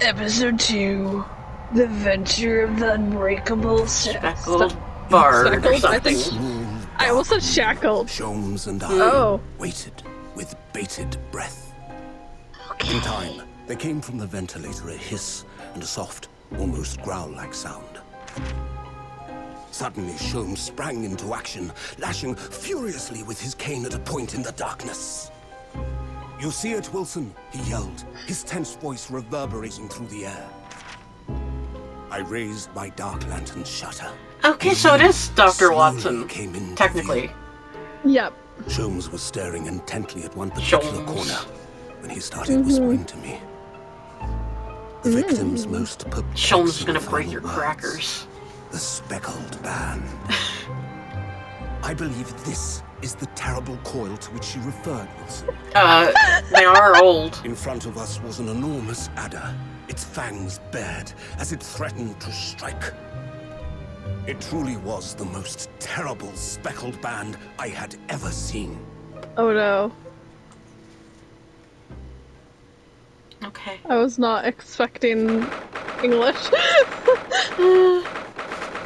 Episode 2. The Venture of the Unbreakable Speckled Bard or Speckled, I think. something. I almost said shackled. Sholmes and I waited with bated breath. Okay. In time, there came from the ventilator a hiss and a soft, almost growl-like sound. Suddenly, Sholmes sprang into action, lashing furiously with his cane at a point in the darkness. "You see it, Wilson?" he yelled, his tense voice reverberating through the air. I raised my dark lantern's shutter. Okay, so it is Dr. Slowly Watson, came into technically. view. Yep. Sholmes was staring intently at one particular Sholmes. corner when he started whispering to me. The victim's most perplexing Sholmes is gonna break final your words. crackers. The speckled band. I believe this is the terrible coil to which she referred, Wilson. They are old. In front of us was an enormous adder, its fangs bared as it threatened to strike. It truly was the most terrible speckled band I had ever seen. Oh no. Okay. I was not expecting English.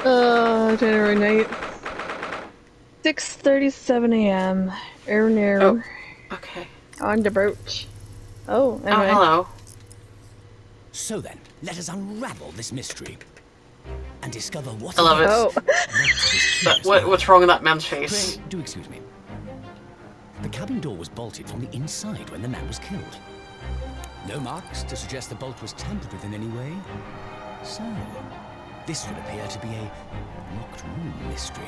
January 9th. 6:37 a.m. Oh, okay. On the brooch. Oh, anyway. Oh, hello. So then, let us unravel this mystery and discover what. I love it. Oh. But what's wrong with that man's face? Pray, do excuse me. The cabin door was bolted from the inside when the man was killed. No marks to suggest the bolt was tampered with in any way. So, this would appear to be a locked room mystery.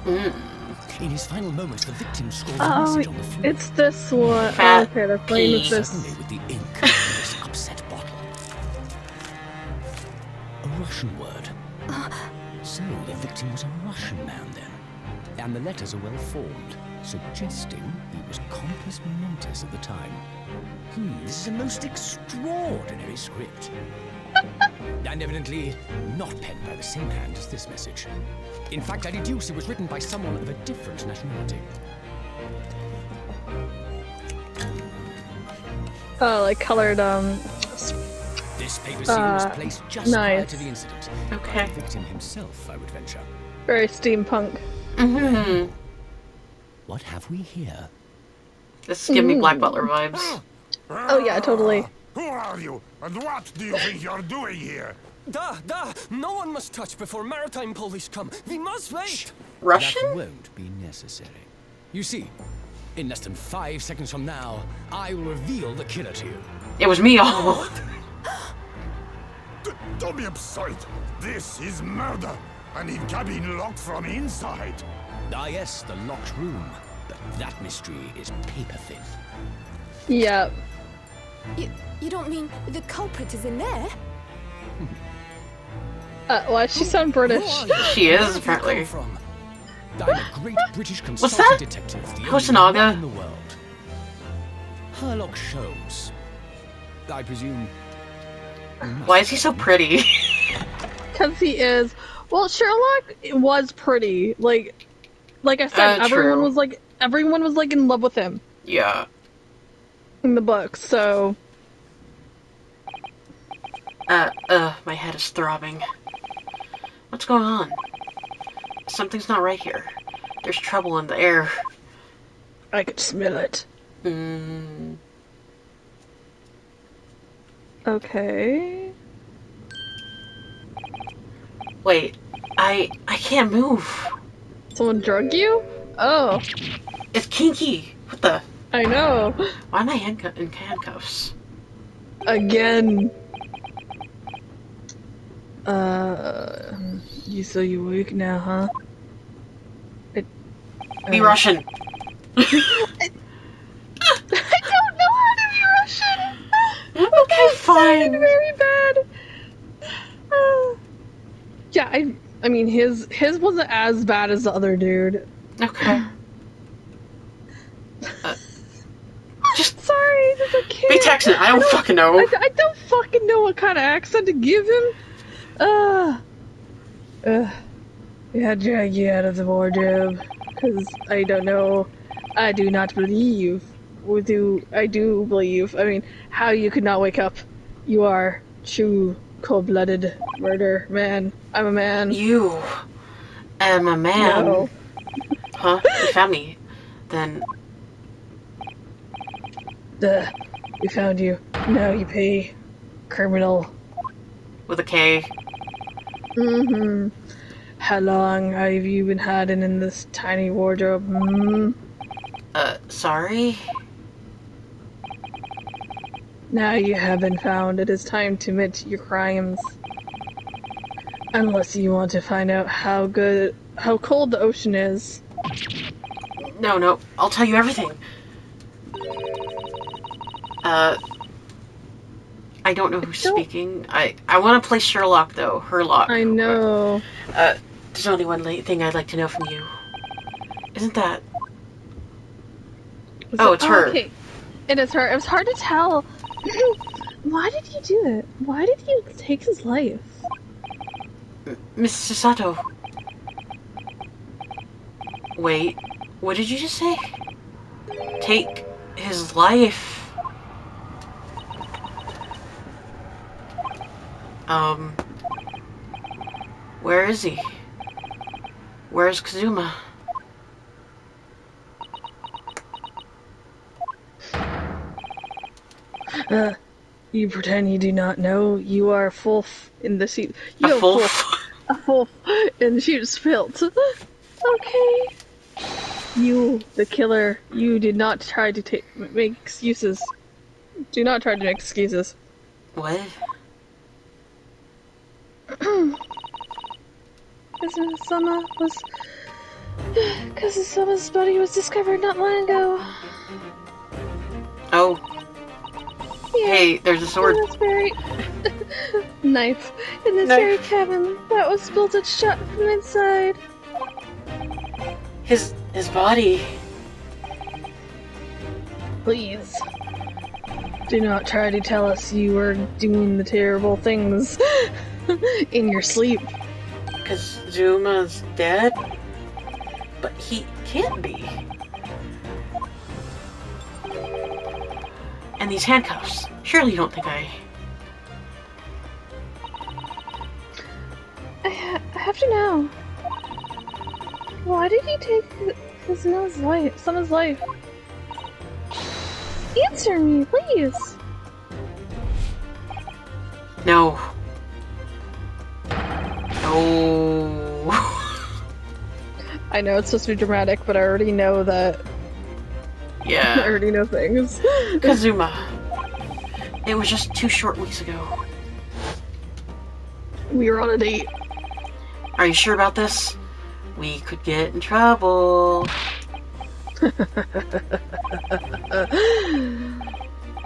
In his final moments, the victim scrawled a message on the floor. It's this one. Fat Okay, they're playing with pea. this. Suddenly, with the ink of this upset bottle. A Russian word. So the victim was a Russian man then. And the letters are well formed, suggesting he was compos mentis at the time. This is a most extraordinary script. And evidently not penned by the same hand as this message. In fact, I deduce it was written by someone of a different nationality. Oh, like colored, This paper seal was placed just prior nice. to the incident. Okay. By the victim himself, I would venture. very steampunk. Mm-hmm. What have we here? This is giving me Black Butler vibes. Oh yeah, totally. Who are you? And what do you think you're doing here? Da! No one must touch before maritime police come. We must wait! Russian? That won't be necessary. You see, in less than 5 seconds from now, I will reveal the killer to you. It was me all. Don't be absurd. This is murder. And it cabin locked from inside. Ah yes, the locked room. But that mystery is paper thin. Yep. You don't mean the culprit is in there? Why does she sound British? She is, apparently. From? I'm a great British What's consultant that? detective, the Hosonaga? only one in the world. Herlock Sholmes. I presume. Why is he so pretty? Because he is. Well, Sherlock was pretty. Like I said, True. everyone was like in love with him Yeah. in the book. So My head is throbbing. What's going on? Something's not right here. There's trouble in the air. I could smell it. Okay. Wait, I can't move. Someone drug you? Oh, It's kinky. What the? I know. Why am I in handcuffs? Again. You awake now, huh? Be Russian. I don't know how to be Russian. Okay, fine. Very bad. Yeah, I mean his wasn't as bad as the other dude. Okay. Sorry, just a kid. Be Texan. I don't fucking know. I don't fucking know what kind of accent to give him. We had to drag you out of the wardrobe, because I don't know. I do not believe. I do believe. I mean, how you could not wake up. You are true cold-blooded murder man. I'm a man. You am a man. No. Huh? You found me. Then We found you. Now you pay. Criminal. with a K. Mm-hmm. How long have you been hiding in this tiny wardrobe? Sorry? Now you have been found. It is time to admit your crimes. Unless you want to find out how cold the ocean is. No. I'll tell you everything. I don't know who's speaking. I want to play Sherlock, though. Herlock. I know. There's only one thing I'd like to know from you. Isn't that... it's her. Okay. It is her. It was hard to tell. Why did you do it? Why did you take his life? Miss Sato. Wait, what did you just say? Take his life? Where is he? Where's Kazuma? You pretend you do not know. You are a wolf in the sheep. A wolf? A wolf in the sheep's filth. Okay. You, the killer, you did not try to make excuses. Do not try to make excuses. What? Kazusa's body was discovered not long ago. Oh. Yeah, Hey, there's a sword. in this very knife in this very cabin that was built and shut from inside. His body. Please, do not try to tell us you were doing the terrible things in your sleep. Kazuma's dead? But he can't be. And these handcuffs. Surely you don't think I have to know. Why did he take Kazuma's life? Someone's life? Answer me, please. No. No. I know it's supposed to be dramatic, but I already know that. Yeah. I already know things. Kazuma. It was just 2 short weeks ago. We were on a date. Are you sure about this? We could get in trouble. Do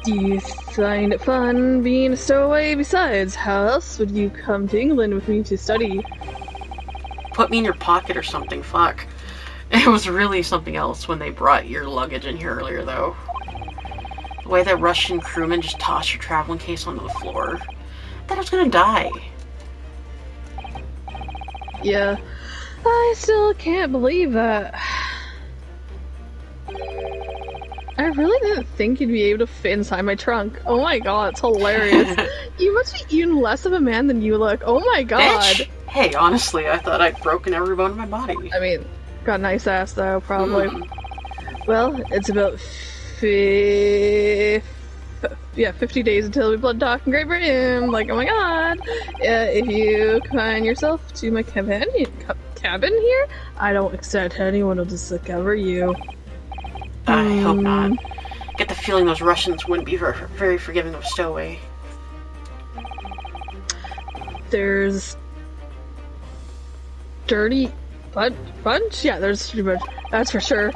you find it fun being a stowaway? Besides, how else would you come to England with me to study? Put me in your pocket or something, fuck. It was really something else when they brought your luggage in here earlier, though. The way that Russian crewmen just tossed your traveling case onto the floor. I thought I was gonna die. Yeah, I still can't believe that. I really didn't think you'd be able to fit inside my trunk. Oh my god, it's hilarious. You must be even less of a man than you look. Oh my god. Bitch. Hey, honestly, I thought I'd broken every bone in my body. I mean, got a nice ass though, probably. Well, it's about 50 days until we blood dock in Great Britain. Like, oh my god. If you confine yourself to my cabin here, I don't expect anyone to discover you. I hope not. Get the feeling those Russians wouldn't be very forgiving of a stowaway. There's dirty bunch? Yeah, there's dirty bunch. That's for sure.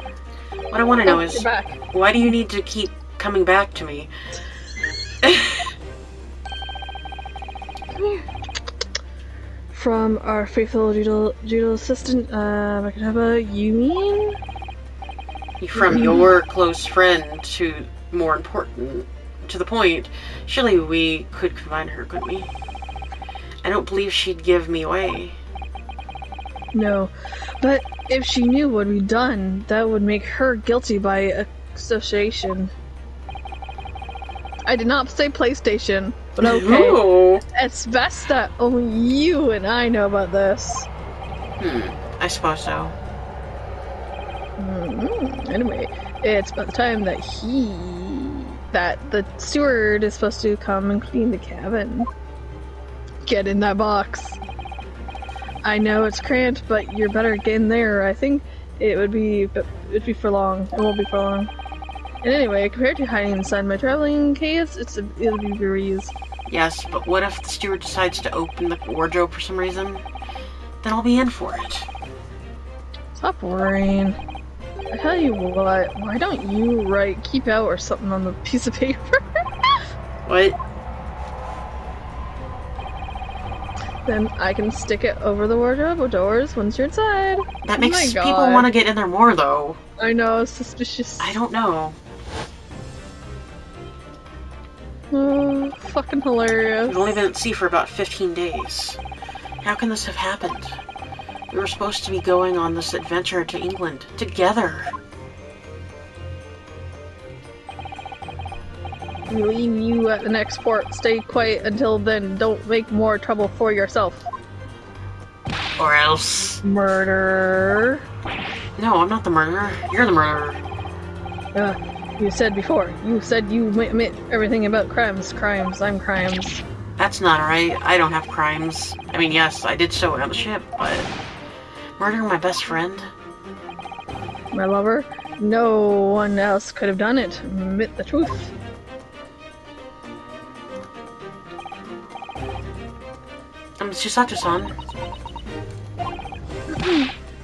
What I want to know is, back. Why do you need to keep coming back to me? Come here. From our faithful judo assistant, I could have a you mean? From your close friend to more important, to the point, surely we could combine her, couldn't we? I don't believe she'd give me away. No, but if she knew what we'd done, that would make her guilty by association. I did not say PlayStation. But okay, Ooh. it's best that only you and I know about this. I suppose so. Anyway, it's about the time that the steward is supposed to come and clean the cabin. Get in that box. I know it's cramped, but you're better get in there. I think it'd be for long. It won't be for long. And anyway, compared to hiding inside my traveling case, it'll be a breeze. Yes, but what if the steward decides to open the wardrobe for some reason? Then I'll be in for it. Stop worrying. I tell you what, why don't you write keep out or something on the piece of paper? What? Then I can stick it over the wardrobe doors once you're inside. That makes Oh my people God. want to get in there more, though. I know, suspicious. I don't know. Oh, fucking hilarious. We've only been at sea for about 15 days. How can this have happened? We were supposed to be going on this adventure to England together. We leave you at the next port. Stay quiet until then. Don't make more trouble for yourself. Or else... Murderer. No, I'm not the murderer. You're the murderer. You said before. You said you admit everything about crimes. Crimes. I'm crimes. That's not right. I don't have crimes. I mean, yes, I did stow it on the ship, but... Murdering my best friend? My lover? No one else could have done it. Admit the truth. Chisato-san.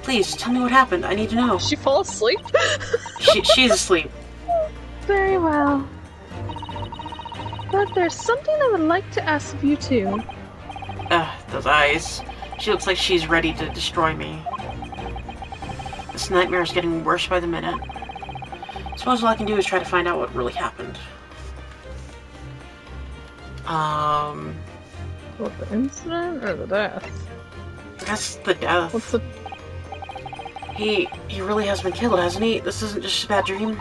Please, tell me what happened. I need to know. Did she fall asleep? She's asleep. Very well. But there's something I would like to ask of you too. Those eyes. She looks like she's ready to destroy me. This nightmare is getting worse by the minute. Suppose all I can do is try to find out what really happened. What, the incident or the death? That's the death. What's the... He really has been killed, hasn't he? This isn't just a bad dream.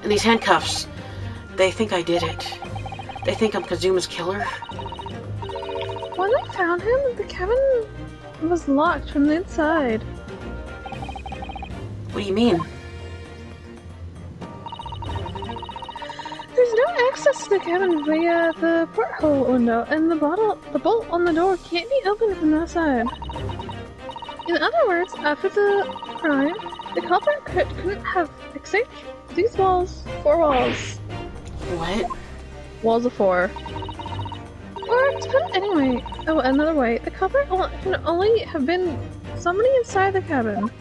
And these handcuffs, they think I did it. They think I'm Kazuma's killer. When they found him, the cabin was locked from the inside. What do you mean? There's no access to the cabin via the porthole window, and the bolt on the door can't be opened from that side. In other words, after the crime, the culprit couldn't have escaped these walls. 4 walls. What? Walls of 4. Or, to put it another way, the culprit can only have been somebody inside the cabin.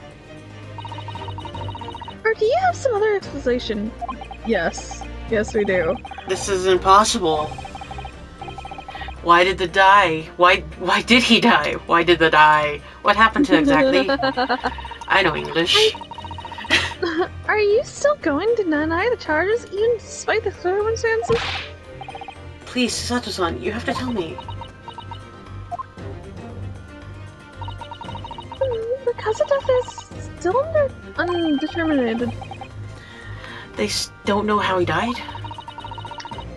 Or do you have some other explanation? Yes. Yes, we do. This is impossible. Why did the die? Why did he die? Why did the die? What happened to exactly? I know English. Are you still going to deny the charges, even despite the circumstances? Please, Sato-san, you have to tell me. The cause of death is still undetermined. They don't know how he died?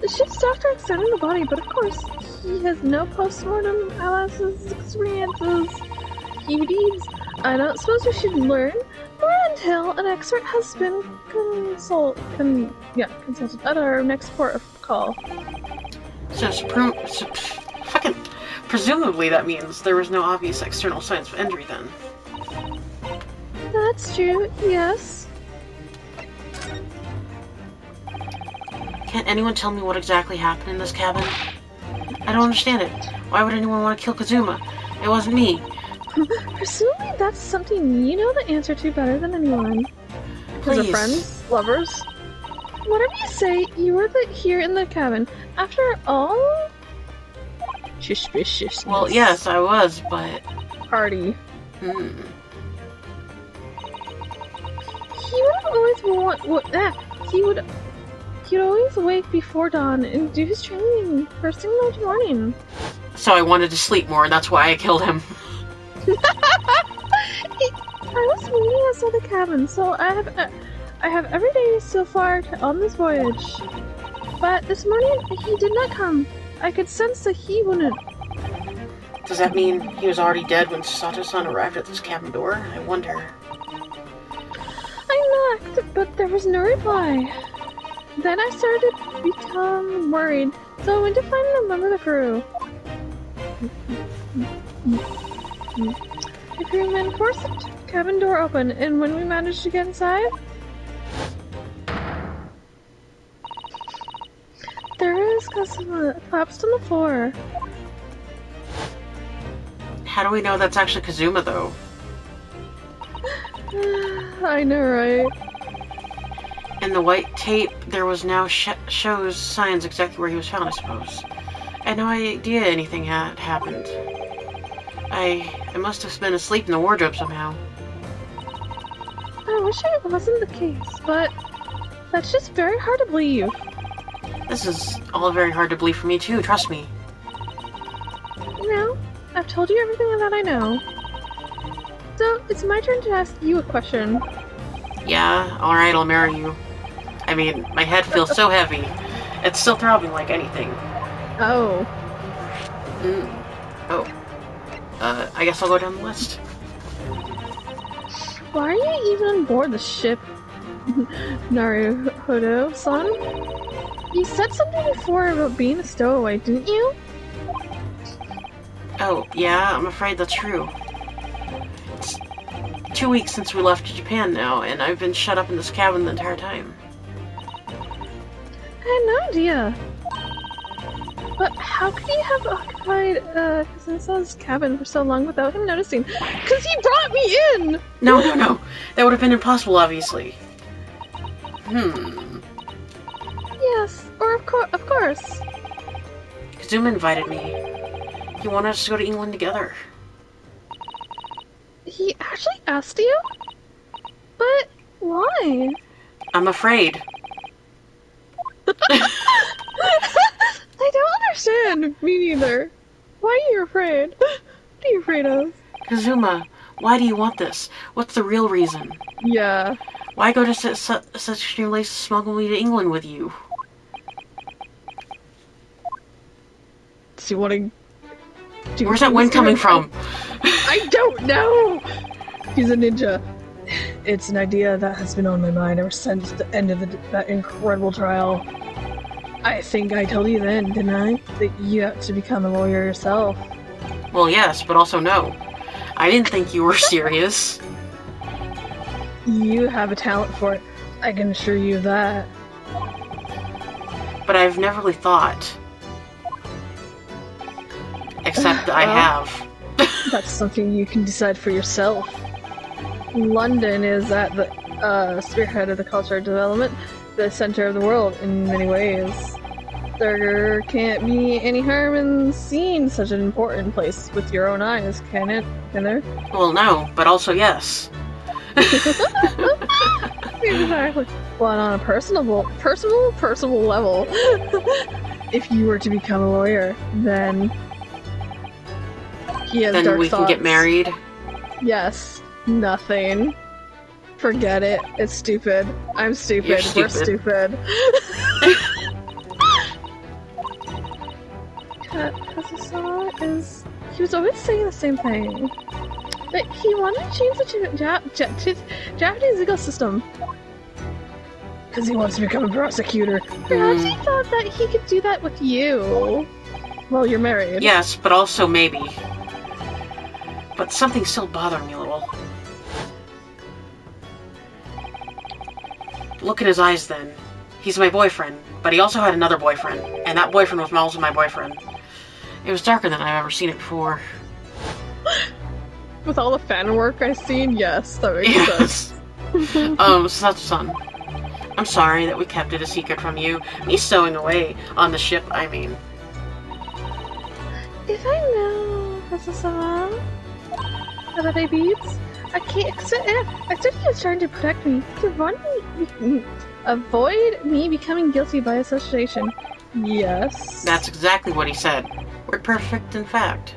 The ship's doctor examined the body, but of course, he has no post-mortem analysis experiences. He deeds. I don't suppose we should learn more until an expert has been consulted at our next port of call. So, presumably that means there was no obvious external signs of injury then. That's true, yes. Can't anyone tell me what exactly happened in this cabin? I don't understand it. Why would anyone want to kill Kazuma? It wasn't me. Presumably that's something you know the answer to better than anyone. Because of friends, lovers. Whatever you say, you were here in the cabin. After all... Suspiciousness. Well, yes, I was, but... Party. He would always He'd always wake before dawn and do his training first thing in the morning. So I wanted to sleep more, and that's why I killed him. I was meeting outside the cabin, so I I have every day so far on this voyage. But this morning, he did not come. I could sense that he wouldn't. Does that mean he was already dead when Sato-san arrived at this cabin door? I wonder. I knocked, but there was no reply. Then I started to become worried, so I went to find a member of the crew. The crewman forced the cabin door open, and when we managed to get inside, there is Kazuma collapsed on the floor. How do we know that's actually Kazuma, though? I know, right? In the white tape, there was now shows signs exactly where he was found, I suppose. I had no idea anything had happened. I must have been asleep in the wardrobe somehow. I wish it wasn't the case, but that's just very hard to believe. This is all very hard to believe for me too, trust me. You know, I've told you everything that I know. So, it's my turn to ask you a question. Yeah, alright, I'll marry you. I mean, my head feels so heavy. It's still throbbing like anything. Oh. I guess I'll go down the list. Why are you even on board the ship, Naruhodo-san? You said something before about being a stowaway, didn't you? Oh, yeah, I'm afraid that's true. It's 2 weeks since we left Japan now, and I've been shut up in this cabin the entire time. I had no idea. But how could you have occupied Kazusa's cabin for so long without him noticing? Because he brought me in! No. That would have been impossible, obviously. Yes, or of course. Kazuma invited me. He wanted us to go to England together. He actually asked you? But why? I'm afraid. I don't understand. Me neither. Why are you afraid? What are you afraid of? Kazuma, why do you want this? What's the real reason? Yeah. Why go to such extreme lengths to smuggle me to England with you? Do you want to... Where's that wind coming from? I don't know! He's a ninja. It's an idea that has been on my mind ever since the end of that incredible trial. I think I told you then, didn't I? That you have to become a lawyer yourself. Well, yes, but also no. I didn't think you were serious. You have a talent for it. I can assure you of that. But I've never really thought. Except I have. That's something you can decide for yourself. London is at the spearhead of the cultural development, the center of the world in many ways. There can't be any harm in seeing such an important place with your own eyes, can it? Can there? Well, no, but also yes. Exactly. Well, on a personal level, if you were to become a lawyer, then he has then dark we thoughts. can get married. Yes. Nothing. Forget it. It's stupid. I'm stupid. You're stupid. We're stupid. Kazusa is... He was always saying the same thing. But he wanted to change the Japanese legal system. Because he wants to become a prosecutor. Perhaps he thought that he could do that with you. Well, you're married. Yes, but also maybe. But something's still bothering me a little. Look at his eyes then. He's my boyfriend, but he also had another boyfriend, and that boyfriend was also my boyfriend. It was darker than I've ever seen it before. With all the fan work I've seen, yes, that makes sense. Sato-san, I'm sorry that we kept it a secret from you. Me stowing away on the ship, I mean. If I know, Kazusa, about the beads, I said he was trying to protect me, to avoid me becoming guilty by association. Yes. That's exactly what he said. We're perfect, in fact.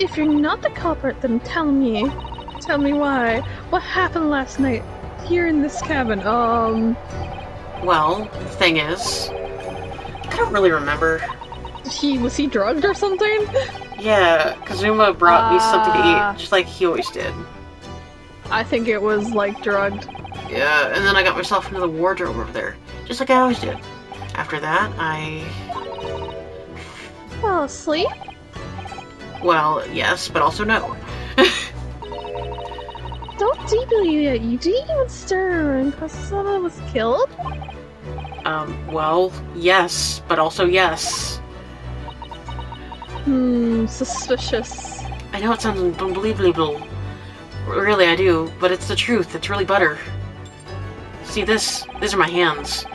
If you're not the culprit, then tell me. Tell me why. What happened last night here in this cabin? Well, the thing is, I don't really remember. Was he drugged or something? Yeah, Kazuma brought me something to eat, just like he always did. I think it was, like, drugged. Yeah, and then I got myself into the wardrobe over there, just like I always did. After that, I... Fell asleep? Well, yes, but also no. Don't deeply yet. You didn't even stir when Kasama was killed? Well, yes, but also yes. Suspicious. I know it sounds unbelievable. Really, I do, but it's the truth. It's really butter. See, these are my hands.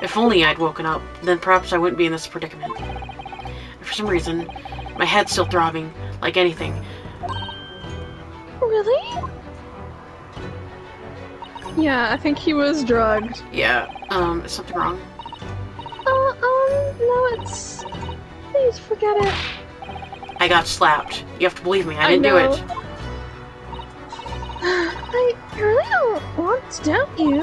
If only I'd woken up, then perhaps I wouldn't be in this predicament. And for some reason, my head's still throbbing, like anything. Really? Yeah, I think he was drugged. Yeah, is something wrong? No, it's... Please forget it. I got slapped. You have to believe me, I didn't do it. I really don't want to doubt you.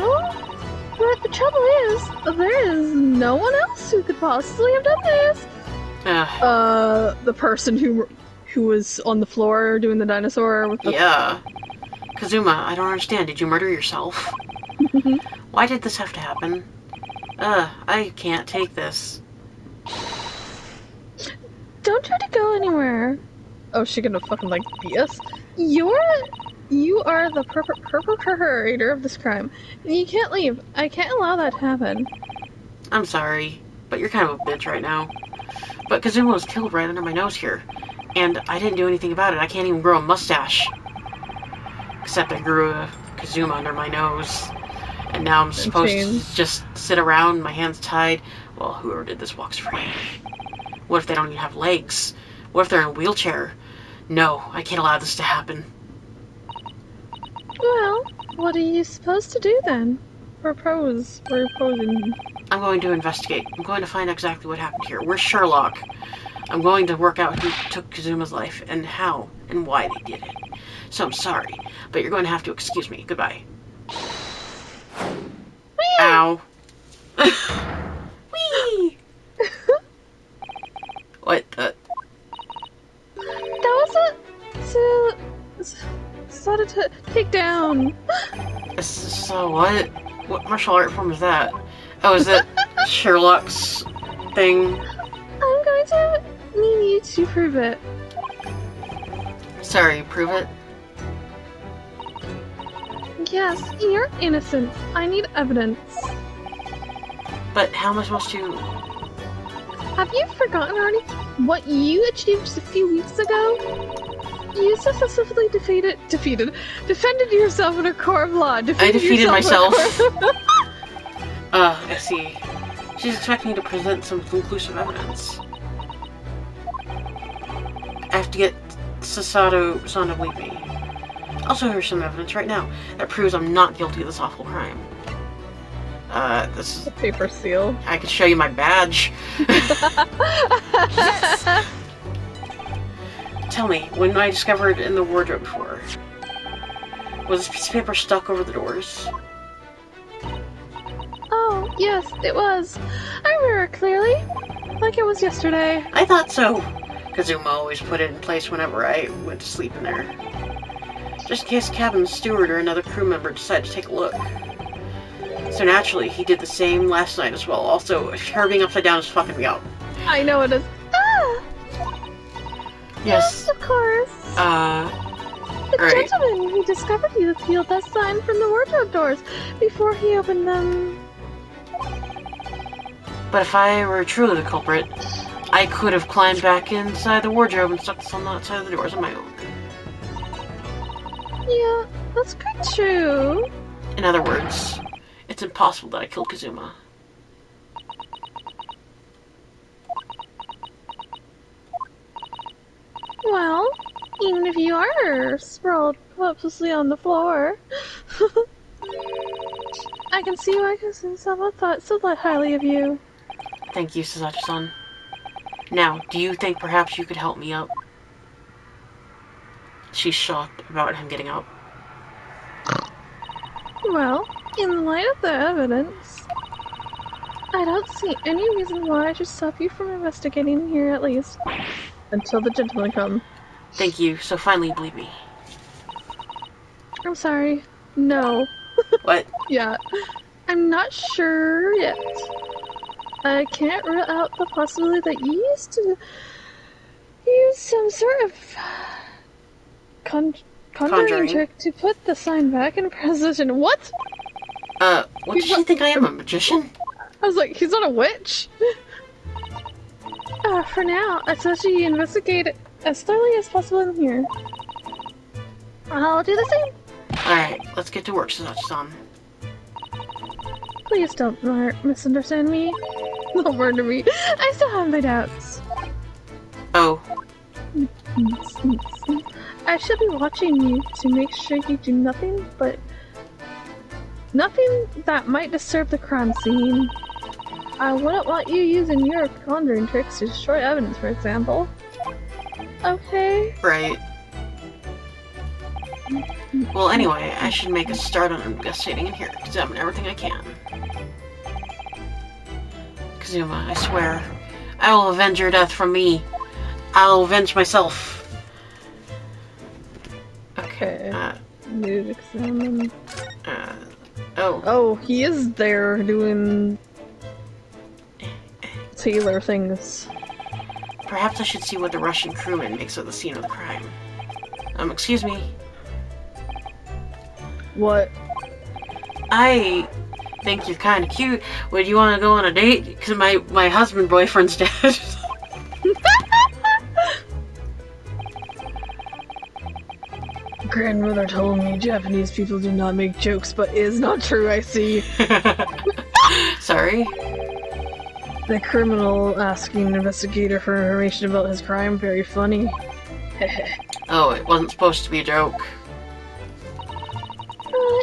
But the trouble is, there is no one else who could possibly have done this. The person who was on the floor doing the dinosaur with the... Yeah. Kazuma, I don't understand. Did you murder yourself? Why did this have to happen? I can't take this. Don't try to go anywhere. Oh, she gonna fucking, like, beat us? You are the perpetrator of this crime. And you can't leave. I can't allow that to happen. I'm sorry, but you're kind of a bitch right now. But Kazuma was killed right under my nose here. And I didn't do anything about it. I can't even grow a mustache. Except I grew a Kazuma under my nose. And now I'm supposed to just sit around, my hands tied, while whoever did this walks free. What if they don't even have legs? What if they're in a wheelchair? No, I can't allow this to happen. Well, what are you supposed to do then? Proposing. I'm going to investigate. I'm going to find out exactly what happened here. Where's Sherlock? I'm going to work out who took Kazuma's life, and how, and why they did it. So I'm sorry, but you're going to have to excuse me. Goodbye. Ow. Whee! What the? That was started to take down. So what? What martial art form is that? Oh, is it Sherlock's thing? I'm going to need you to prove it. Sorry, prove it? Yes, you're innocent. I need evidence. But how am I supposed to... Have you forgotten already what you achieved just a few weeks ago? You successfully defended yourself in a court of law. I defeated myself. I see. She's expecting me to present some conclusive evidence. I have to get Sasato-san to believe me. I'll show her some evidence right now that proves I'm not guilty of this awful crime. This is... A paper seal. I could show you my badge. Yes! Tell me, when I discovered in the wardrobe before, was this piece of paper stuck over the doors? Oh, yes, it was. I remember it clearly. Like it was yesterday. I thought so. Kazuma always put it in place whenever I went to sleep in there. Just in case the cabin steward or another crew member decided to take a look. So naturally, he did the same last night as well. Also, her being upside down is fucking me up. I know it is. Ah! Yes. Of course. The Alright. gentleman who discovered you peeled that sign from the wardrobe doors before he opened them. But if I were truly the culprit, I could have climbed back inside the wardrobe and stuck this on the outside of the doors on my own. Yeah, that's quite true. In other words, it's impossible that I killed Kazuma. Well, even if you are sprawled helplessly on the floor, I can see why Kazuma thought so highly of you. Thank you, Sasato-san. Now, do you think perhaps you could help me up? she's shocked about him getting up. Well, in light of the evidence, I don't see any reason why I should stop you from investigating here, at least. Until the gentlemen come. Thank you. So finally you believe me. I'm sorry. No. What? Yeah. I'm not sure yet. I can't rule out the possibility that you used to use some sort of conjuring trick to put the sign back in position. What? What does she think I am, a magician? I was like, he's not a witch? For now, I suggest you investigate it as thoroughly as possible in here. I'll do the same. Alright, let's get to work, Suzachi-san. Please don't misunderstand me. Don't murder me. I still have my doubts. Oh. I should be watching you to make sure you do nothing that might disturb the crime scene. I wouldn't want you using your conjuring tricks to destroy evidence, for example. Okay? Right. Well, anyway, I should make a start on investigating in here, examine everything I can. Kazuma, I swear, I will avenge your death from me. I'll avenge myself. Okay. Need to examine. Oh. Oh, he is there doing tailor things. Perhaps I should see what the Russian crewman makes of the scene of the crime. Excuse me. What? I think you're kind of cute. Would you want to go on a date? Because my husband boyfriend's dead. Grandmother told me Japanese people do not make jokes, but is not true, I see. Sorry? The criminal asking an investigator for information about his crime, very funny. Oh, it wasn't supposed to be a joke.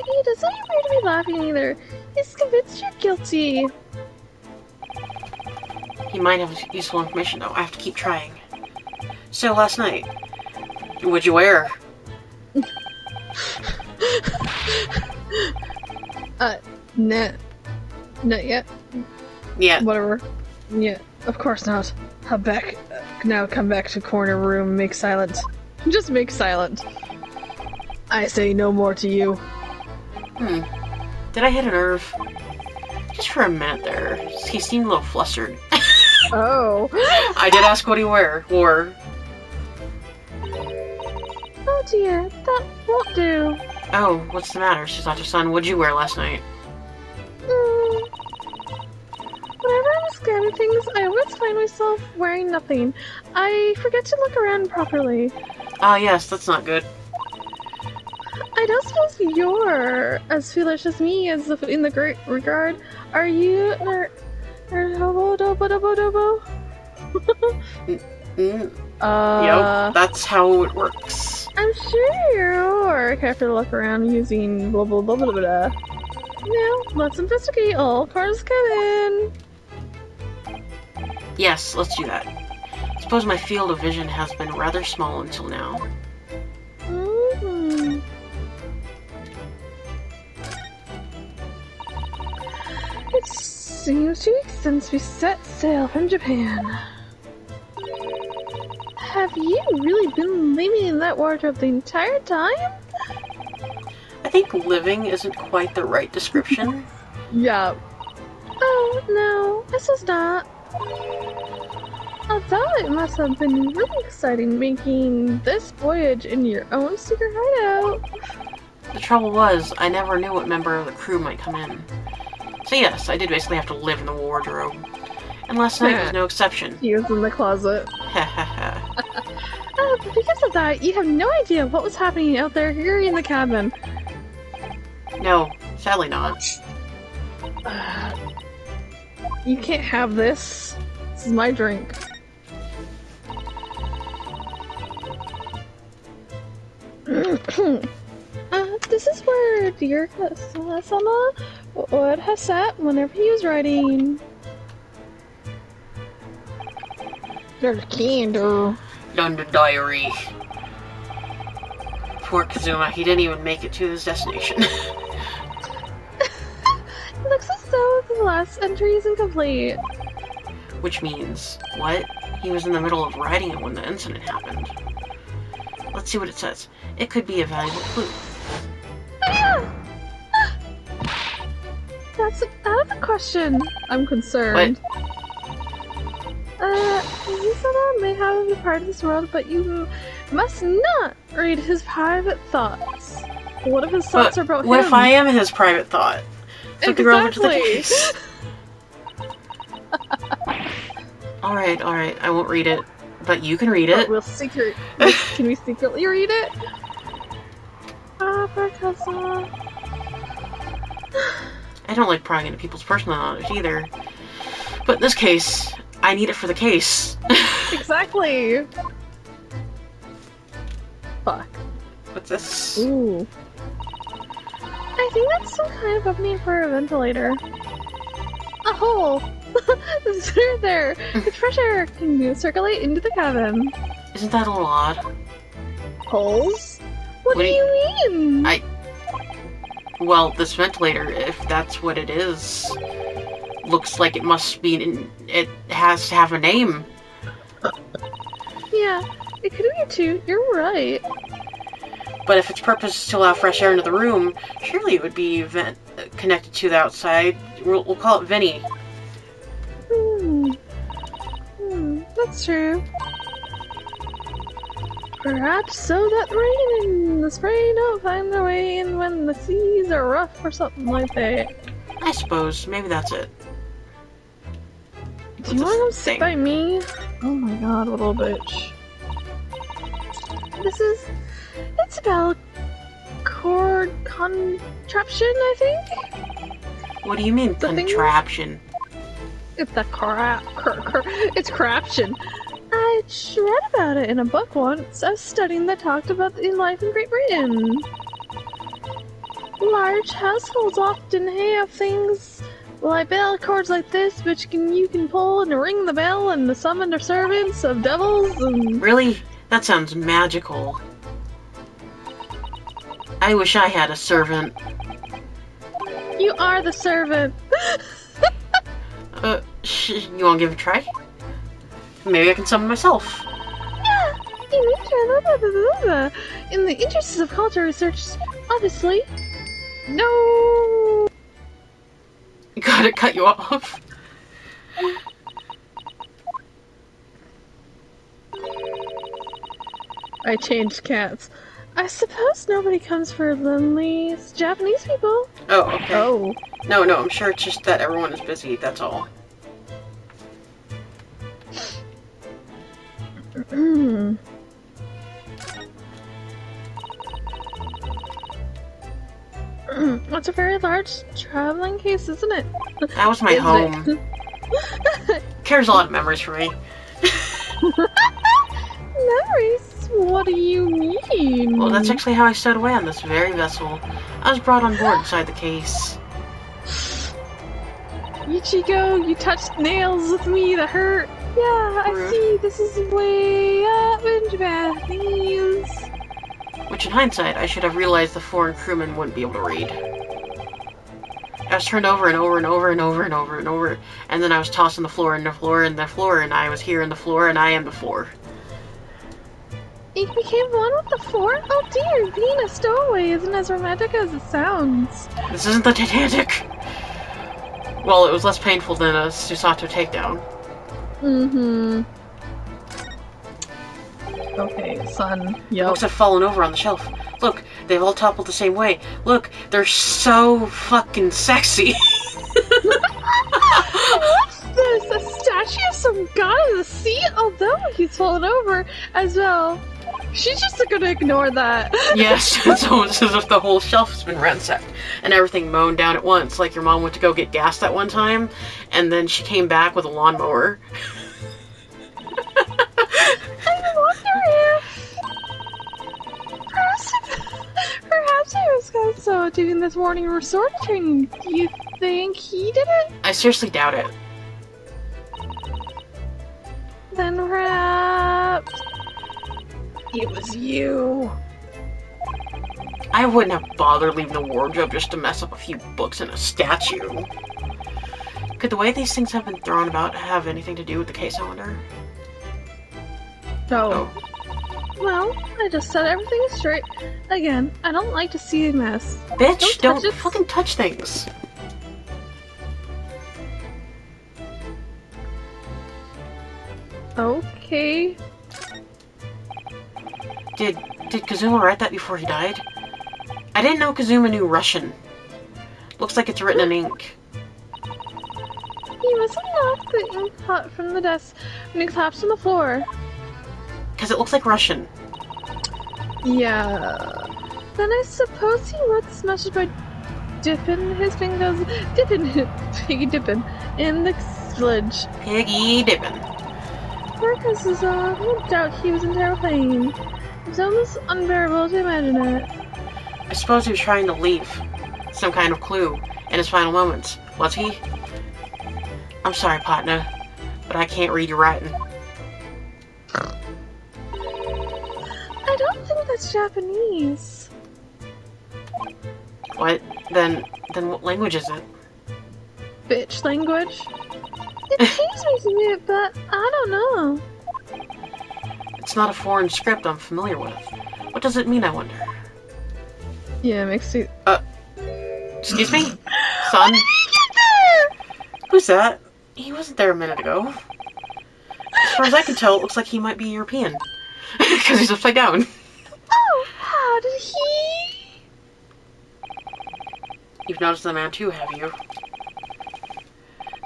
He doesn't appear to be laughing either. He's convinced you're guilty. He might have useful information, though. I have to keep trying. So, last night, what'd you wear? Not yet. Yeah. Whatever. Yeah, of course not. Now come back to corner room, make silent. Just make silent. I say no more to you. Did I hit a nerve? Just for a minute there. He seemed a little flustered. Oh. I did ask what he wore. Oh dear, that won't do. Oh, what's the matter, Suzachi-san? What'd you wear last night? Whenever I'm scanning things, I always find myself wearing nothing. I forget to look around properly. Ah, yes, that's not good. I don't suppose you're as foolish as me as in the great regard. Are you hobo? Yup, that's how it works. I'm sure you're careful to look around using blah blah blah blah blah. Now, let's investigate all cars cabin. Yes, let's do that. Suppose my field of vision has been rather small until now. It seems 2 weeks since we set sail from Japan. Have you really been living in that wardrobe the entire time? I think living isn't quite the right description. Yeah. Oh, no, this is not. Although it must have been really exciting making this voyage in your own secret hideout. The trouble was, I never knew what member of the crew might come in. So yes, I did basically have to live in the wardrobe. And last night was no exception. He was in the closet. But because of that, you have no idea what was happening out there here in the cabin. No, sadly not. You can't have this. This is my drink. This is where dear Sama would have sat whenever he was writing. There's candle. London Diary. Poor Kazuma, he didn't even make it to his destination. It looks as though the last entry is incomplete. Which means, what? He was in the middle of writing it when the incident happened. Let's see what it says. It could be a valuable clue. Ah! That's out of the question. I'm concerned. What? Yusana may have a part of this world, but you must not read his private thoughts. What if his thoughts are about what him? if I am his private thought? Something relevant to the Exactly. case. Alright, I won't read it. But you can read it. Can we secretly read it? Abracadabra. I don't like prying into people's personal knowledge either. But in this case, I need it for the case. Exactly. Fuck. What's this? Ooh. I think that's some kind of opening for a ventilator. A hole! Through there! The fresh air can circulate into the cabin. Isn't that a little odd? Holes? What do you mean? Well, this ventilator, if that's what it is, looks like it must be it has to have a name. Yeah, it could be too. You're right. But if its purpose is to allow fresh air into the room, surely it would be connected to the outside. We'll call it Vinny. That's true. Perhaps so that the spray don't find their way in when the seas are rough or something like that. I suppose. Maybe that's it. Do you want to come sit by me? Oh my god, what a little bitch. It's about cord contraption, I think? What do you mean, contraption? It's a it's craption. I read about it in a book once. I was studying that talked about in life in Great Britain. Large households often have things like bell cords like this, which you can pull and ring the bell and summon the servants of devils and... Really? That sounds magical. I wish I had a servant. You are the servant. You wanna give it a try? Maybe I can summon myself. Yeah, in the interests of culture research, obviously. No. Gotta cut you off. I changed cats. I suppose nobody comes for lonely Japanese people. Oh, okay. Oh. No, I'm sure it's just that everyone is busy, that's all. That's a very large traveling case, isn't it? That was my home. Carries a lot of memories for me. Memories? What do you mean? Well, that's actually how I stowed away on this very vessel. I was brought on board inside the case. Ichigo, you touched nails with me that hurt. Yeah, I see. This is way up in Japanese. Which, in hindsight, I should have realized the foreign crewmen wouldn't be able to read. I was turned over and over and over and over and over and over, and then I was tossed on the floor and the floor and the floor, and I was here in the floor, and I am the floor. You became one with the floor? Oh dear, being a stowaway isn't as romantic as it sounds. This isn't the Titanic! Well, it was less painful than a Susato takedown. Mm-hmm. Okay, son. Yup. Books have fallen over on the shelf. Look, they've all toppled the same way. Look, they're so fucking sexy. What's this? A statue of some god in the sea? Although he's fallen over as well. She's just gonna ignore that. Yes, it's almost as if the whole shelf has been ransacked and everything mown down at once, like your mom went to go get gas that one time, and then she came back with a lawnmower. I wonder if... Perhaps he was also doing this morning resort training. Do you think he did it? I seriously doubt it. Then perhaps... It was you. I wouldn't have bothered leaving the wardrobe just to mess up a few books and a statue. Could the way these things have been thrown about have anything to do with the case, I wonder? No. Well, I just set everything straight. Again, I don't like to see a mess. Bitch, don't it. fucking touch things. Okay. Did Kazuma write that before he died? I didn't know Kazuma knew Russian. Looks like it's written in ink. He must have knocked the ink pot from the desk when he collapsed on the floor. Because it looks like Russian. Yeah. Then I suppose he wrote this message by dipping his fingers, piggy dipping, in the sludge. Piggy dipping. Marcus is no doubt he was in terrible pain. It's almost unbearable to imagine it. I suppose he was trying to leave some kind of clue in his final moments. Was he? I'm sorry, partner, but I can't read your writing. I don't think that's Japanese. What? Then what language is it? Bitch language? It pains me to admit, but I don't know. It's not a foreign script I'm familiar with. What does it mean, I wonder? Yeah, it makes you... Excuse me? Son? Who's that? He wasn't there a minute ago. As far as I can tell, it looks like he might be European. Because he's upside down. Oh, how did he... You've noticed the man too, have you?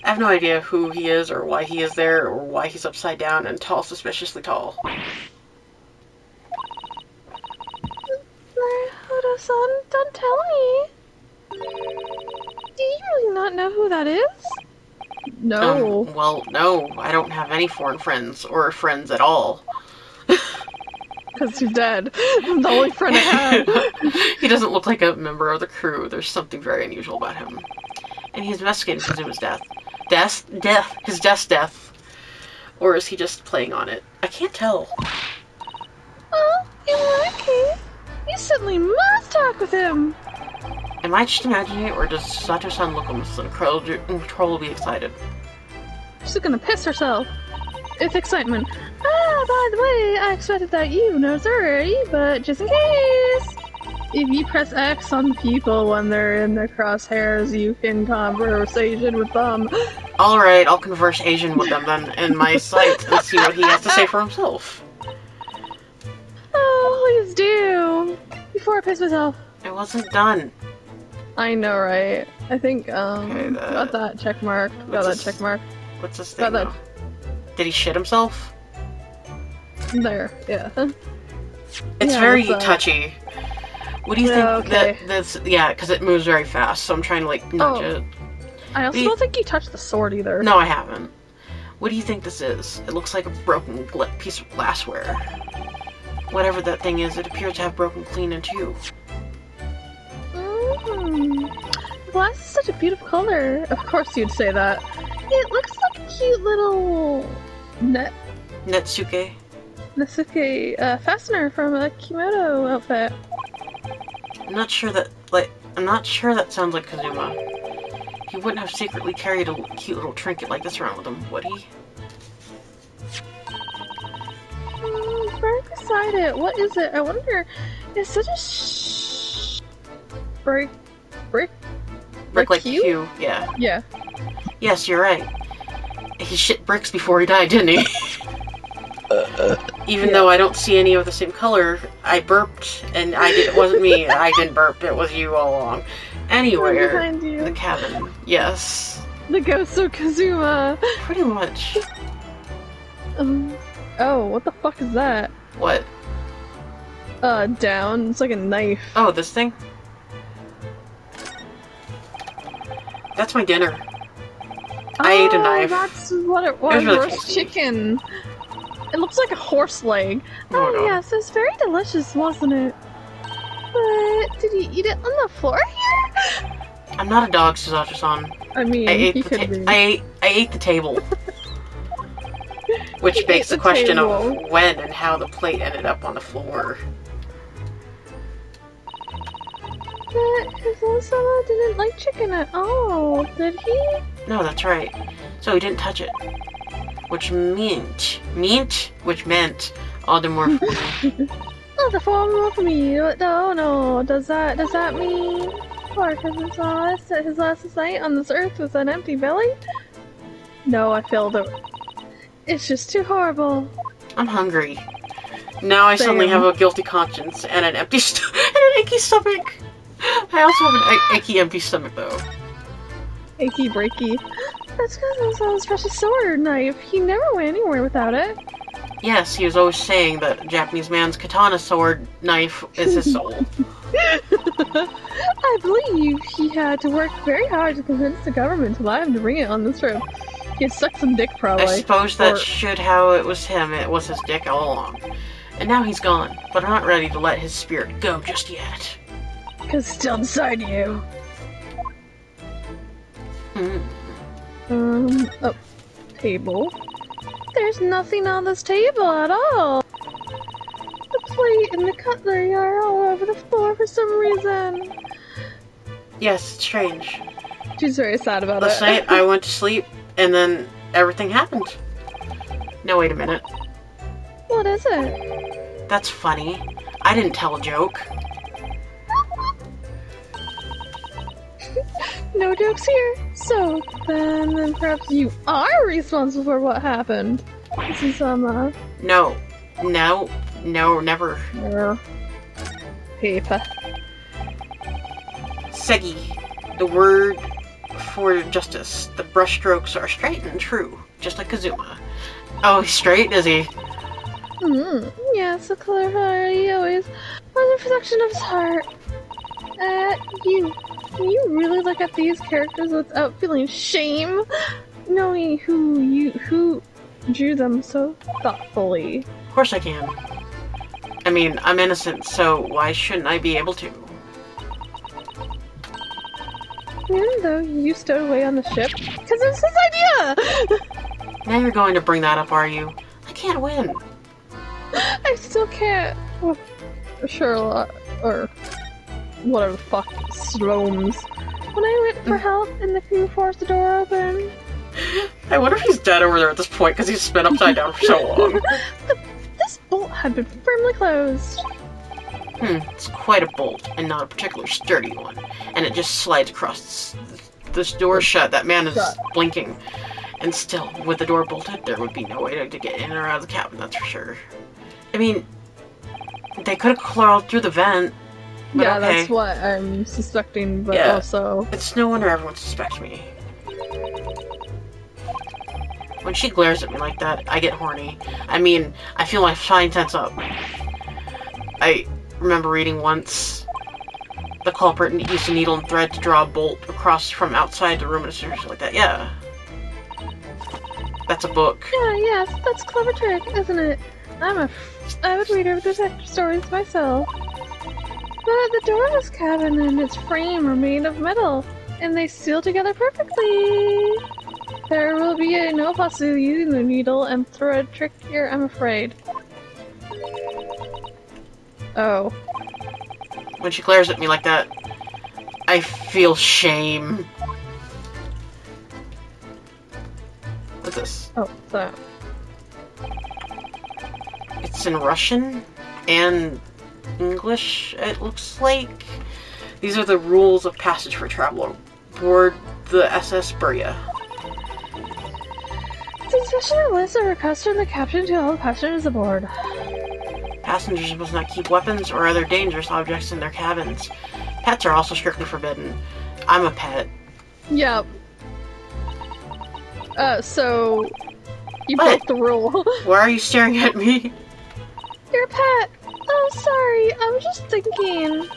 I have no idea who he is, or why he is there, or why he's upside down and tall, suspiciously tall. Naruto-san, don't tell me. Do you really not know who that is? No. Well, no. I don't have any foreign friends, or friends at all. Because he's dead. I'm the only friend I had. He doesn't look like a member of the crew. There's something very unusual about him. And he's investigating Kazuma's death. His death. Or is he just playing on it? I can't tell. Well, in that case, you certainly must talk with him. Am I just imagining it, or does Sato-san look almost uncontrollably excited? She's gonna piss herself. With excitement. By the way, I expected that you know already, but just in case. If you press X on people when they're in the crosshairs, you can conversation with them. Alright, I'll converse Asian with them then in my sight and see what he has to say for himself. Oh, please do. Before I piss myself. I wasn't done. I know, right? I think, Okay, got that check mark. Got that check mark. What's this Got thing that. now? Did he shit himself? There, yeah. It's Yeah, very what's that? touchy. What do you think okay. that this... Yeah, because it moves very fast, so I'm trying to, like, nudge it. I also don't think you touched the sword either. No, I haven't. What do you think this is? It looks like a broken piece of glassware. Whatever that thing is, it appears to have broken clean in two. Glass is such a beautiful color. Of course you'd say that. It looks like a cute little Netsuke? Natsuke fastener from a kimono outfit. I'm not sure that sounds like Kazuma. He wouldn't have secretly carried a cute little trinket like this around with him, would he? Right beside it. What is it? I wonder. It's such a brick Like cube? Q, yeah. Yeah. Yes, you're right. He shit bricks before he died, didn't he? Even though I don't see any of the same color, I burped, and it wasn't me. I didn't burp. It was you all along. Anywhere, behind you. the cabin. Yes, The ghost of Kazuma. pretty much. Oh, what the fuck is that? What? Down. It's like a knife. Oh, this thing? That's my dinner. I ate a knife. That's what it was. It was really Roast tasty. chicken. It looks like a horse leg. Oh, no. Yes, it was very delicious, wasn't it? But did you eat it on the floor here? I'm not a dog, Suzato-san. I mean, I he could be. ate the table. Which He begs ate the the question table. of when and how the plate ended up on the floor. But Kazuma didn't like chicken at all, did he? No, that's right. So he didn't touch it. Which meant all the more for me. Oh, the form of me. No. Does that mean poor Kazuma set his last night on this earth with an empty belly? No, I failed it. It's just too horrible. I'm hungry. Now I suddenly have a guilty conscience and an empty and an achy stomach. I also have an achy, empty stomach, though. Achy breaky. That's because his precious sword knife. He never went anywhere without it. Yes, he was always saying that a Japanese man's katana sword knife is his soul. I believe he had to work very hard to convince the government to allow him to bring it on this trip. He sucked some dick, probably. I suppose that should how it was him. It was his dick all along. And now he's gone, but I'm not ready to let his spirit go just yet. Because it's still inside you. Oh, table. There's nothing on this table at all. The plate and the cutlery are all over the floor for some reason. Yes, it's strange. She's very sad about Last it. night I went to sleep, and then everything happened. No, wait a minute. What is it? That's funny. I didn't tell a joke. No jokes here. So, then perhaps you are responsible for what happened. This is No, never. Paper. Segi, the word for justice. The brushstrokes are straight and true, just like Kazuma. Oh, he's straight, is he? Yes, the color he always was a reflection of his heart. You really look at these characters without feeling shame, knowing who drew them so thoughtfully. Of course I can. I mean, I'm innocent, so why shouldn't I be able to? Even though you stowed away on the ship, because it was his idea! Now you're going to bring that up, are you? I can't win. I still can't. Sherlock, or whatever the fuck, Slomes. When I went for help and the crew forced the door open. I wonder if he's dead over there at this point because he's been upside down for so long. This bolt had been firmly closed. It's quite a bolt and not a particularly sturdy one. And it just slides across this door shut. That man is blinking. And still, with the door bolted, there would be no way to get in or out of the cabin, that's for sure. I mean, they could have crawled through the vent. Yeah, okay. that's what I'm suspecting, but Yeah. also... It's no wonder everyone suspects me. When she glares at me like that, I get horny. I mean, I feel my spine tense up. I remember reading once the culprit used a needle and thread to draw a bolt across from outside the room and something like that. Yeah. That's a book. Yeah, yes, that's a clever trick, isn't it? I'm a avid reader of detective stories myself. But the door of this cabin and its frame are made of metal, and they seal together perfectly. There will be no possibility using the needle and thread trick here, I'm afraid. Oh. When she glares at me like that, I feel shame. What's this? Oh, so... It's in Russian and English, it looks like. These are the rules of passage for travel aboard the SS Burya. It's a special list of requests from the captain to all the passengers aboard. Passengers must not keep weapons or other dangerous objects in their cabins. Pets are also strictly forbidden. I'm a pet. Yep. So... You What? broke the rule. Why are you staring at me? You're a pet! Oh, sorry, I was just thinking.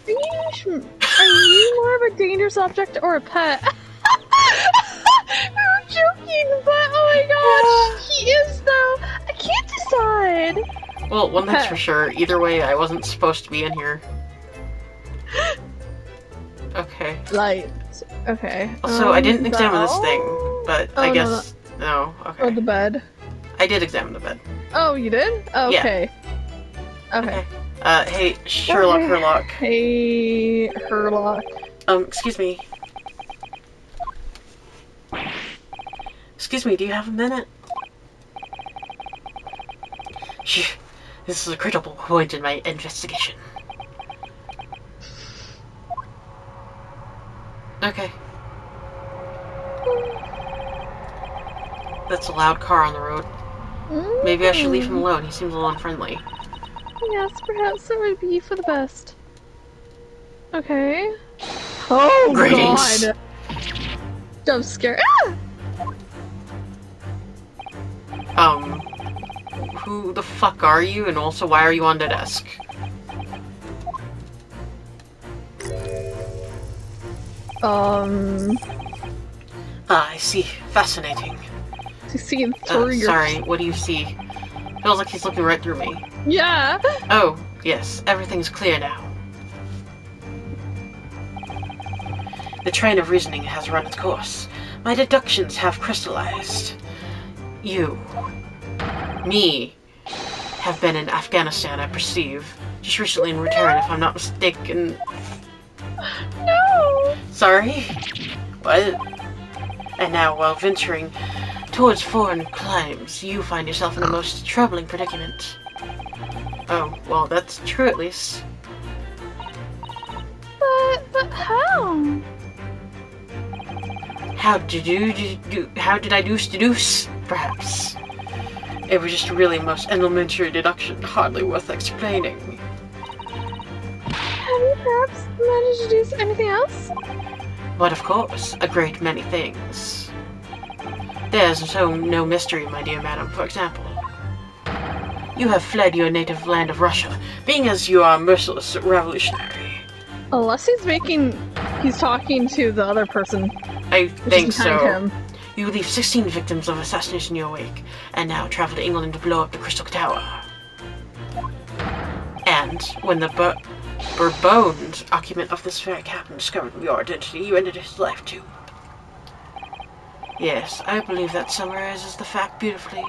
Are you more of a dangerous object or a pet? We were joking, but oh my gosh, he is though. I can't decide. Well, one thing's for sure. Either way, I wasn't supposed to be in here. Okay. Like, okay. Also, I didn't examine this thing, but I no, guess... No, okay. Or the bed. I did examine the bed. Oh, you did? Okay. Okay. Hey, Sherlock Hey. Herlock. Hey, Herlock. Excuse me. Excuse me, do you have a minute? Shh. This is a critical point in my investigation. Okay. That's a loud car on the road. Maybe I should leave him alone. He seems a little unfriendly. Yes, perhaps it would be for the best. Okay. Oh, Greetings. God! Jump scare. Ah! Who the fuck are you? And also, why are you on the desk? I see. Fascinating. To see through your... Sorry, what do you see? Feels like he's looking right through me. Yeah! Oh, yes, everything's clear now. The train of reasoning has run its course. My deductions have crystallized. You, me, have been in Afghanistan, I perceive. Just recently in return, if I'm not mistaken. No! Sorry? What? And now, while venturing towards foreign climes, you find yourself in a most troubling predicament. Oh, well, that's true at least. But how? How did I deduce? Perhaps. It was just really most elementary deduction, hardly worth explaining. Have you perhaps managed to do anything else? But of course, a great many things. There's no mystery, my dear madam. For example, you have fled your native land of Russia, being as you are a merciless revolutionary. Unless he's talking to the other person. I think so. Him. You leave 16 victims of assassination in your wake, and now travel to England to blow up the Crystal Tower. And when the Bourboned occupant of this very cabin discovered your identity, you ended his life too. Yes, I believe that summarizes the fact beautifully.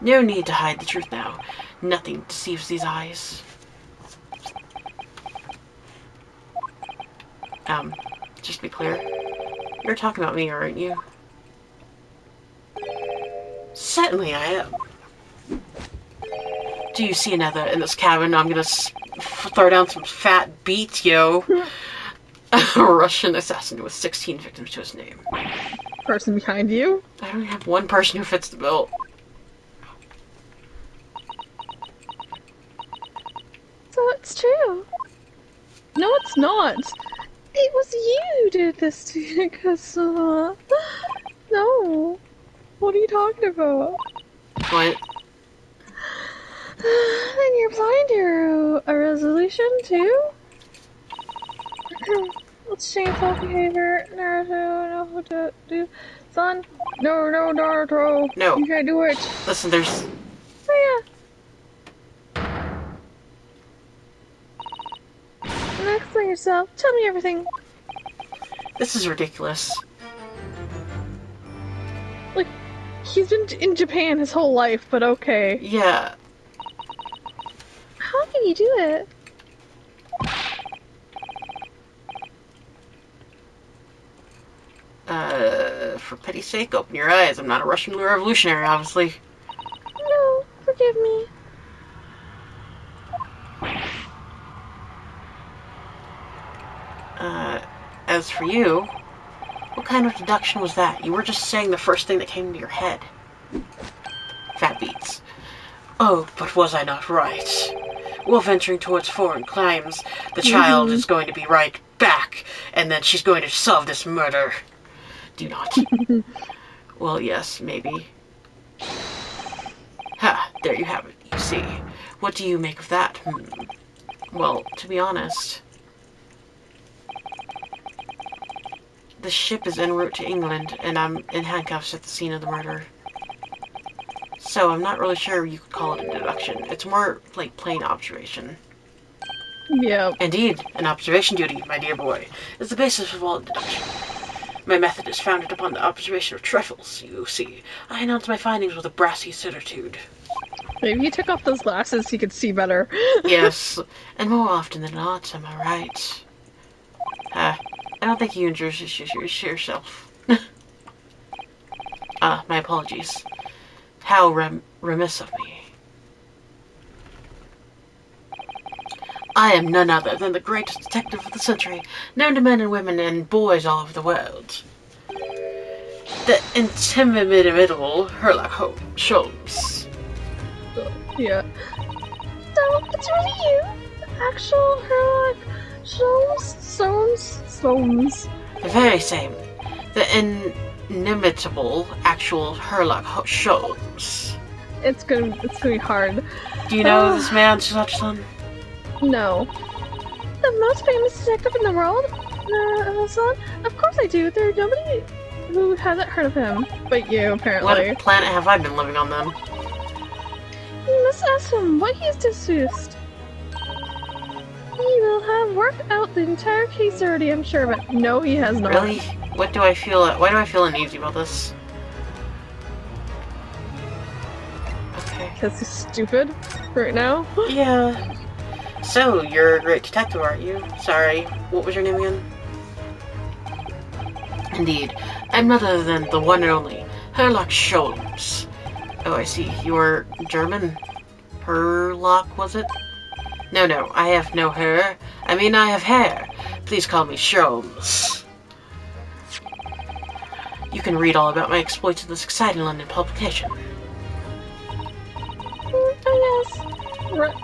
No need to hide the truth now. Nothing deceives these eyes. Just to be clear, you're talking about me, aren't you? Certainly I am. Do you see another in this cabin? I'm gonna throw down some fat beats, yo. A Russian assassin with 16 victims to his name. Person behind you? I only have one person who fits the bill. So it's true. No, it's not. It was you who did this to you, Kasuma. No. What are you talking about? What? Then you're blind to a resolution, too? Let's change that behavior. Naruto, know what to do. Son? No, Naruto. No. You can't do it. Listen, there's... Oh, yeah. And explain yourself. Tell me everything. This is ridiculous. Like, he's been in Japan his whole life, but okay. Yeah. How can you do it? For pity's sake, open your eyes. I'm not a Russian revolutionary, obviously. No, forgive me. As for you, what kind of deduction was that? You were just saying the first thing that came into your head. Fat beats. Oh, but was I not right? While venturing towards foreign climes, the child is going to be right back, and then she's going to solve this murder. Do not. Well, yes, maybe. Ha, there you have it, you see. What do you make of that? Well, to be honest, the ship is en route to England, and I'm in handcuffs at the scene of the murder. So I'm not really sure you could call it a deduction. It's more like plain observation. Yep. Indeed, an observation duty, my dear boy, is the basis of all deduction. My method is founded upon the observation of trifles, you see. I announce my findings with a brassy certitude. Maybe he took off those glasses, he could see better. Yes, and more often than not, am I right? I don't think you enjoy yourself. My apologies. How remiss of me. I am none other than the greatest detective of the century, known to men and women and boys all over the world. The inimitable Sholmes. Yeah. So, it's really you? The actual Sherlock Holmes? The very same. The inimitable actual Sherlock Sholmes. It's gonna be hard. Do you know this man, such son? No. The most famous detective in the world? Son? Of course I do. There's nobody Who hasn't heard of him? But you, apparently. What planet have I been living on then? You must ask him what he's discussed. He will have worked out the entire case already, I'm sure, but no, he has not. Really? What do I feel? Why do I feel uneasy about this? Okay. Because he's stupid right now. Yeah. So, you're a great detective, aren't you? Sorry, what was your name again? Indeed, I'm none other than the one and only Sherlock Sholmes. Oh, I see. You're German? Herlock, was it? No, I have no hair. I mean, I have hair. Please call me Sholmes. You can read all about my exploits in this exciting London publication. Oh, yes.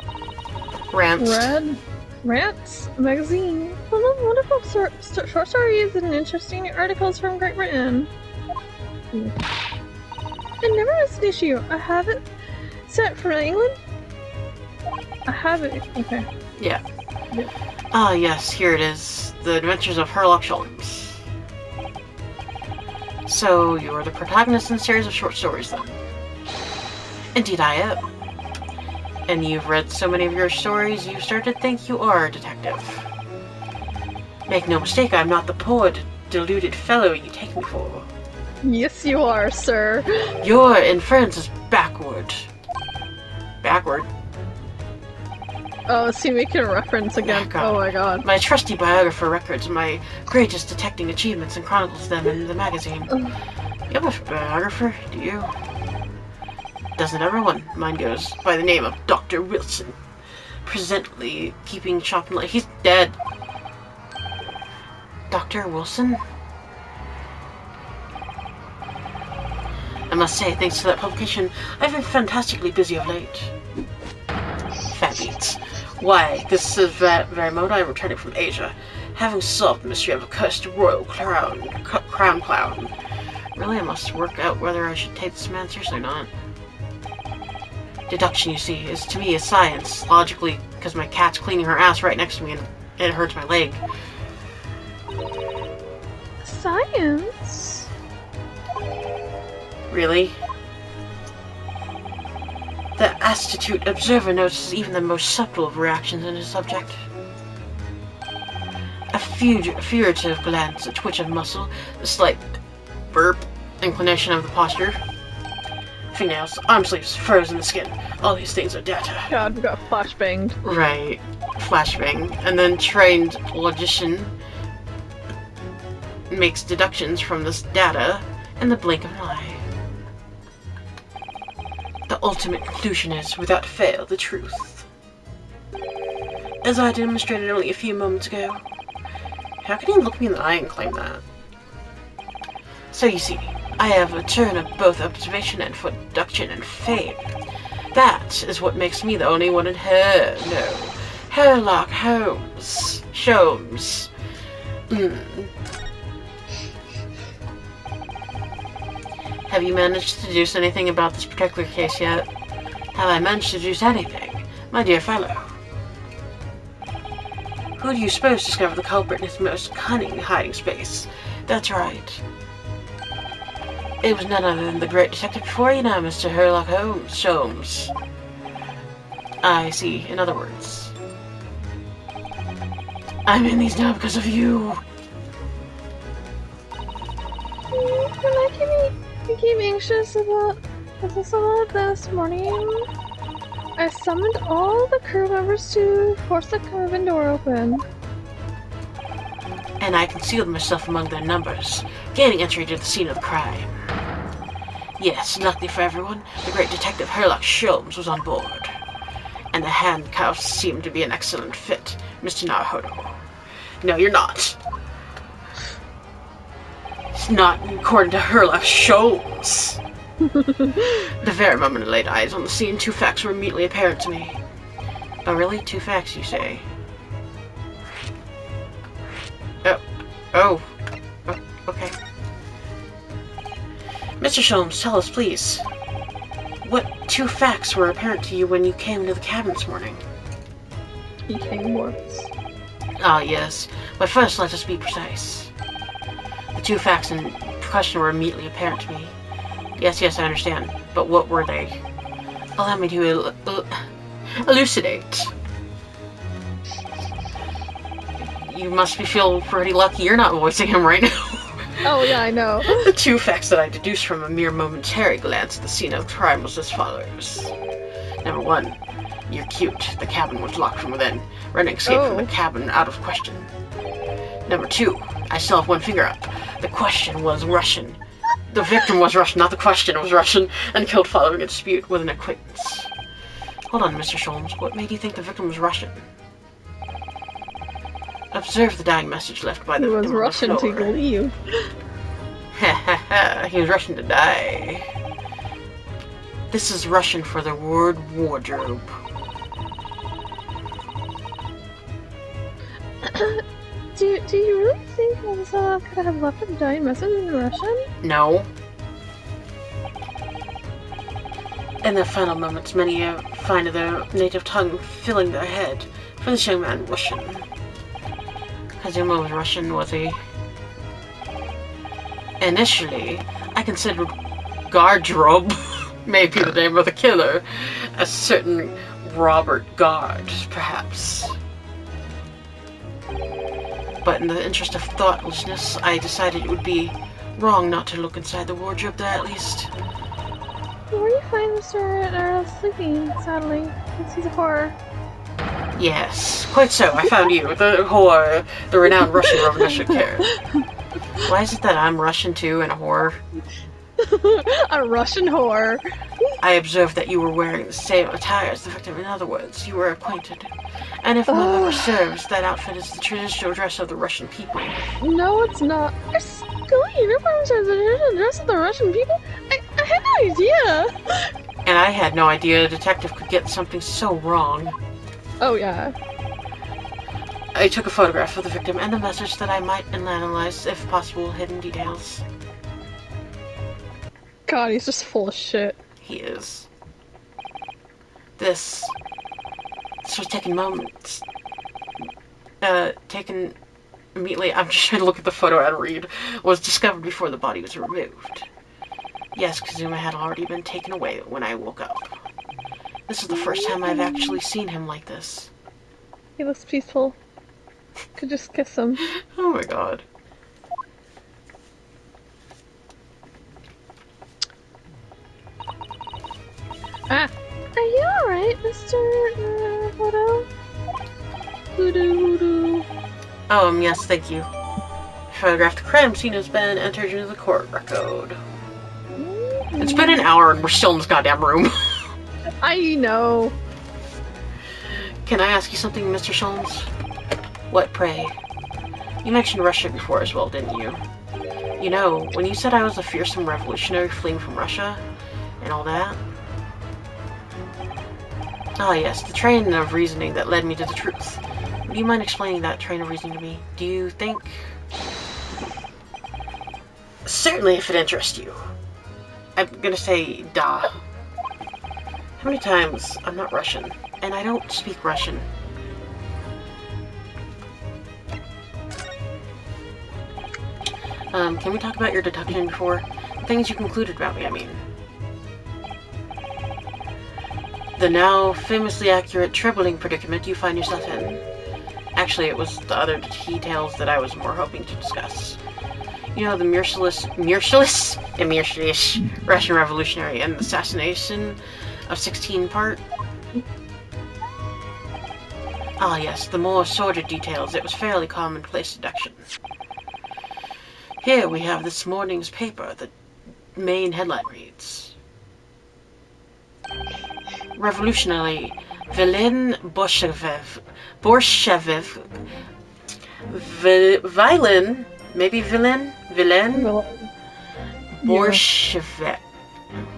Rants magazine, full of wonderful short stories and interesting articles from Great Britain. I never missed an issue. I have it set from England. I have it. Okay. Yeah. Ah, yes, here it is. The Adventures of Sherlock Sholmes. So, you're the protagonist in a series of short stories, then? Indeed I am. And you've read so many of your stories, you start to think you are a detective. Make no mistake, I'm not the poor, deluded fellow you take me for. Yes, you are, sir. Your inference is backward. Backward? Oh, is he making a reference again? Oh my god. My trusty biographer records my greatest detecting achievements and chronicles them in the magazine. You have a biographer, do you? Doesn't everyone? Mine goes by the name of Dr. Wilson. Presently keeping shop in... He's dead. Dr. Wilson? I must say, thanks to that publication, I've been fantastically busy of late. Fat beats. Why, this is that very moment I'm returning from Asia, having solved the mystery of a cursed royal crown clown. Really, I must work out whether I should take this man seriously or not. Deduction, you see, is to me a science, logically, because my cat's cleaning her ass right next to me and it hurts my leg. Science? Really? The astute observer notices even the most subtle of reactions in his subject. A furtive glance, a twitch of muscle, a slight burp, inclination of the posture. Fingernails, arm sleeves, furs in the skin. All these things are data. God, we got flashbanged. Right. Flashbang. And then trained logician makes deductions from this data in the blink of an eye. The ultimate conclusion is, without fail, the truth. As I demonstrated only a few moments ago. How can he look me in the eye and claim that? So you see, I have a turn of both observation and for deduction and fame. That is what makes me the only one in Sherlock Holmes. Sholmes. Have you managed to deduce anything about this particular case yet? Have I managed to deduce anything, my dear fellow? Who do you suppose discovered the culprit in his most cunning hiding space? That's right. It was none other than the great detective before you now, Mr. Sherlock Holmes. I see. In other words, I'm in these now because of you. When I became anxious about this morning, I summoned all the crew members to force the cabin door open. And I concealed myself among their numbers, gaining entry to the scene of the crime. Yes, luckily for everyone, the great detective Herlock Sholmes was on board. And the handcuffs seemed to be an excellent fit, Mr. Naruhodo. No, you're not. It's not according to Herlock Sholmes. The very moment I laid eyes on the scene, 2 facts were immediately apparent to me. Oh, really? 2 facts, you say? Oh, okay. Mr. Sholmes, tell us, please. What 2 facts were apparent to you when you came to the cabin this morning? He came once. Ah, yes. But first, let us be precise. The 2 facts in question were immediately apparent to me. Yes, I understand. But what were they? Allow me to elucidate. You must be feeling pretty lucky you're not voicing him right now. Oh yeah, I know. The 2 facts that I deduced from a mere momentary glance at the scene of the crime was as follows. Number 1, you're cute. The cabin was locked from within. Running escape from the cabin out of question. Number 2, I still have 1 finger up. The question was Russian. The victim was Russian, not the question. It was Russian, and killed following a dispute with an acquaintance. Hold on, Mr. Sholmes. What made you think the victim was Russian? Observe the dying message left by the victim. He was Russian to leave. He was Russian to die. This is Russian for the word wardrobe. Do you really think Elsa could have left a dying message in Russian? No. In their final moments, many find their native tongue filling their head. For this young man, Russian. Kazuma was Russian, was he? Initially, I considered Gardrobe, maybe the name of the killer, a certain Robert Gard, perhaps. But in the interest of thoughtlessness, I decided it would be wrong not to look inside the wardrobe there at least. Where do you find Mr. Earl sleeping, sadly, since he's a horror? Yes, quite so. I found you, the whore, the renowned Russian Romanesque care. Why is it that I'm Russian too and a whore? A Russian whore. I observed that you were wearing the same attire as the victim. In other words, you were acquainted. And if my memory serves, that outfit is the traditional dress of the Russian people. No, it's not. Your school uniform is the traditional dress of the Russian people? I had no idea. And I had no idea a detective could get something so wrong. Oh, yeah. I took a photograph of the victim and the message that I might analyze, if possible, hidden details. God, he's just full of shit. He is. This was taken moments. Taken immediately. I'm just trying to look at the photo and read. Was discovered before the body was removed. Yes, Kazuma had already been taken away when I woke up. This is the first time I've actually seen him like this. He looks peaceful. Could just kiss him. Oh my god. Ah! Are you alright, Mr. Hodo? Hoodoo. Yes, thank you. Photographed crime scene has been entered into the court record. It's been an hour and we're still in this goddamn room. I know. Can I ask you something, Mr. Sholmes? What, pray? You mentioned Russia before as well, didn't you? You know, when you said I was a fearsome revolutionary fleeing from Russia, and all that. Ah, yes, the train of reasoning that led me to the truth. Would you mind explaining that train of reasoning to me? Do you think... Certainly, if it interests you. I'm gonna say, da. How many times? I'm not Russian, and I don't speak Russian. Can we talk about your deduction before? Things you concluded about me, I mean. The now famously accurate troubling predicament you find yourself in. Actually, it was the other details that I was more hoping to discuss. You know, the merciless Russian Revolutionary and the assassination of 16 part? Ah yes, the more sordid details, it was fairly commonplace deduction. Here we have this morning's paper. The main headline reads, Revolutionary villain villain, maybe villain? Bolshevik.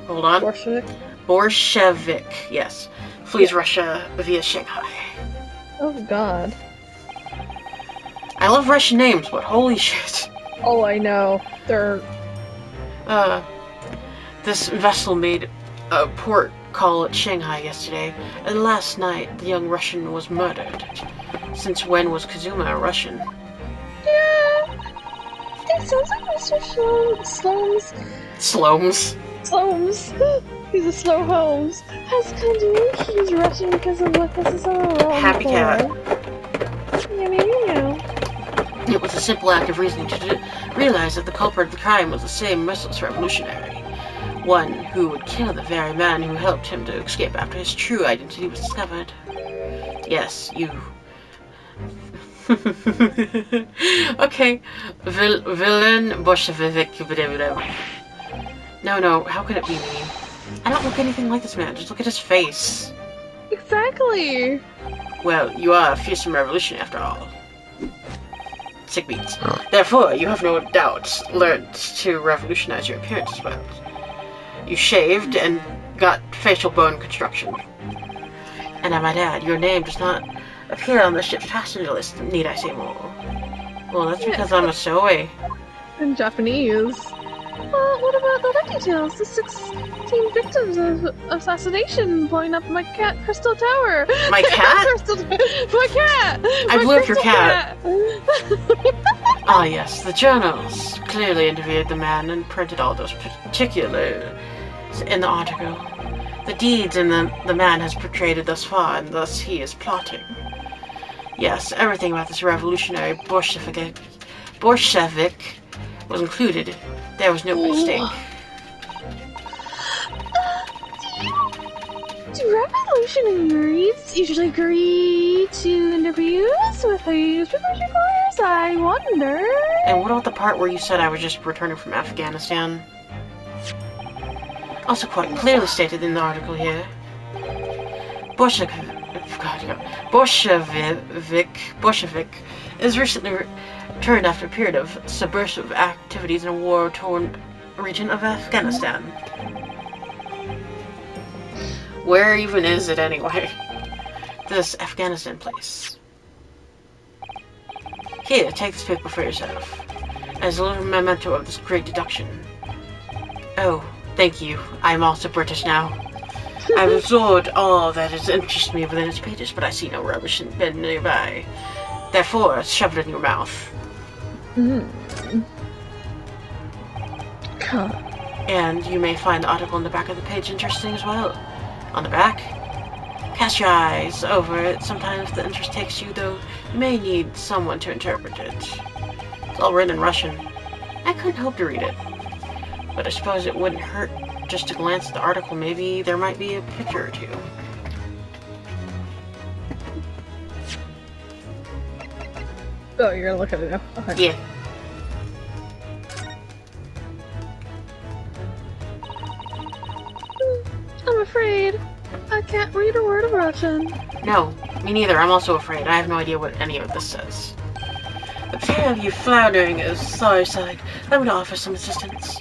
Hold on. Bolshevik, yes. Flees Russia via Shanghai. Oh god. I love Russian names, but holy shit. Oh, I know. They're... This vessel made a port call at Shanghai yesterday, and last night the young Russian was murdered. Since when was Kazuma a Russian? Yeah. It sounds like Mr. Slomes. He's a slow Holmes. Has concluded he's Russian because of what this is all around. Happy cat. Meow. It was a simple act of reasoning to realize that the culprit of the crime was the same merciless revolutionary. One who would kill the very man who helped him to escape after his true identity was discovered. Yes, you. Okay. Villain Bolshevik. No, how could it be me? I don't look anything like this man, just look at his face. Exactly. Well, you are a fearsome revolutionary after all. Sick beats. Therefore, you have no doubt learned to revolutionize your appearance as well. You shaved and got facial bone construction. And I might add, your name does not appear on the ship's passenger list, need I say more? Well, that's because I'm a Soe. In Japanese. What about the other details? The 16 victims of assassination blowing up my cat Crystal Tower. My cat? My cat! I blew up your cat. Ah yes, the journals clearly interviewed the man and printed all those particulars in the article. The deeds and the man has portrayed thus far, and thus he is plotting. Yes, everything about this revolutionary Bolshevik was included. There was no mistake. Do revolutionaries usually agree to interviews with newspaper reporters? I wonder. And what about the part where you said I was just returning from Afghanistan? Also quite clearly stated in the article here. Bolshevik is recently returned after a period of subversive activities in a war-torn region of Afghanistan. Where even is it anyway? This Afghanistan place. Here, take this paper for yourself, as a little memento of this great deduction. Oh, thank you. I'm also British now. I've absorbed all that has interested me within its pages, but I see no rubbish in bed nearby. Therefore, shove it in your mouth. And you may find the article on the back of the page interesting as well. On the back, cast your eyes over it. Sometimes the interest takes you, though you may need someone to interpret it. It's all written in Russian. I couldn't hope to read it, but I suppose it wouldn't hurt just to glance at the article. Maybe there might be a picture or two. Oh, you're gonna look at it now? Okay. Yeah. I'm afraid I can't read a word of Russian. No, me neither. I'm also afraid. I have no idea what any of this says. The pair of you floundering is sorry side. Let me offer some assistance.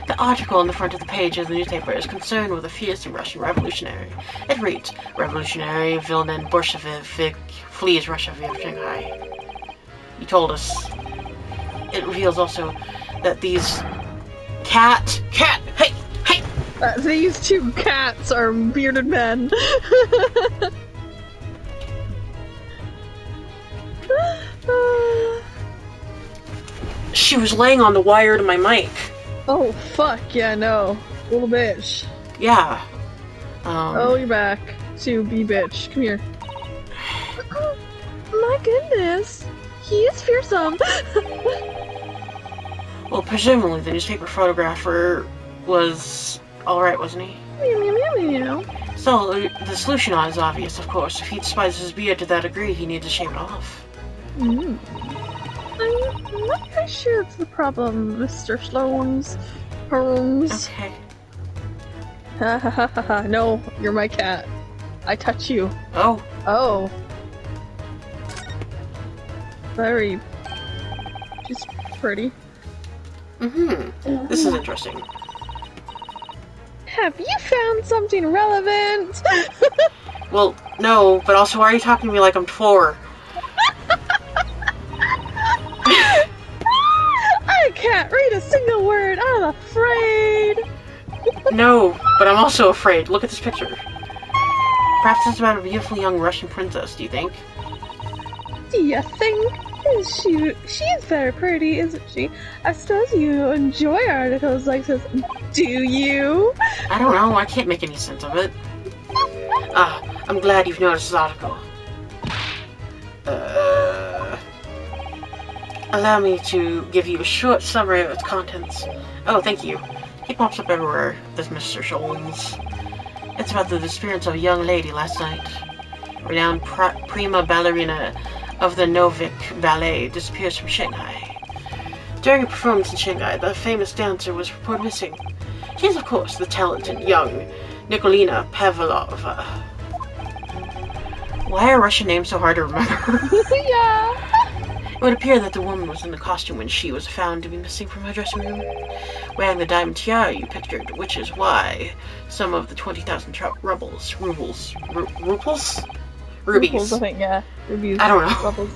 The article on the front of the page of the newspaper is concerned with a fearsome Russian revolutionary. It reads, Revolutionary villain Bolshevik flees Russia via Shanghai. You told us. It reveals also that these hey! These two cats are bearded men. She was laying on the wire to my mic. Oh, fuck, yeah, no. Little bitch. Yeah. Oh, you're back. To be bitch. Come here. My goodness. He is fearsome. Well, presumably the newspaper photographer was alright, wasn't he? Meow, meow, meow, meow. So, the solution is obvious, of course. If he despises his beard to that degree, he needs to shave it off. I'm not quite sure it's the problem, Mr. Holmes. Okay. Ha ha ha ha ha. No, you're my cat. I touch you. Oh. Oh. Very. She's pretty. Mm-hmm. This is interesting. Have you found something relevant? Well, no, but also why are you talking to me like I'm 4? I can't read a single word. I'm afraid. No, but I'm also afraid. Look at this picture. Perhaps it's about a beautiful young Russian princess, do you think? Do you think? She's very pretty, isn't she? I suppose you enjoy articles like this. Do you? I don't know. I can't make any sense of it. I'm glad you've noticed this article. Allow me to give you a short summary of its contents. Oh, thank you. He pops up everywhere, this Mr. Scholes. It's about the disappearance of a young lady last night. Renowned prima ballerina of the Novik Ballet disappears from Shanghai. During a performance in Shanghai, the famous dancer was reported missing. She is, of course, the talented young Nikolina Pavlova. Why are Russian names so hard to remember? Yeah. It would appear that the woman was in the costume when she was found to be missing from her dressing room, wearing the diamond tiara you pictured, which is why some of the 20,000 rubles? Rupees, Rubies. I think, yeah. Rubies. I don't know. Rubles.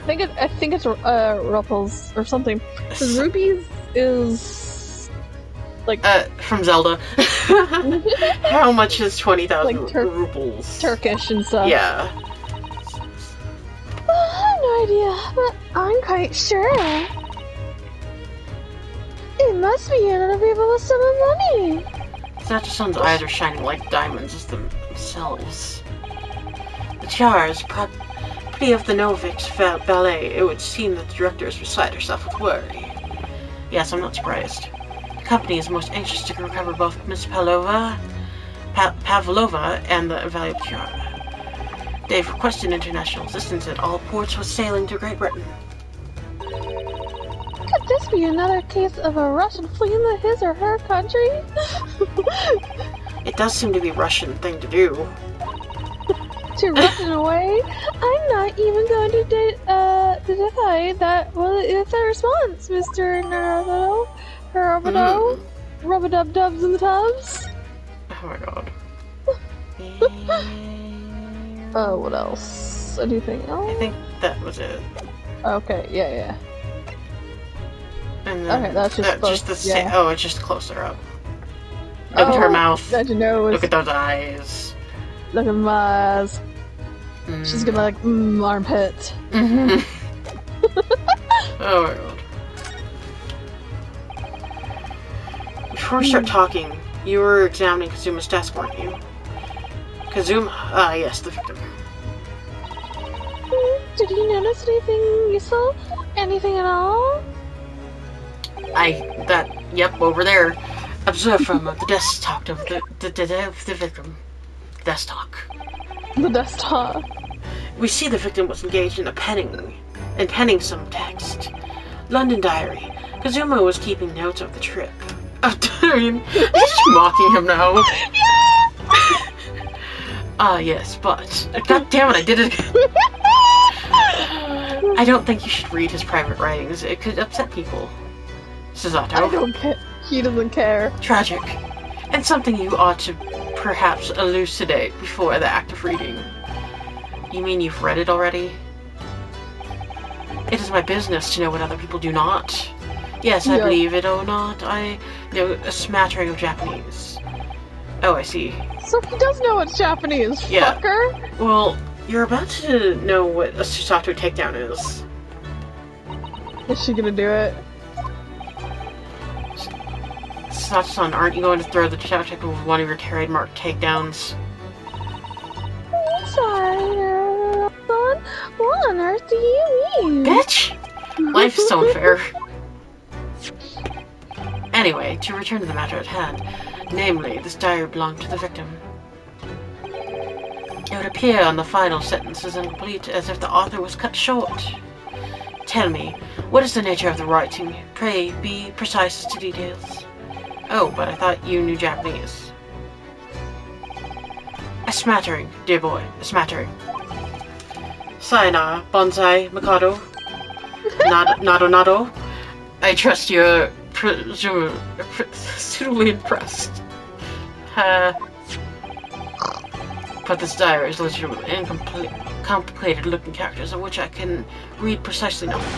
I think it's rubles or something. Because rubies is like from Zelda. How much is 20,000 like rubles? Turkish and stuff. Yeah. Well, I have no idea, but I'm quite sure. It must be an unbelievable sum of money. Such sun's eyes are shining like diamonds as themselves. The tiara is property of the Novik's ballet. It would seem that the director is beside herself with worry. Yes, I'm not surprised. The company is most anxious to recover both Miss Pavlova and the valuable tiara. They've requested international assistance at all ports with sailing to Great Britain. Could this be another case of a Russian fleeing his or her country? It does seem to be a Russian thing to do. To run away? I'm not even going to deny that. Well, it's a response, Mr. Naruto. Rub-a-dub-dubs in the tubs. Oh my god. What else? Anything else? I think that was it. Okay, yeah. And then Okay, that's just yeah. Oh, it's just closer up. Look at her mouth. That's your nose. Look at those eyes. Look at my eyes. She's gonna like, armpit. Mm-hmm. Oh my god. Before we start talking, you were examining Kazuma's desk, weren't you? Kazuma? Ah, yes, the victim. Did you notice anything useful? Anything at all? Yep, over there. Observe from the desktop of the victim. Desktop. The desktop. We see the victim was engaged in penning some text. London diary. Kazuma was keeping notes of the trip. I mean, she's mocking him now. Yes, but god damn it, I did it again. I don't think you should read his private writings. It could upset people. Susato. I don't care. He doesn't care. Tragic. And something you ought to perhaps elucidate before the act of reading. You mean you've read it already? It is my business to know what other people do not. Yes, I believe it or not, I know a smattering of Japanese. Oh, I see. So he does know it's Japanese, Yeah. fucker! Well, you're about to know what a Susato takedown is. Is she gonna do it? Susato-san, aren't you going to throw the detective with one of your trademark takedowns? Sorry, son. What on earth do you mean? Bitch! Life is so unfair. Anyway, to return to the matter at hand. Namely, this diary belonged to the victim. It would appear on the final sentence is incomplete, as if the author was cut short. Tell me, what is the nature of the writing? Pray, be precise as to details. Oh, but I thought you knew Japanese. A smattering, dear boy, a smattering. Sayonara, bonsai, Mikado. Nado. I trust you're suitably impressed. But this diary is littered with complicated looking characters of which I can read precisely nothing.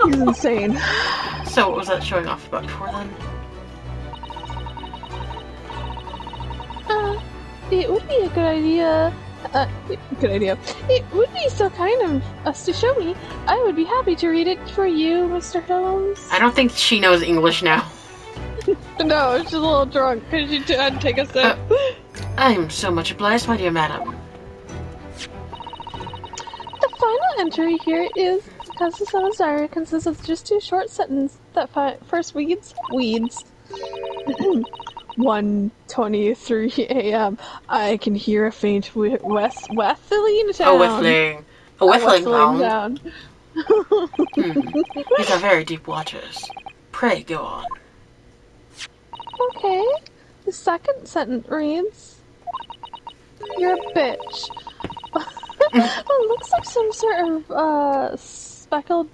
He's insane. So what was that showing off about before then? It would be a good idea. It would be so kind of us to show me. I would be happy to read it for you, Mr. Holmes. I don't think she knows English now. No, she's a little drunk because she had to take a sip. I am so much obliged, my dear madam. The final entry here is, because the Summer's Diary consists of just 2 short sentences that first reads, weeds. 1:23 a.m. I can hear a faint whistling sound. A whistling. A whistling sound. These are very deep waters. Pray go on. Okay. The second sentence reads, "You're a bitch." It looks like some sort of speckled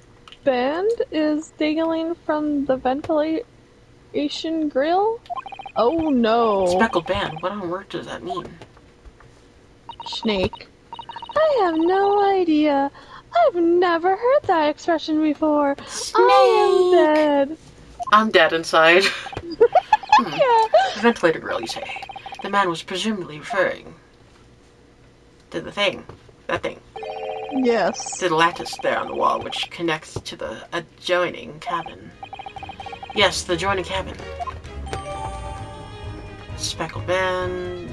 band is dangling from the ventilation grill. Oh no. Speckled band? What on earth does that mean? Snake. I have no idea. I've never heard that expression before. Snake. I am dead. I'm dead inside. Yeah. The ventilator grill, you say? The man was presumably referring to the thing. That thing. Yes. The lattice there on the wall, which connects to the adjoining cabin. Yes, the adjoining cabin. Speckled band.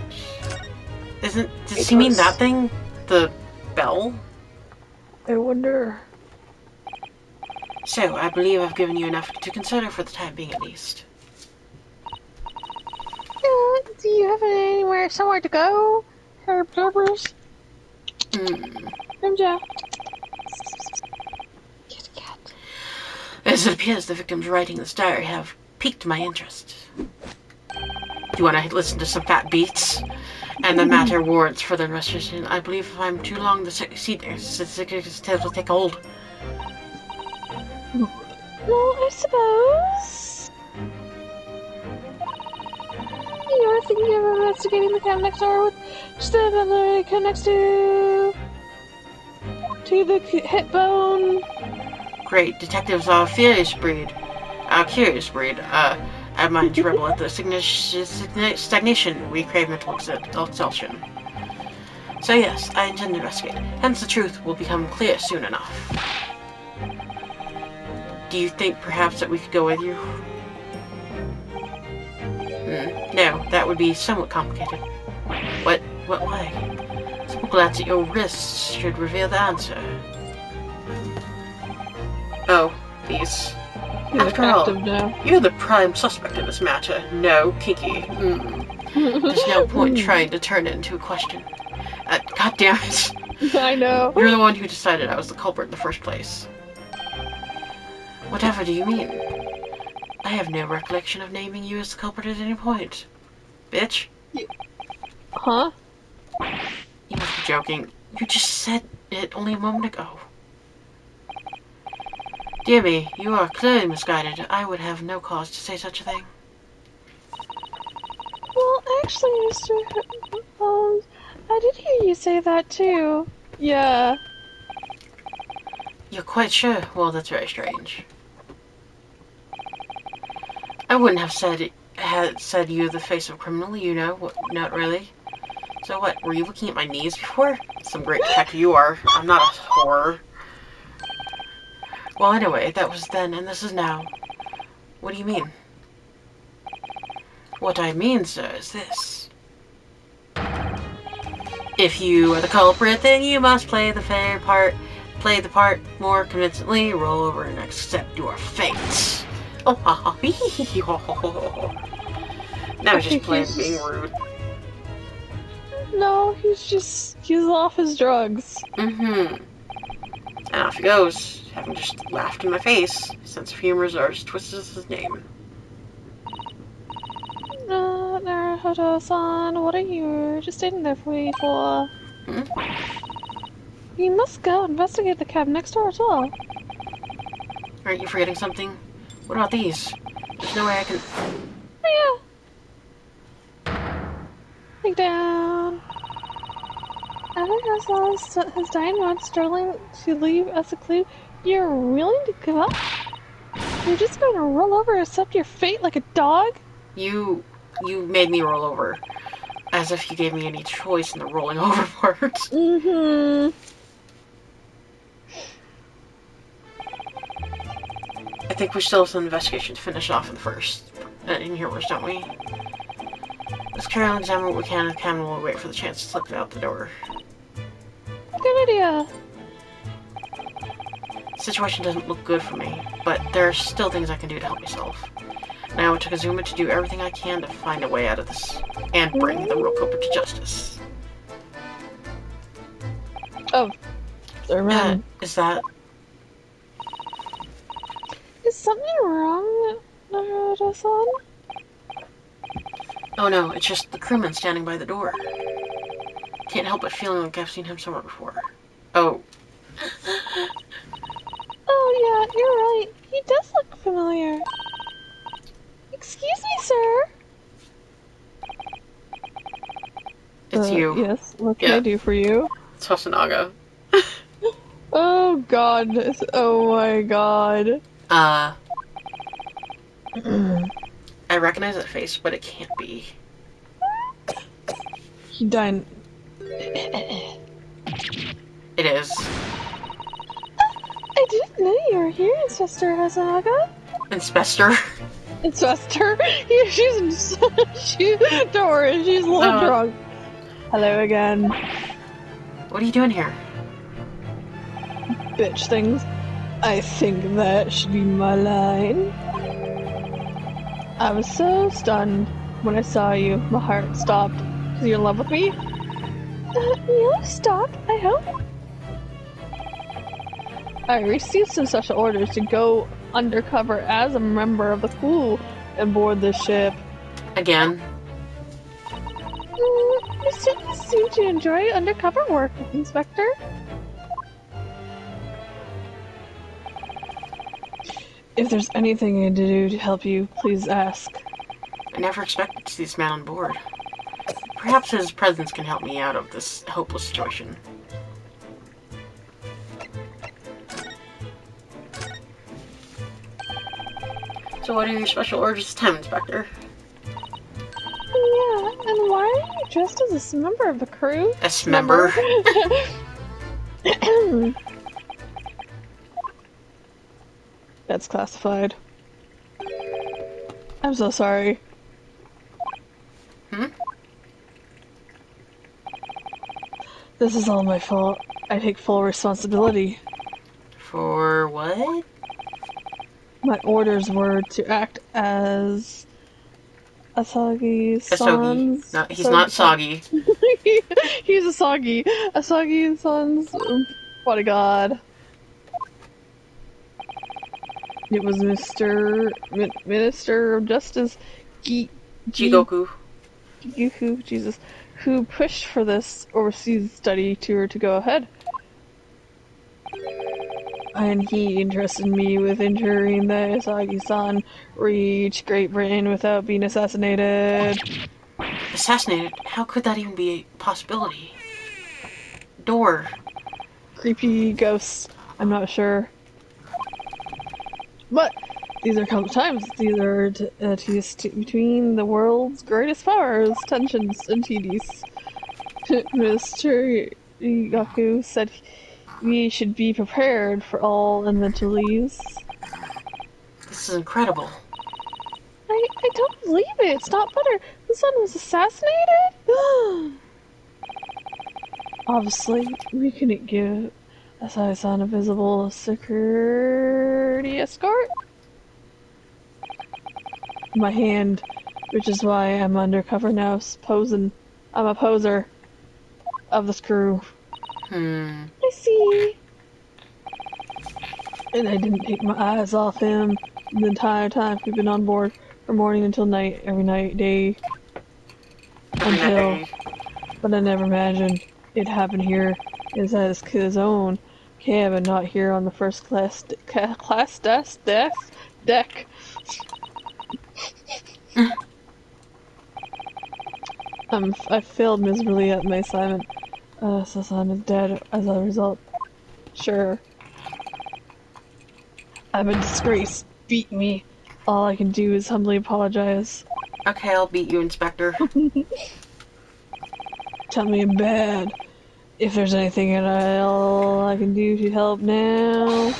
Does he mean that thing? The bell? I wonder. So, I believe I've given you enough to consider for the time being at least. Do you have somewhere to go? Herb Blubbers? Jack. Kitty cat. As it appears, the victims writing this diary have piqued my interest. Do you want to listen to some fat beats? And the matter warrants further investigation. I believe if I'm too long, the sickness will take hold. No, I suppose. You're thinking of investigating the cabin next door with just the cabin next to the hip bone. Great. Detectives are a curious breed. I mind to rebel at the stagnation. We crave mental exhaustion. So yes, I intend to investigate. Hence the truth will become clear soon enough. Do you think perhaps that we could go with you? No, that would be somewhat complicated. What way? Simple glance at your wrists should reveal the answer. Oh, these. After all, you're the prime suspect in this matter. No, Kiki. There's no point trying to turn it into a question. God damn it. I know. You're the one who decided I was the culprit in the first place. Whatever do you mean? I have no recollection of naming you as the culprit at any point. Bitch. Huh? You must be joking. You just said it only a moment ago. Dear me, you are clearly misguided. I would have no cause to say such a thing. Well, actually, Mr. Holmes, I did hear you say that too. Yeah. You're quite sure? Well, that's very strange. I wouldn't have said you the face of a criminal, you know. What, not really. So what, were you looking at my knees before? Some great detective you are. I'm not a whore. Well, anyway, that was then, and this is now. What do you mean? What I mean, sir, is this. If you are the culprit, then you must play the fair part. Play the part more convincingly, roll over and accept your fate. Oh, ha ha, hee hee hee ho ho ho ho. Now he's just playing being rude. No, he's off his drugs. Mm-hmm. And off he goes, having just laughed in my face. His sense of humor is as twisted as his name. Naruto-san, what are you just standing there for? Hmm? You must go investigate the cab next door as well. Aren't you forgetting something? What about these? There's no way I can... Oh yeah. Take down. After his dying mind struggling to leave as a clue, you're willing to give up? You're just going to roll over and accept your fate like a dog? You made me roll over. As if you gave me any choice in the rolling over part. Mm-hmm. I think we still have some investigation to finish off in here, don't we? Let's carry on and examine what we can and can while we wait for the chance to slip out the door. Good idea. The situation doesn't look good for me, but there are still things I can do to help myself. Now it took Azuma to do everything I can to find a way out of this and bring the real culprit to justice. Oh, they're men. Is that... Is something wrong, Naruto-san? Oh no, it's just the crewman standing by the door. Can't help but feeling like I've seen him somewhere before. Oh. Oh yeah, you're right. He does look familiar. Excuse me, sir. It's you. Yes, what can I do for you? It's Hosonaga. Oh god. Oh my god. I recognize that face, but it can't be. He died. It is. I didn't know you were here, Inspector Hosonaga. Inspector? Inspector? Yeah, don't worry, she's a little drunk. Hello again. What are you doing here? Bitch things. I think that should be my line. I was so stunned when I saw you. My heart stopped. Is you in love with me? You'll stop, I hope. I received some special orders to go undercover as a member of the crew and board this ship. Again? You seem to enjoy undercover work, Inspector. If there's anything I can do to help you, please ask. I never expected to see this man on board. Perhaps his presence can help me out of this hopeless situation. So what are your special orders this time, Inspector? Yeah, and why are you dressed as a member of the crew? Member? That's classified. I'm so sorry. This is all my fault. I take full responsibility. For what? My orders were to act as Asagi's No, he's not Soggy. He's Asagi's son's bodyguard. It was Minister of Justice Jigoku. Jesus, who pushed for this overseas study tour to go ahead. And he entrusted me with ensuring that Asagi-san reached Great Britain without being assassinated. Assassinated? How could that even be a possibility? Door. Creepy ghosts. I'm not sure. But these are common times. These are between the world's greatest powers, tensions, and TDs. Mr. Yaku said we should be prepared for all eventualities. This is incredible. I don't believe it. It's not butter. The son was assassinated? Obviously, we couldn't give Asai-san a visible security escort. My hand, which is why I'm undercover now, posing. I'm a poser. of this crew. Hmm. I see. And I didn't take my eyes off him the entire time we've been on board, from morning until night, every night, day, Every until. day. But I never imagined it happened here inside his own cabin, not here on the first class deck. I failed miserably at my assignment. Sasan is dead as a result. Sure. I'm a disgrace. Beat me. All I can do is humbly apologize. Okay, I'll beat you, Inspector. Tell me I'm bad. If there's anything at all I can do to help now,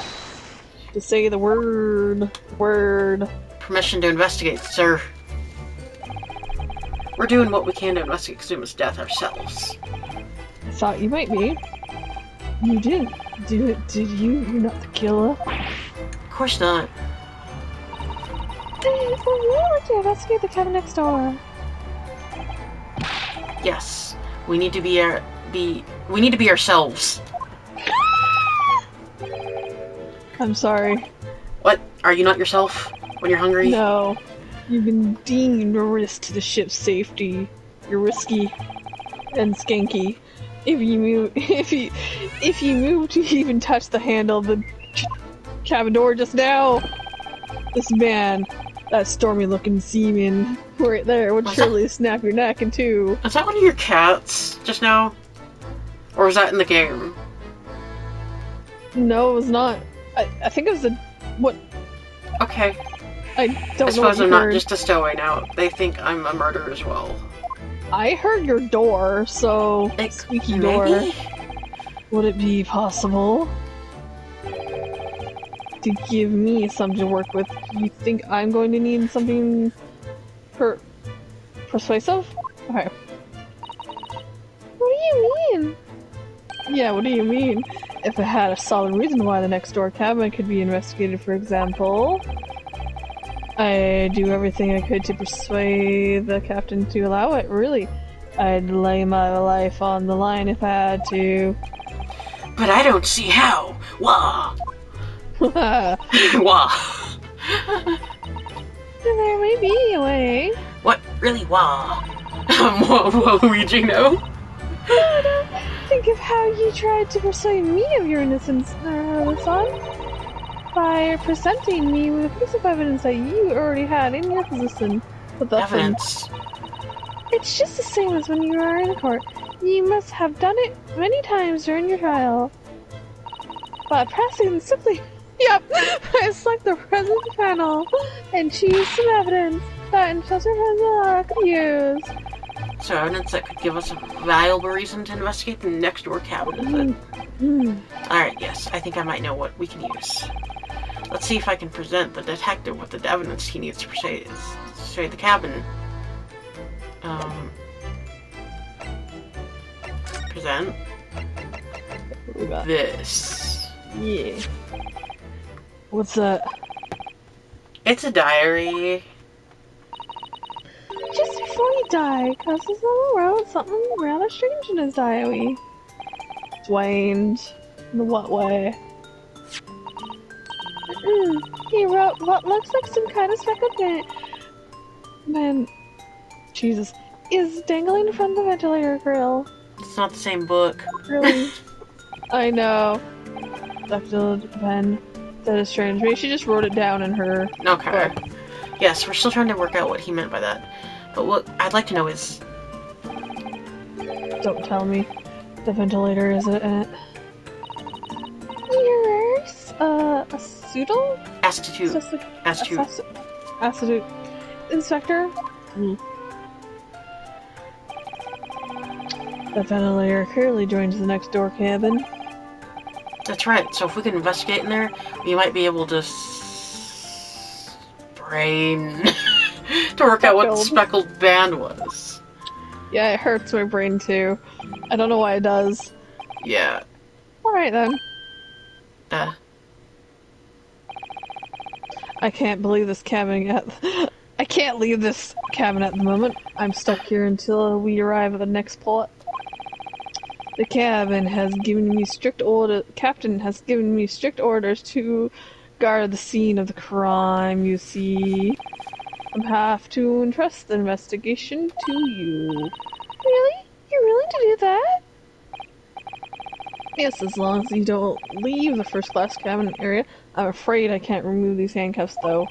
to say the word. Permission to investigate, sir. We're doing what we can to investigate Kazuma's death ourselves. I thought you might be. You didn't do it, did you? You're not the killer. Of course not. Hey, would really like to investigate the cabin next door. Yes, we need to be ourselves. I'm sorry. What? Are you not yourself when you're hungry? No. You've been deemed a risk to the ship's safety. You're risky and skanky. If you move to even touch the handle of the cabin door just now, this man, that stormy-looking seaman right there, would surely snap your neck in two. Is that one of your cats just now? Or was that in the game? No, it was not. I think it was what? Okay. I don't know. I suppose what I'm you not heard. just a stowaway now. They think I'm a murderer as well. I heard your door, so squeaky door. Maybe? Would it be possible to give me something to work with? You think I'm going to need something persuasive? Okay. What do you mean? Yeah, what do you mean? If it had a solid reason why the next door cabin could be investigated, for example. I'd do everything I could to persuade the captain to allow it, really. I'd lay my life on the line if I had to. But I don't see how. Wah! Wah! There may be a way. What? Really? Wah! Luigi, no? Think of how you tried to persuade me of your innocence, son. By presenting me with a piece of evidence that you already had in your possession. Evidence? It's just the same as when you are in court. You must have done it many times during your trial. But pressing simply... Yep! I select the present panel and choose some evidence that Inspector Hazard could use. So evidence that could give us a valuable reason to investigate the next door cabin, is it? Alright, yes. I think I might know what we can use. Let's see if I can present the detective with the evidence he needs to persuade the cabin. Present this. Yeah. What's that? It's a diary. Just before he died, Cosmo wrote something rather strange in his diary. Strange? In what way? He wrote what looks like some kind of speckled man. Jesus. Is dangling from the ventilator grill. It's not the same book. Really? I know. Dr. Ben. That is strange. Maybe she just wrote it down in her Okay. book. Yes, we're still trying to work out what he meant by that. But what I'd like to know is... Don't tell me. The ventilator is it? Yours? Acetol? Astute. Acid. Inspector? The ventilator clearly joins the next door cabin. That's right. So if we can investigate in there, we might be able to brain to work out what the speckled band was. Yeah, it hurts my brain too. I don't know why it does. Yeah. Alright then. I can't believe this cabin I can't leave this cabin at the moment. I'm stuck here until we arrive at the next port. The captain has given me strict orders to guard the scene of the crime, you see. I have to entrust the investigation to you. Really? You're willing to do that? Yes, as long as you don't leave the first-class cabin area. I'm afraid I can't remove these handcuffs, though.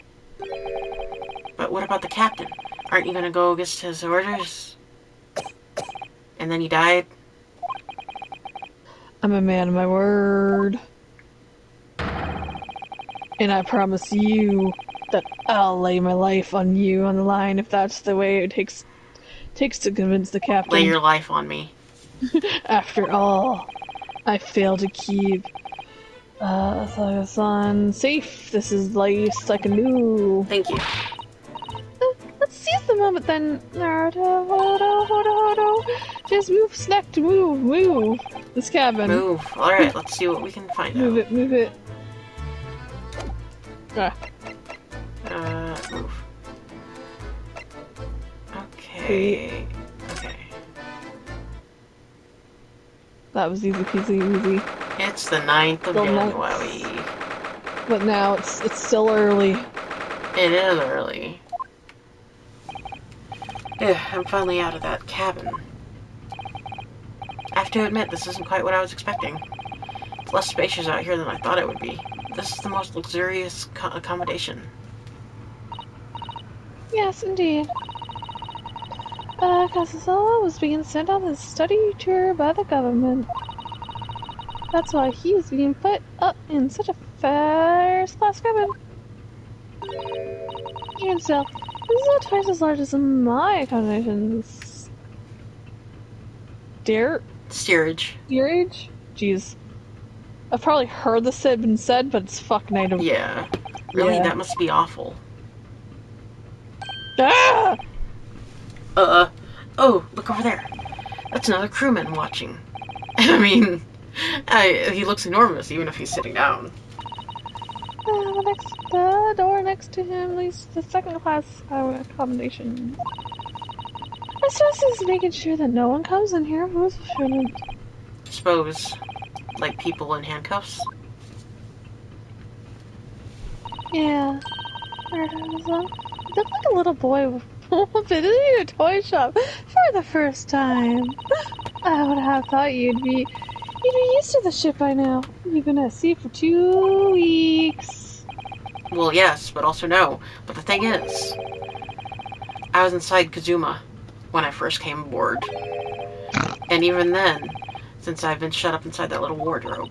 But what about the captain? Aren't you gonna go against his orders? And then he died? I'm a man of my word. And I promise you that I'll lay my life on you on the line if that's the way it takes to convince the captain. Lay your life on me. After all, I failed to keep son safe. This is life like a new. Thank you. Let's seize the moment then, Naruto. Hodo. Just move, snack to move. This cabin. Move. Alright, let's see what we can find out. Move it. Ah. Move. Okay. That was easy peasy easy. It's the 9th of January. But now it's still early. It is early. I'm finally out of that cabin. I have to admit, this isn't quite what I was expecting. It's less spacious out here than I thought it would be. This is the most luxurious accommodation. Yes, indeed. Kazusawa was being sent on a study tour by the government. That's why he was being put up in such a first-class cabin. Even so, this is not twice as large as my accommodations. Steerage. Jeez. I've probably heard this had been said, but it's fucking item. Yeah. Really, Yeah. that must be awful. Ah! Oh, look over there. That's another crewman watching. I mean, he looks enormous, even if he's sitting down. The door next to him leads to the second-class accommodation. I suppose he's making sure that no one comes in here who's shouldn't. Suppose, like people in handcuffs. Yeah. You look like a little boy visiting a toy shop for the first time. I would have thought you'd be used to the ship by now. You've been at sea for 2 weeks. Well, yes, but also no. But the thing is, I was inside Kazuma when I first came aboard. And even then, since I've been shut up inside that little wardrobe.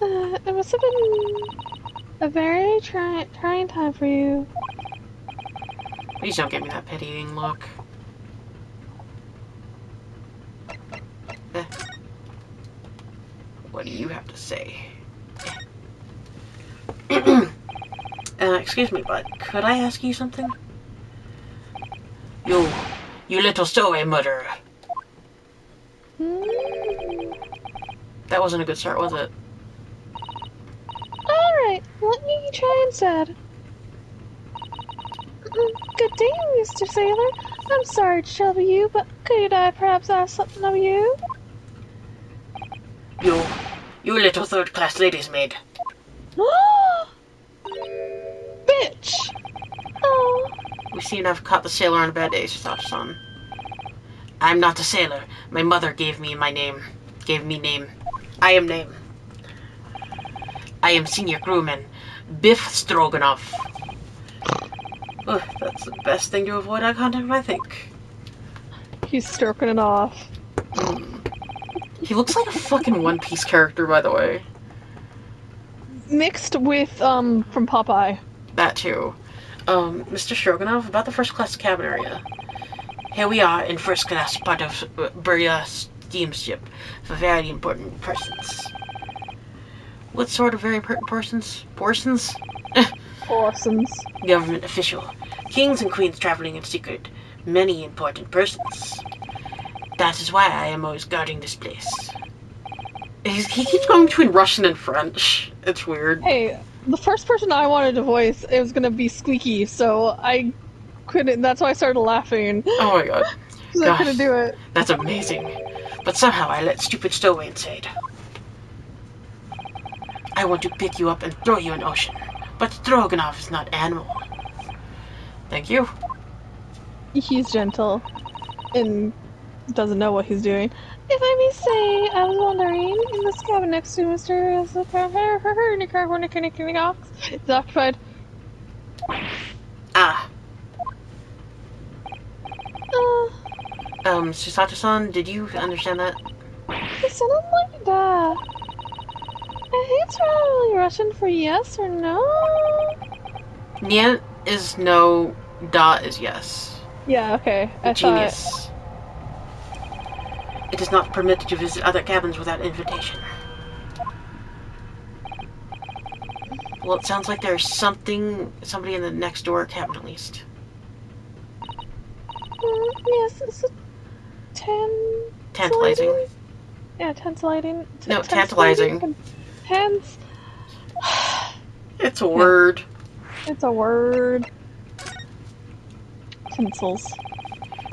It must have been a very trying time for you. Please don't give me that pitying look. What do you have to say? Excuse me, bud. Could I ask you something? You little stowaway murderer. That wasn't a good start, was it? Alright, let me try instead. Good day, Mr. Sailor. I'm sorry to trouble you, but could I perhaps ask something of you? You little third-class lady's maid. Bitch! Oh. We seem to have caught the sailor on a bad day, son. I'm not a sailor. My mother gave me name. I am name. I am senior crewman, Biff Stroganoff. Oh, that's the best thing to avoid eye contact, I think. He's stroking it off. He looks like a fucking One Piece character, by the way. Mixed with, from Popeye. That too. Mr. Stroganoff, about the first class cabin area. Here we are in first class part of Burya steamship for very important persons. What sort of very important persons? Portions? Awesomes. Government official. Kings and queens traveling in secret. Many important persons. That is why I am always guarding this place. He keeps going between Russian and French. It's weird. Hey, the first person I wanted to voice, it was gonna be Squeaky, so I couldn't, that's why I started laughing. Oh my god. Because I couldn't do it. That's amazing. But somehow I let stupid Stowaway inside. I want to pick you up and throw you in ocean. But Stroganoff is not animal. Thank you. He's gentle and doesn't know what he's doing. If I may say, I was wondering, in this cabin next to Mr. It's occupied. Ah. Uh, Susato-san, did you understand that? it sounded like that. I think it's probably Russian for yes or no. Niet is no, da is yes. Yeah, okay. I Genius. It is not permitted to visit other cabins without invitation. Well, it sounds like there's somebody in the next door cabin at least. Yes, it's a Tantalizing. Yeah, tantalizing. No, tantalizing. Tans. It's a word. It's a word. Tinsels.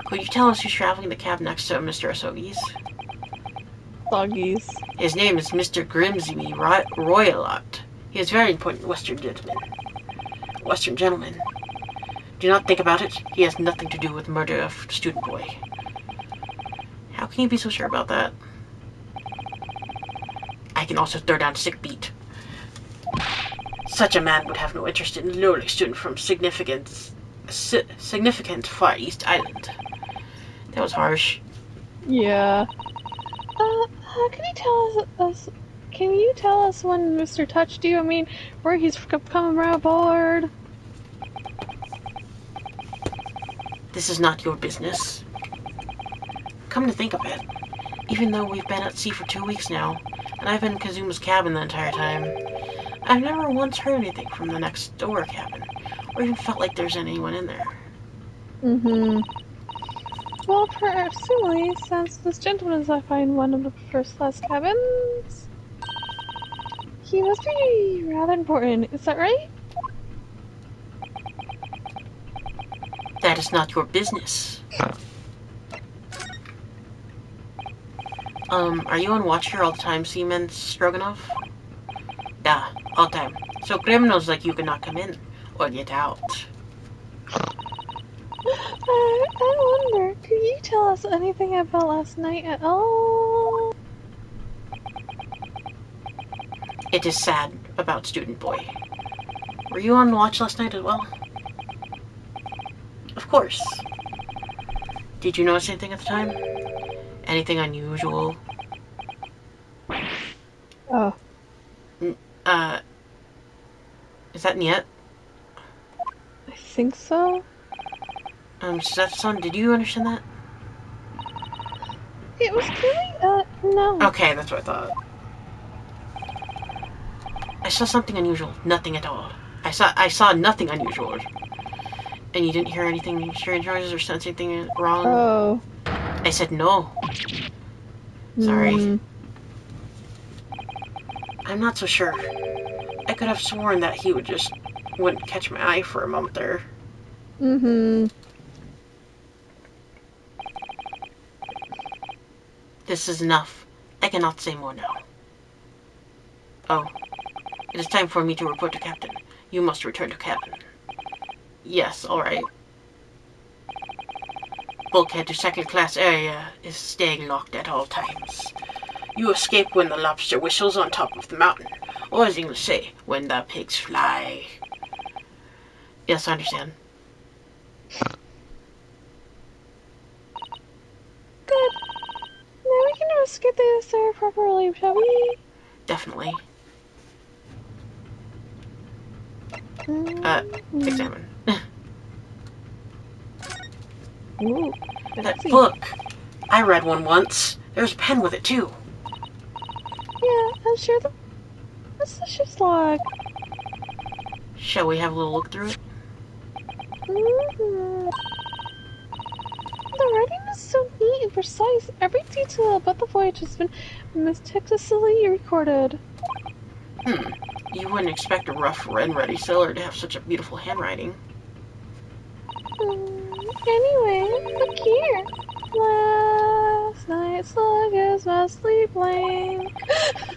Could you tell us who's traveling the cab next to Mr. Asogi's? Doggies. His name is Mr. Grimsby Royalot. He is very important Western gentleman. Do not think about it. He has nothing to do with the murder of student boy. How can you be so sure about that? I can also throw down sick beat. Such a man would have no interest in luring student from significant Far East Island. That was harsh. Yeah. Can you tell us when Mr. touched you? I mean, where he's coming right aboard? This is not your business. Come to think of it, even though we've been at sea for 2 weeks now, and I've been in Kazuma's cabin the entire time, I've never once heard anything from the next door cabin, or even felt like there's anyone in there. Mm-hmm. Well, presumably, since this gentleman is, I find, one of the first-class cabins, he must be rather important. Is that right? That is not your business. Are you on watch here all the time, Seaman Stroganoff? Yeah, all the time. So criminals like you cannot come in, or get out. I wonder, could you tell us anything about last night at all? It is sad about student boy. Were you on watch last night as well? Of course. Did you notice anything at the time? Anything unusual? Oh. Is that Niet? I think so. Son, did you understand that? It was really, no. Okay, that's what I thought. I saw something unusual. Nothing at all. I saw nothing unusual. And you didn't hear anything strange noises or sense anything wrong? Oh. I said no. Sorry. I'm not so sure. I could have sworn that he wouldn't catch my eye for a moment there. Mm-hmm. This is enough. I cannot say more now. Oh. It is time for me to report to Captain. You must return to cabin. Yes, alright. Bulkhead to second class area is staying locked at all times. You escape when the lobster whistles on top of the mountain. Or as English say, when the pigs fly. Yes, I understand. Good. Now we can investigate this area properly, shall we? Definitely. Examine. Ooh, That book! I read one once. There's a pen with it, too. Yeah, I'm sure that's the ship's log. Shall we have a little look through it? Mm-hmm. The writing is so neat and precise. Every detail about the voyage has been meticulously recorded. You wouldn't expect a rough and ready sailor to have such a beautiful handwriting. Anyway, look here. Last This night's log is mostly blank.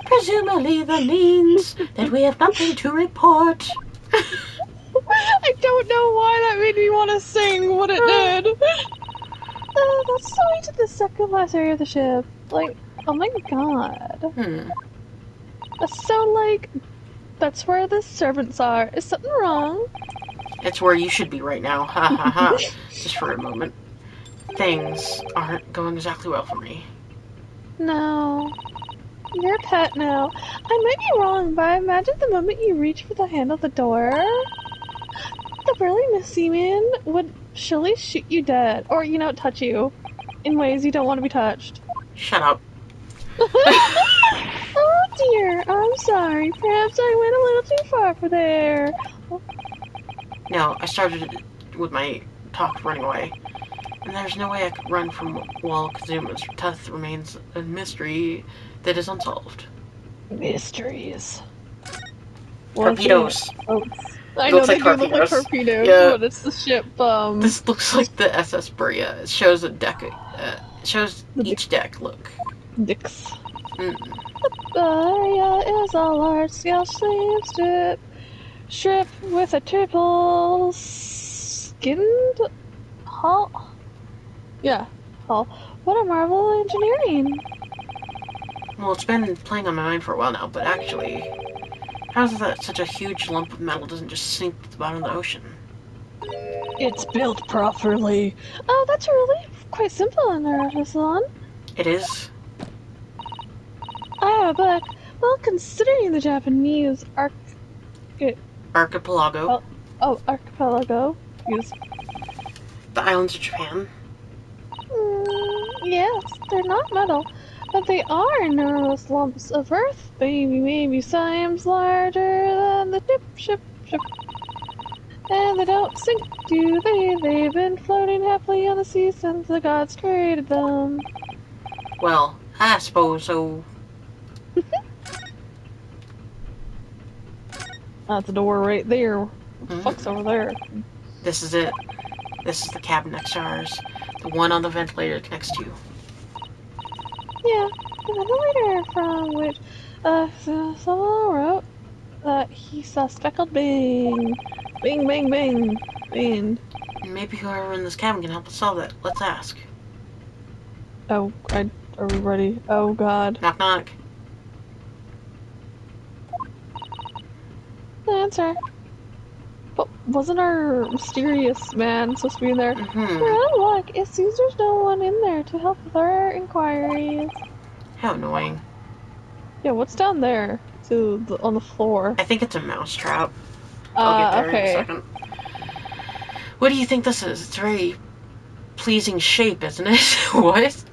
Presumably that means that we have nothing to report. I don't know why that made me want to sing what it did. That's the way to the second last area of the ship. Like, oh my god. So, like, that's where the servants are. Is something wrong? It's where you should be right now. Ha ha ha. Just for a moment. Things aren't going exactly well for me. No. You're a pet now. I might be wrong, but I imagine the moment you reach for the handle of the door, the burly Miss Seaman would surely shoot you dead. Or, you know, touch you in ways you don't want to be touched. Shut up. Oh dear, I'm sorry. Perhaps I went a little too far for there. No, I started with my talk running away. And there's no way I could run from Wall Kazuma's death remains a mystery that is unsolved. Mysteries. Torpedoes. Oh, I Looks know like they do look like torpedoes. torpedoes, Yeah. but it's the ship. This looks like the SS Berea. It shows a deck. Shows each deck. Look. Dicks. Berea is a large-scale slave ship with a triple skinned hull. Yeah, hull. What a marvel of engineering! Well, it's been playing on my mind for a while now, but actually, how is it that such a huge lump of metal doesn't just sink to the bottom of the ocean? It's built properly. Oh, that's really quite simple in our salon. It is. I have a book. Well, considering the Japanese Archipelago. archipelago use. The islands of Japan. Yes, they're not metal, but they are enormous lumps of earth, maybe times larger than the ship. And they don't sink, do they? They've been floating happily on the sea since the gods created them. Well, I suppose so. That's a door right there. What the fuck's over there? This is it. This is the cabin next to ours. The one on the ventilator connects to you. Yeah, the ventilator from which someone wrote that he saw speckled bang. Bing, bang, bang. Bang. Maybe whoever in this cabin can help us solve that. Let's ask. Oh, are we ready? Oh god. Knock knock. The answer. But wasn't our mysterious man supposed to be in there? We're out of luck. It seems there's no one in there to help with our inquiries. How annoying. Yeah, what's down there? On the floor. I think it's a mousetrap. I'll get there in a second. What do you think this is? It's a very pleasing shape, isn't it? What?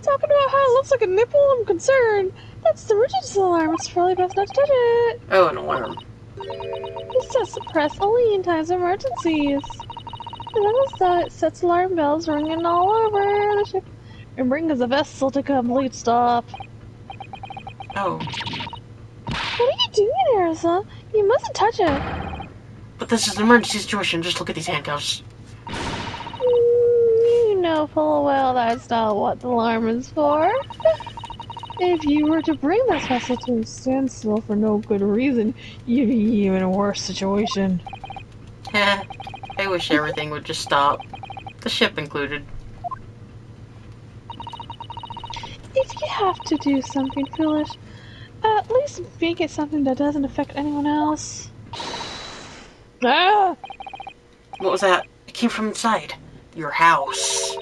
Talking about how it looks like a nipple, I'm concerned. That's the emergency alarm. It's probably best not to touch it. Oh, an alarm. It says suppress only in times of emergencies. Notice that it sets alarm bells ringing all over the ship And brings the vessel to complete stop. Oh. What are you doing, Arisa? You mustn't touch it. But this is an emergency situation. Just look at these handcuffs. You know full well that's not what the alarm is for. If you were to bring this vessel to a standstill for no good reason, you'd be even a worse situation. Heh. I wish everything would just stop. The ship included. If you have to do something foolish, at least make it something that doesn't affect anyone else. Ah! What was that? It came from inside. Your house.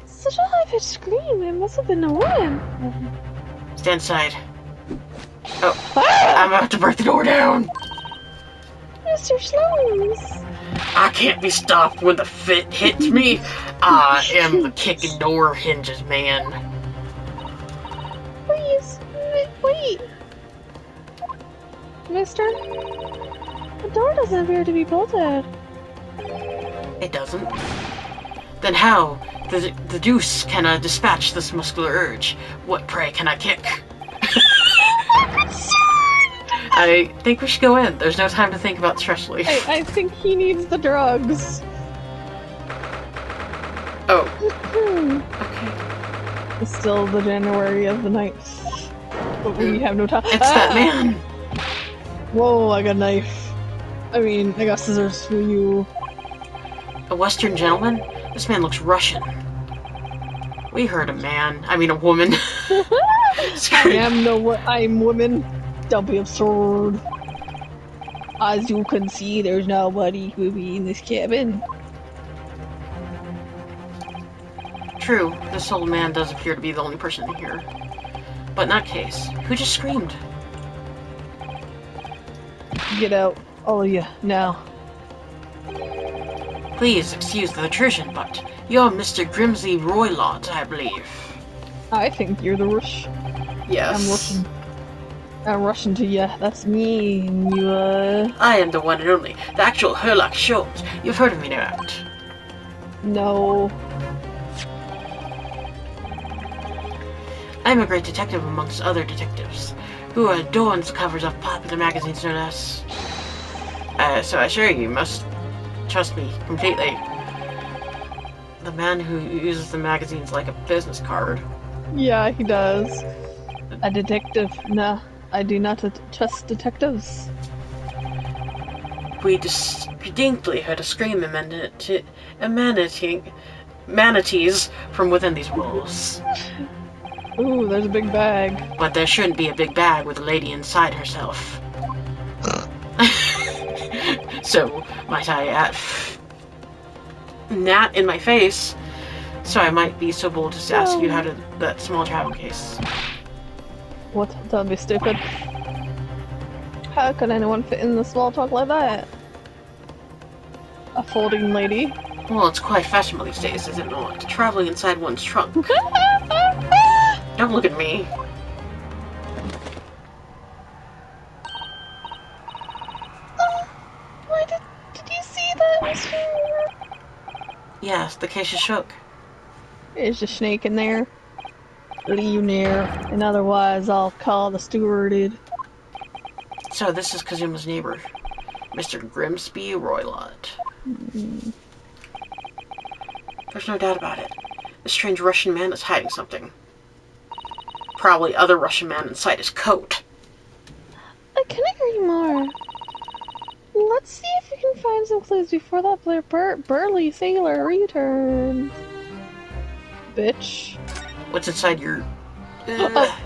Such a high-pitched scream. It must have been a woman. Stand aside. Oh. I'm about to break the door down. Mr. Sloans. I can't be stopped when the fit hits me. I am the kicking door hinges man. Please, wait. Mister? The door doesn't appear to be bolted. It doesn't. Then how? The deuce can dispatch this muscular urge. What prey can I kick? I think we should go in. There's no time to think about stress relief. I think he needs the drugs. Oh. Okay. It's still the January of the 9th. But we have no time. It's that man. Whoa, I got a knife. I mean, I got scissors for you. A Western gentleman? This man looks Russian. We heard a man. I mean, a woman. I'm woman. Don't be absurd. As you can see, there's nobody who be in this cabin. True, this old man does appear to be the only person in here. But in that case, who just screamed? Get out, all of you, now. Please excuse the intrusion, but you're Mr. Grimsley Roylott, I believe. I think you're the Rush. Yes. I'm Russian to you. That's me, and you, I am the one and only, the actual Herlock Sholmes. You've heard of me, no doubt. No. I'm a great detective amongst other detectives, who adorns the covers of popular magazines known as... so I assure you must trust me completely. The man who uses the magazines like a business card. Yeah, he does. A detective. Nah, I do not trust detectives. We distinctly heard a scream emanating manatees from within these walls. Ooh, there's a big bag. But there shouldn't be a big bag with a lady inside herself. So, might I add... Gnat in my face. So I might be so bold as to ask you how to that small travel case. What? Don't be stupid. How could anyone fit in the small talk like that? A folding lady? Well, it's quite fashionable these days, is it not? Traveling inside one's trunk. Don't look at me. Why did you see that, Mr. Yes, the case is shook. Is the snake in there? Leave near, and otherwise I'll call the stewarded. So this is Kazuma's neighbor, Mr. Grimsby Roylott. There's no doubt about it. The strange Russian man is hiding something. Probably other Russian man inside his coat. I couldn't agree more. Let's see if we can find some clues before that burly sailor returns. Bitch. What's inside your... Okay,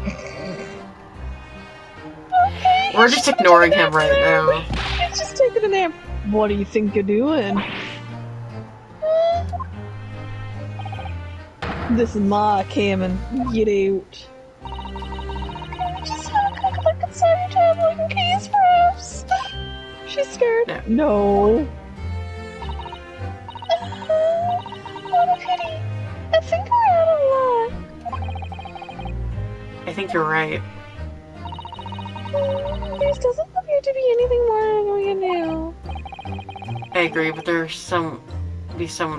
We're just ignoring him right now. He's just taking a nap. What do you think you're doing? This is my cabin. Get out. Just have a quick look inside your traveling case, perhaps. She's scared. No. What a pity. I think we're out of luck. I think you're right. There doesn't appear to be anything more we can do. I agree, but there's someone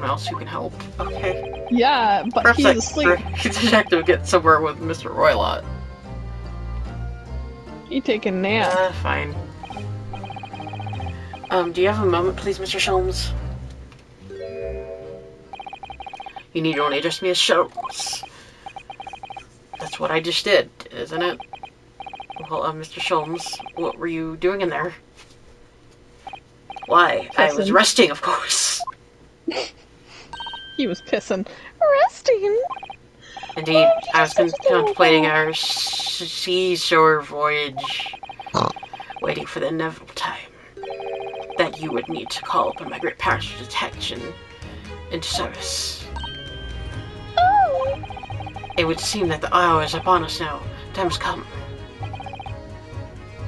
else who can help. Okay. Yeah, but Perhaps he's asleep. The detective gets somewhere with Mr. Roylott. He taking a nap. Fine. Do you have a moment, please, Mr. Sholmes? You need only address me as Sholmes. That's what I just did, isn't it? Well, Mr. Sholmes, what were you doing in there? Why? I was resting, of course. He was pissing. Resting? Indeed, I was contemplating our seashore voyage, waiting for the inevitable time that you would need to call upon my great powers of detection into service. Oh. It would seem that the hour is upon us now. Time has come.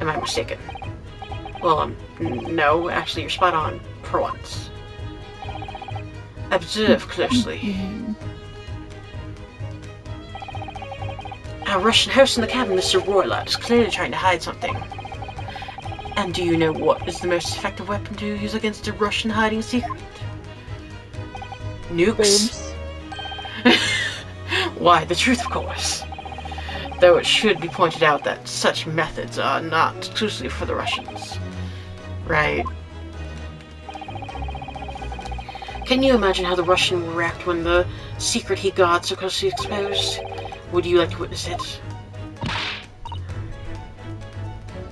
Am I mistaken? Well, no, actually you're spot on, for once. Observe closely. Our Russian host in the cabin, Mr. Roylott, is clearly trying to hide something. And do you know what is the most effective weapon to use against a Russian hiding secret? Nukes. Why, the truth, of course. Though it should be pointed out that such methods are not exclusive for the Russians. Right. Can you imagine how the Russian will react when the secret he got so closely exposed? Would you like to witness it?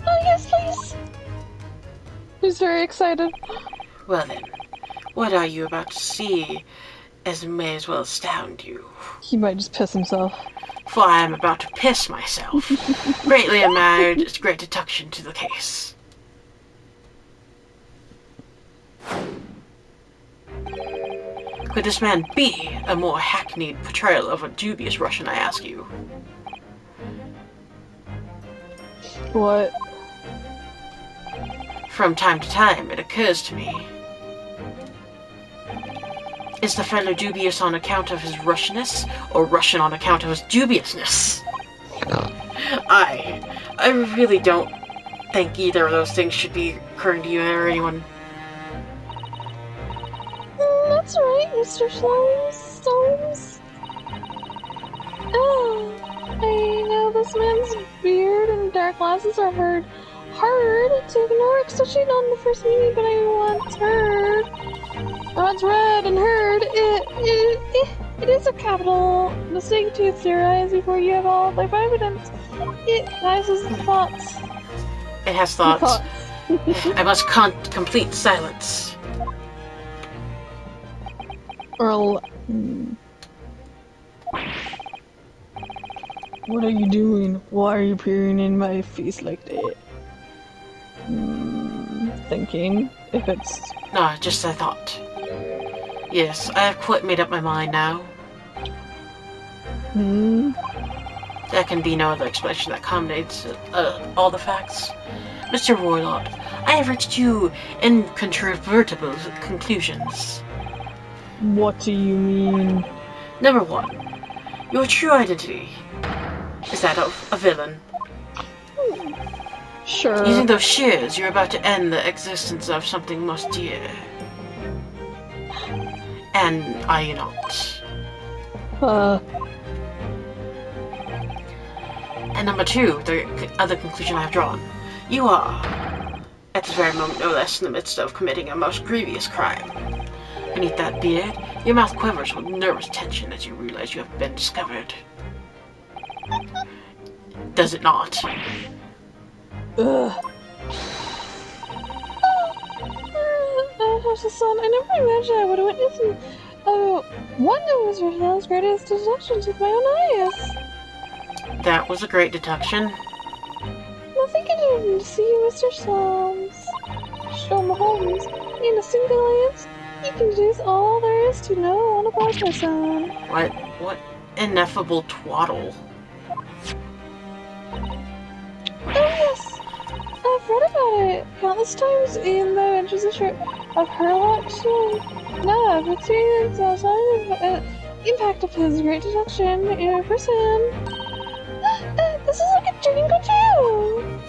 Oh, yes, please! He's very excited. Well then, what are you about to see, as may as well astound you? He might just piss himself. For I am about to piss myself. Greatly admired, it's great deduction to the case. Could this man be a more hackneyed portrayal of a dubious Russian, I ask you? What? From time to time, it occurs to me. Is the fellow dubious on account of his Russianness, or Russian on account of his dubiousness? I really don't think either of those things should be occurring to you or anyone. That's right, Mr. Storms. Oh, I know this man's beard and dark glasses are hard to ignore, especially not in the first meeting, but I once read and heard it is a capital mistake to theorize before you have all life evidence. It has thoughts. It has thoughts. I must complete silence. Earl. What are you doing? Why are you peering in my face like that? Thinking if it's... No, just a thought. Yes, I have quite made up my mind now. There can be no other explanation that accommodates all the facts. Mr. Roylott, I have reached two incontrovertible conclusions. What do you mean? Number one, your true identity is that of a villain. Sure. Using those shears, you're about to end the existence of something most dear. And are you not? And number two, the other conclusion I have drawn. You are, at this very moment no less, in the midst of committing a most grievous crime. Beneath that beard, your mouth quivers with nervous tension as you realize you have been discovered. Does it not? Son, I never imagined I would have witnessed one of Mr. Shell's greatest deductions with my own eyes. That was a great deduction. Nothing can see Mr. Holmes. In a single glance, you can deduce all there is to know all about my son. What ineffable twaddle. Oh yes, I've read about it countless times in the adventures of Sherlock Holmes. Now I've experienced the impact of his great deduction in a person. This is like a dream come true.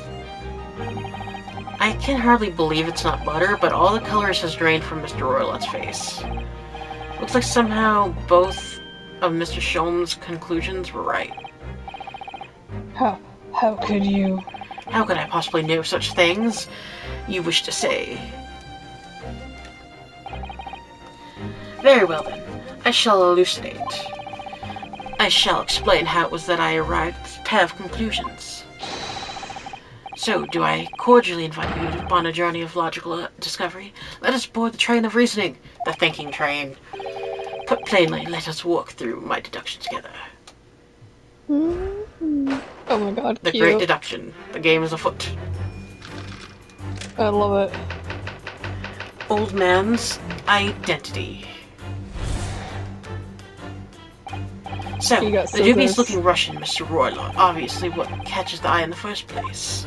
I can hardly believe it's not butter, but all the colors has drained from Mr. Roylott's face. Looks like somehow both of Mr. Sholm's conclusions were right. How could you? How could I possibly know such things you wish to say? Very well then, I shall elucidate. I shall explain how it was that I arrived at a pair of conclusions. So, do I cordially invite you upon a journey of logical discovery? Let us board the train of reasoning, the thinking train. Put plainly, let us walk through my deduction together. Oh my god, The cute. great deduction. The game is afoot. I love it. Old man's identity. So, You got the dubious scissors. looking Russian, Mr. Roylott, obviously what catches the eye in the first place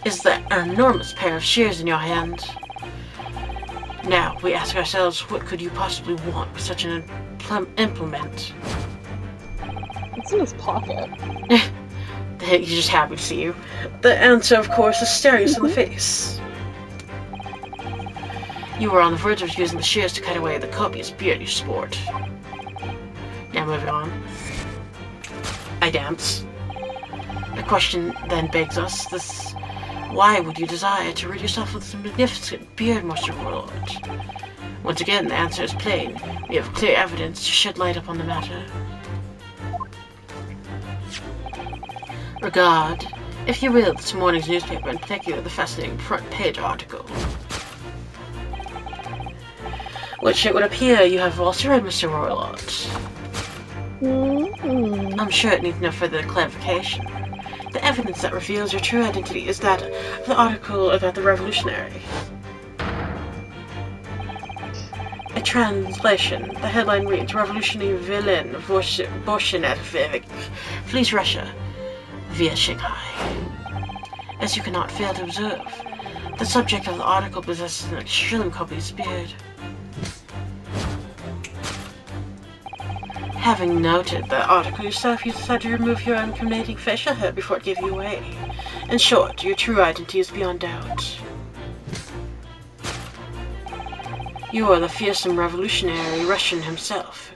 is that enormous pair of shears in your hand. Now, we ask ourselves, what could you possibly want with such an implement? It's in his pocket. He's just happy to see you. The answer, of course, is staring us in the face. You were on the verge of using the shears to cut away the copious beard you sport. Now moving on. I dance. The question then begs us, Why would you desire to rid yourself of this magnificent beard, Master Warlord? Once again, the answer is plain. We have clear evidence to shed light upon the matter. Regard, if you will, this morning's newspaper, in particular the fascinating front page article, which it would appear you have also read, Mr. Warlord. I'm sure it needs no further clarification. The evidence that reveals your true identity is that of the article about the revolutionary. A translation. The headline reads, Revolutionary villain Bolshevik flees Russia via Shanghai. As you cannot fail to observe, the subject of the article possesses an extremely copious beard. Having noted the article yourself, you decided to remove your incriminating facial hair before it gave you away. In short, your true identity is beyond doubt. You are the fearsome revolutionary Russian himself,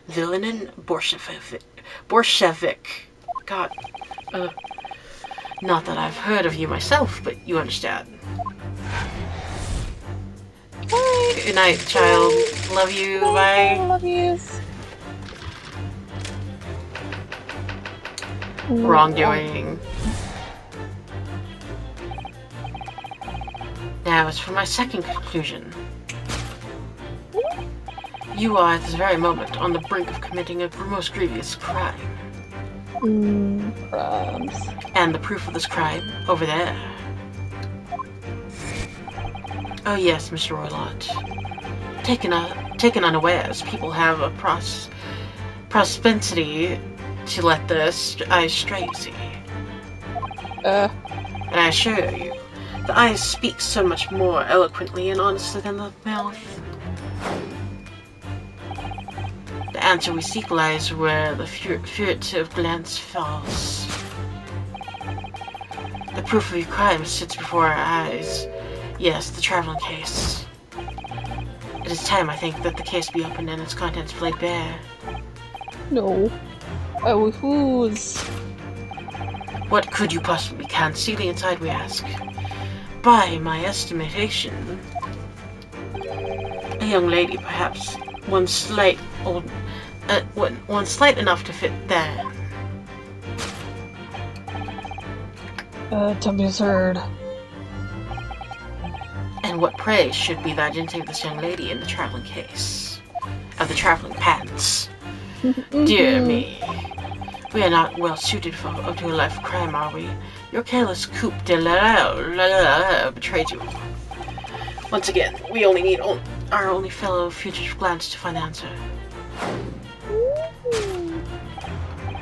Villain Bolshevik. God, not that I've heard of you myself, but you understand. Bye. Good night, child. Love you. Bye. Love yous. Wrongdoing. Now, as for my second conclusion. You are at this very moment on the brink of committing a most grievous crime. Crimes. And the proof of this crime, over there. Oh yes, Mr. Roylott. Taken unawares, people have a propensity to let their eyes stray, you see. And I assure you, the eyes speak so much more eloquently and honestly than the mouth. The answer we seek lies where the furtive glance falls. The proof of your crime sits before our eyes. Yes, the traveling case. It is time, I think, that the case be opened and its contents laid bare. No. I refuse. What could you possibly be concealing inside, we ask? By my estimation, a young lady, perhaps one slight enough to fit there. To be absurd. And what, pray, should be the identity of this young lady in the traveling case? Of the traveling pants? Dear me. We are not well suited to a life of crime, are we? Your careless coup de la betrayed you. Once again, we only need our only fellow fugitive glance to find the answer.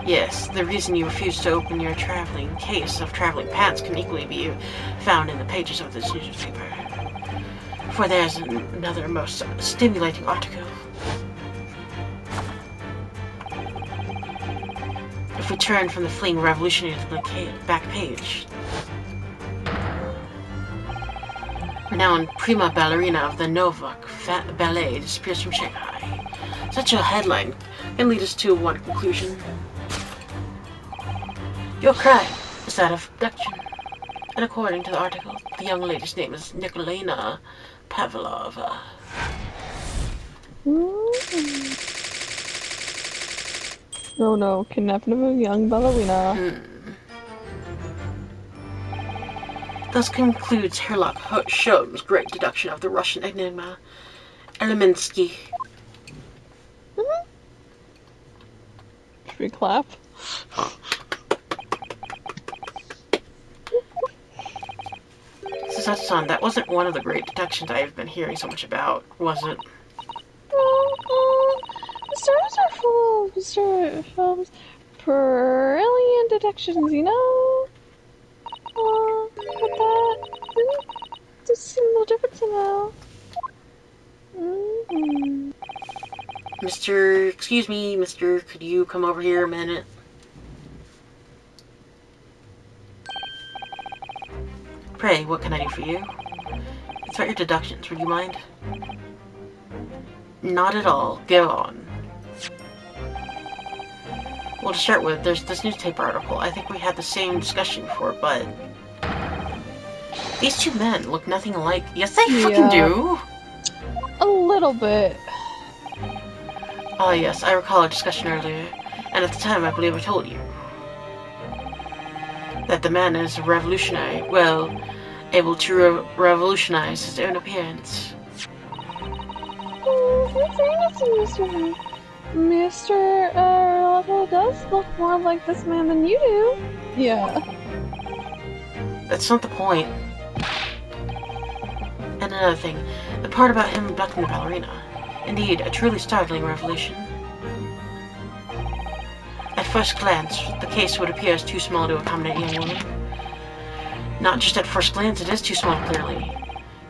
Yes, the reason you refuse to open your traveling case of traveling pants can equally be found in the pages of this newspaper. For there's another most stimulating article. If we turn from the fleeing revolutionary to the back page. Renowned prima ballerina of the Novak Ballet disappears from Shanghai. Such a headline can lead us to one conclusion. Your crime is that of abduction. And according to the article, the young lady's name is Nikolina Pavlova. Oh no, kidnapping of a young ballerina. Thus concludes Sherlock Holmes' great deduction of the Russian enigma, Elemensky. Should we clap? Susan, that wasn't one of the great deductions I've been hearing so much about, was it? The stories are full of Mr. Holmes' brilliant deductions, you know? But that does seem a little different somehow. Excuse me, mister, could you come over here a minute? Pray, what can I do for you? It's about your deductions, would you mind? Not at all. Go on. Well, to start with, there's this newspaper article. I think we had the same discussion before, but These two men look nothing alike. Yes, they fucking do! A little bit. Ah, yes, I recall our discussion earlier, and at the time I believe I told you that the man is revolutionary, well, able to revolutionize his own appearance. Mr. Level does look more like this man than you do. Yeah. That's not the point. And another thing, the part about him abducting the ballerina. Indeed, a truly startling revelation. At first glance, the case would appear as too small to accommodate a young woman. Not just at first glance, it is too small, clearly.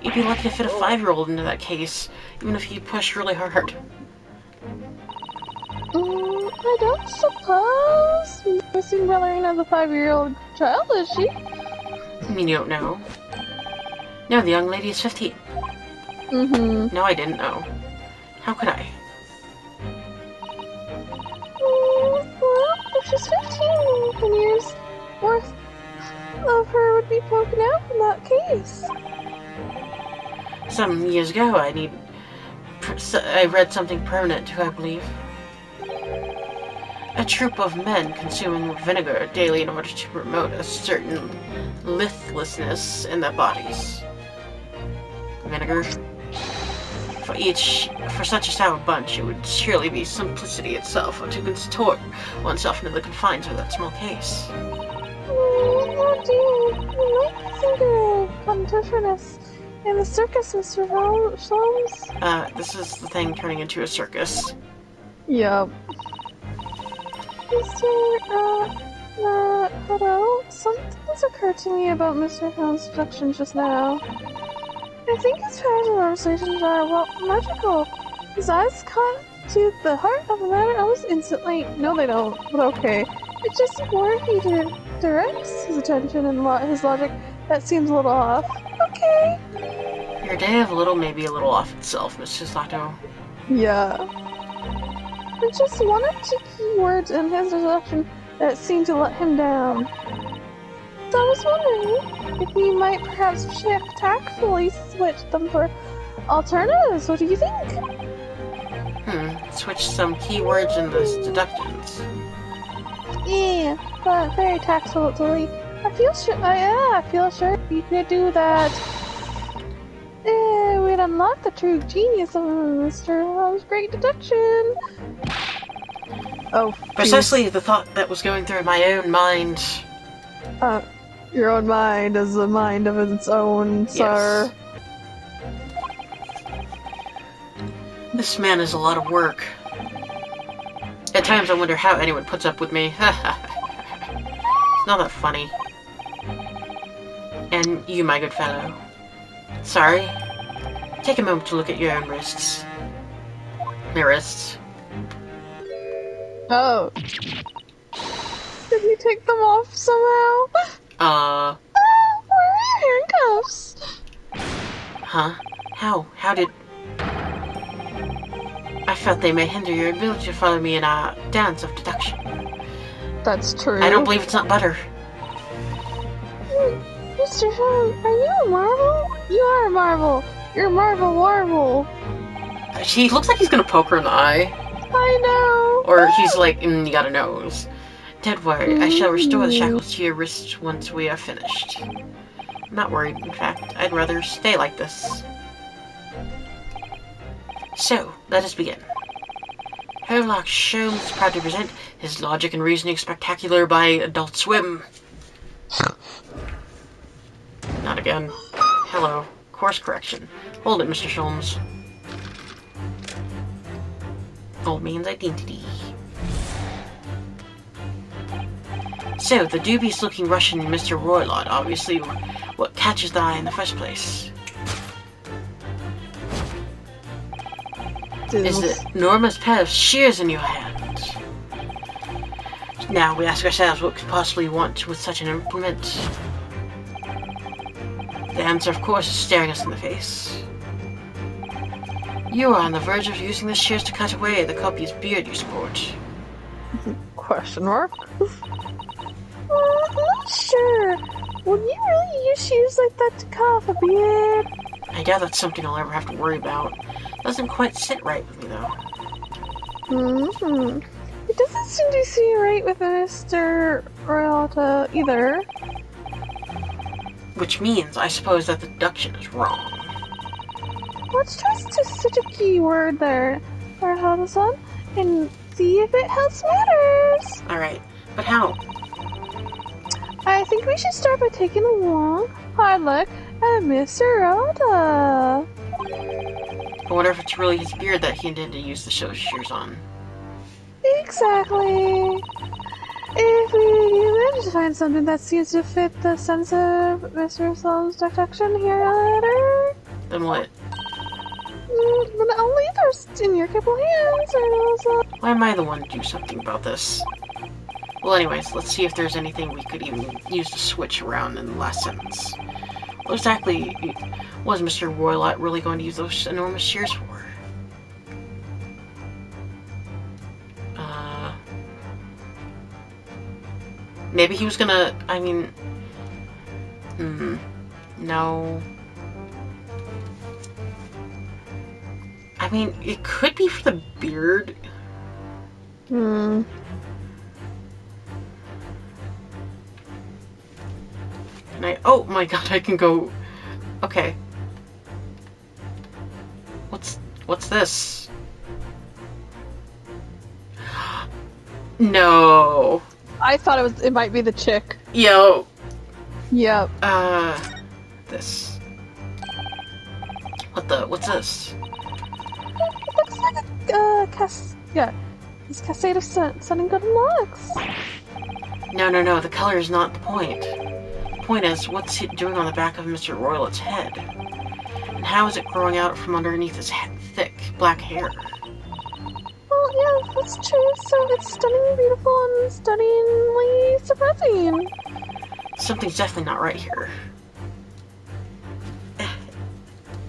You'd be lucky to fit a 5-year-old into that case, even if you pushed really hard. I don't suppose missing ballerina is a 5-year-old child, is she? I mean, you don't know. No, the young lady is 15. Mm-hmm. No, I didn't know. How could I? Well, if she's 15, 10 years worth of her would be broken out in that case. Some years ago, I read something permanent too, I believe. A troop of men consuming vinegar daily in order to promote a certain listlessness in their bodies. Vinegar. For such a sour bunch, it would surely be simplicity itself to contort oneself into the confines of that small case. Oh dear, you might consider competitiveness in the circus, Mr. Solms. This is the thing turning into a circus. Yep. Hello? Something's occurred to me about Mr. Holmes' production just now. I think his powers and conversations are, well, magical. His eyes caught to the heart of the matter almost instantly. No, they don't, but okay. It's just where he directs his attention and his logic that seems a little off. Okay. Your day of little may be a little off itself, Mr. Sato. Yeah. There's just one or two key words in his introduction that seemed to let him down. So I was wondering if we might perhaps tactfully switch them for alternatives. What do you think? Switch some keywords in the deductions. Yeah, but very tactfully. I feel sure you could do that. We'd unlock the true genius of Mr. Holmes' great deduction. Oh, precisely the thought that was going through my own mind. Your own mind is the mind of its own, sir. Yes. This man is a lot of work. At times I wonder how anyone puts up with me. It's not that funny. And you, my good fellow. Sorry. Take a moment to look at your own wrists. My wrists. Oh. Did you take them off somehow? Where are your handcuffs? Huh? How did... I felt they may hinder your ability to follow me in a dance of deduction. That's true. I don't believe it's not butter. Mr. Holmes, are you a marble? You are a marble. You're a marble warble. He looks like he's gonna poke her in the eye. I know. Or he's like, you got a nose. Don't worry, I shall restore the shackles to your wrists once we are finished. I'm not worried, in fact. I'd rather stay like this. So, let us begin. Sherlock Holmes is proud to present his Logic and Reasoning Spectacular by Adult Swim. Not again. Hello. Course correction. Hold it, Mr. Holmes. Old man's identity. So, the dubious-looking Russian Mr. Roylott, obviously what catches the eye in the first place. Is the enormous pair of shears in your hand. Now we ask ourselves what could possibly want with such an implement. The answer, of course, is staring us in the face. You are on the verge of using the shears to cut away the copious beard you sport. Question mark? Sure. Would you really use shoes like that to cut off a beard? I doubt that's something I'll ever have to worry about. Doesn't quite sit right with me, though. Mm-hmm. It doesn't seem to sit right with Mr. Royalta either. Which means, I suppose, that the deduction is wrong. Let's trust to such a key word there, Royalta-san, and see if it helps matters. Alright, but how? I think we should start by taking a long, hard look at Mr. Royalta. I wonder if it's really his beard that he intended to use the show shears on. Exactly. If we manage to find something that seems to fit the sense of Mr. Sloan's deduction here later, Then what? then I'll leave those in your capable hands, Rosa. Why am I the one to do something about this? Well, anyways, let's see if there's anything we could even use to switch around in the last sentence. What exactly was Mr. Roylott really going to use those enormous shears for? Maybe he was gonna, no. It could be for the beard. Hmm. And oh my god, I can go, okay. What's this? No. I thought it might be the chick. Yo. Yep. This. What's this? It looks like this cascade of stunning good looks. No, the color is not the point. The point is, what's it doing on the back of Mr. Roylott's head? And how is it growing out from underneath his thick, black hair? Well, yeah, that's true. So it's stunningly beautiful and stunningly surprising. Something's definitely not right here.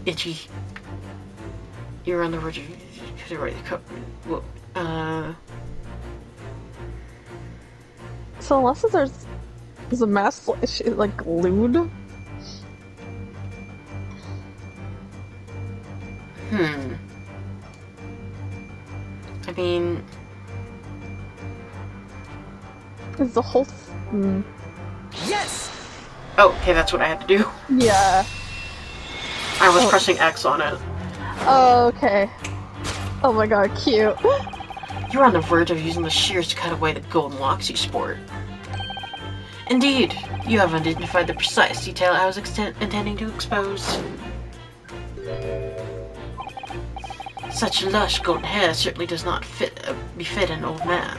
Itchy. You're on the verge of... So unless there's a mask, is she like glued? Is the whole Yes! Oh, okay, that's what I had to do. Yeah. I was pressing X on it. Oh, okay. Oh my god, cute. You're on the verge of using the shears to cut away the golden locks you sport. Indeed, you have identified the precise detail I was intending to expose. Such lush golden hair certainly does not befit an old man.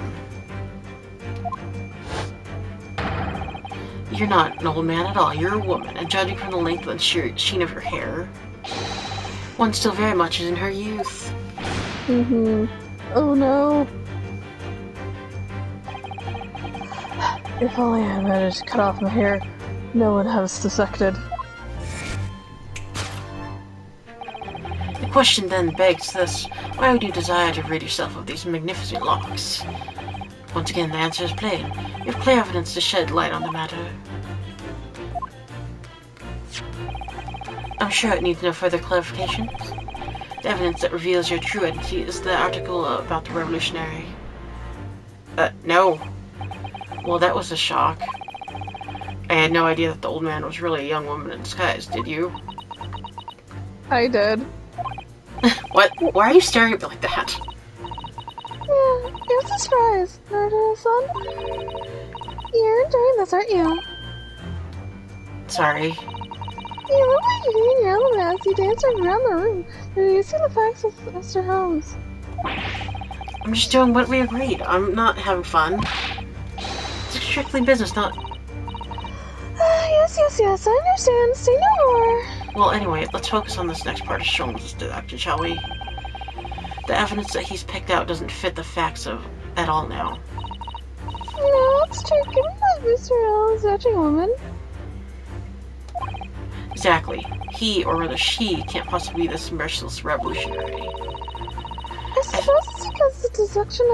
You're not an old man at all, you're a woman, and judging from the length and sheen of your hair, one still very much is in her youth. Oh no. If only I managed to cut off my hair, no one has suspected. The question then begs this: why would you desire to rid yourself of these magnificent locks? Once again, the answer is plain. You have clear evidence to shed light on the matter. I'm sure it needs no further clarification. The evidence that reveals your true identity is the article about the revolutionary. No. Well, that was a shock. I had no idea that the old man was really a young woman in disguise, did you? I did. What? Why are you staring at me like that? Yeah, it was a surprise, Naruto-san. You're enjoying this, aren't you? Sorry. You look like you're doing your element as you dance around the room. You're using the facts with Mr. Holmes. I'm just doing what we agreed. I'm not having fun. It's strictly business, not... Yes, I understand. Say no more. Well, anyway, let's focus on this next part of Sholmes' deduction, shall we? The evidence that he's picked out doesn't fit the facts at all now. No, it's true. Given that Mr. L is actually a woman. Exactly. He, or rather she, can't possibly be this merciless revolutionary. I suppose it's because the deduction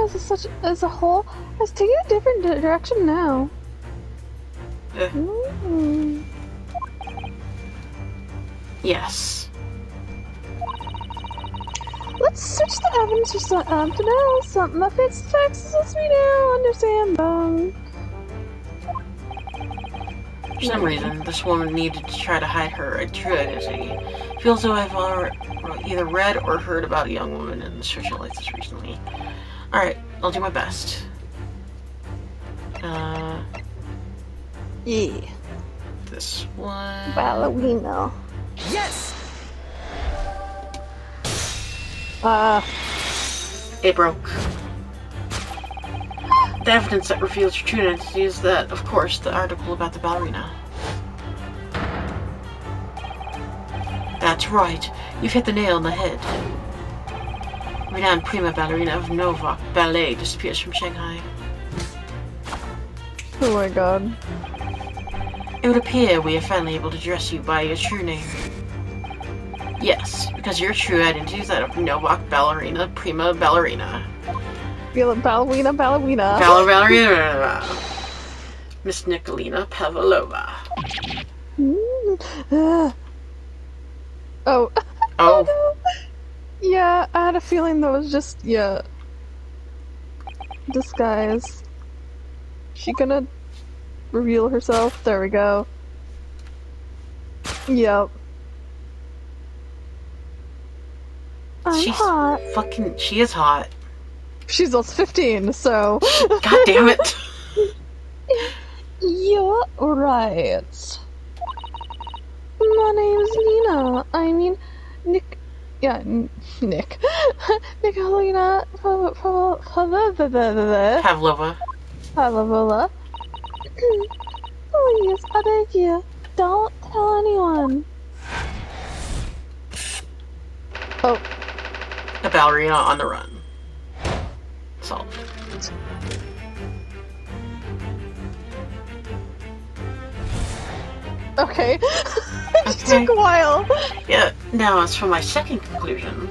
as a whole has taken a different direction now. Mm. Yes. Let's switch the evidence for something else. Something that fits Texas as we now understand, Bong. For some reason, this woman needed to try to hide her true identity. Feels as though I've either read or heard about a young woman in the social lights recently. Alright, I'll do my best. Yeah. This one. Ballerina. Yes! It broke. The evidence that reveals your true identity is that, of course, the article about the ballerina. That's right. You've hit the nail on the head. Renowned prima ballerina of Novak Ballet disappears from Shanghai. Oh my god. It would appear we are finally able to address you by your true name. Yes, because your true identity is that of Novak Ballerina Prima Ballerina. Ballerina. Ballerina. Miss Nikolina Pavlova. Oh. Oh. Yeah, I had a feeling that was just, disguise. She gonna reveal herself? There we go. Yep. I'm She's hot. she is hot. She's also 15, so... God damn it. You're right. My name's Nina. I mean, Nick. Yeah, Nick. Nikolina Pavlova. Pavlova. Please, I beg you, don't tell anyone. Oh. A ballerina on the run. Solved. Okay. It took a while. Yeah, now as for my second conclusion.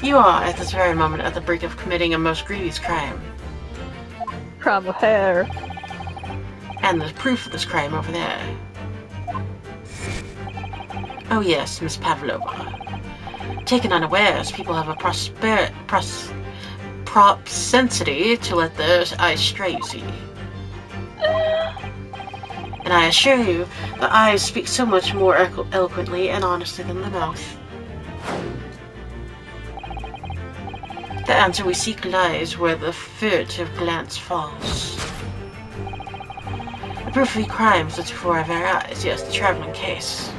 You are, at this very moment, at the brink of committing a most grievous crime. Crown of hair. And there's proof of this crime over there. Oh yes, Miss Pavlova. Taken unawares, people have a propensity to let their eyes stray, you see. And I assure you, the eyes speak so much more eloquently and honestly than the mouth. The answer we seek lies where the furtive glance falls. The proof of the crimes that's before our very eyes, yes, the traveling case.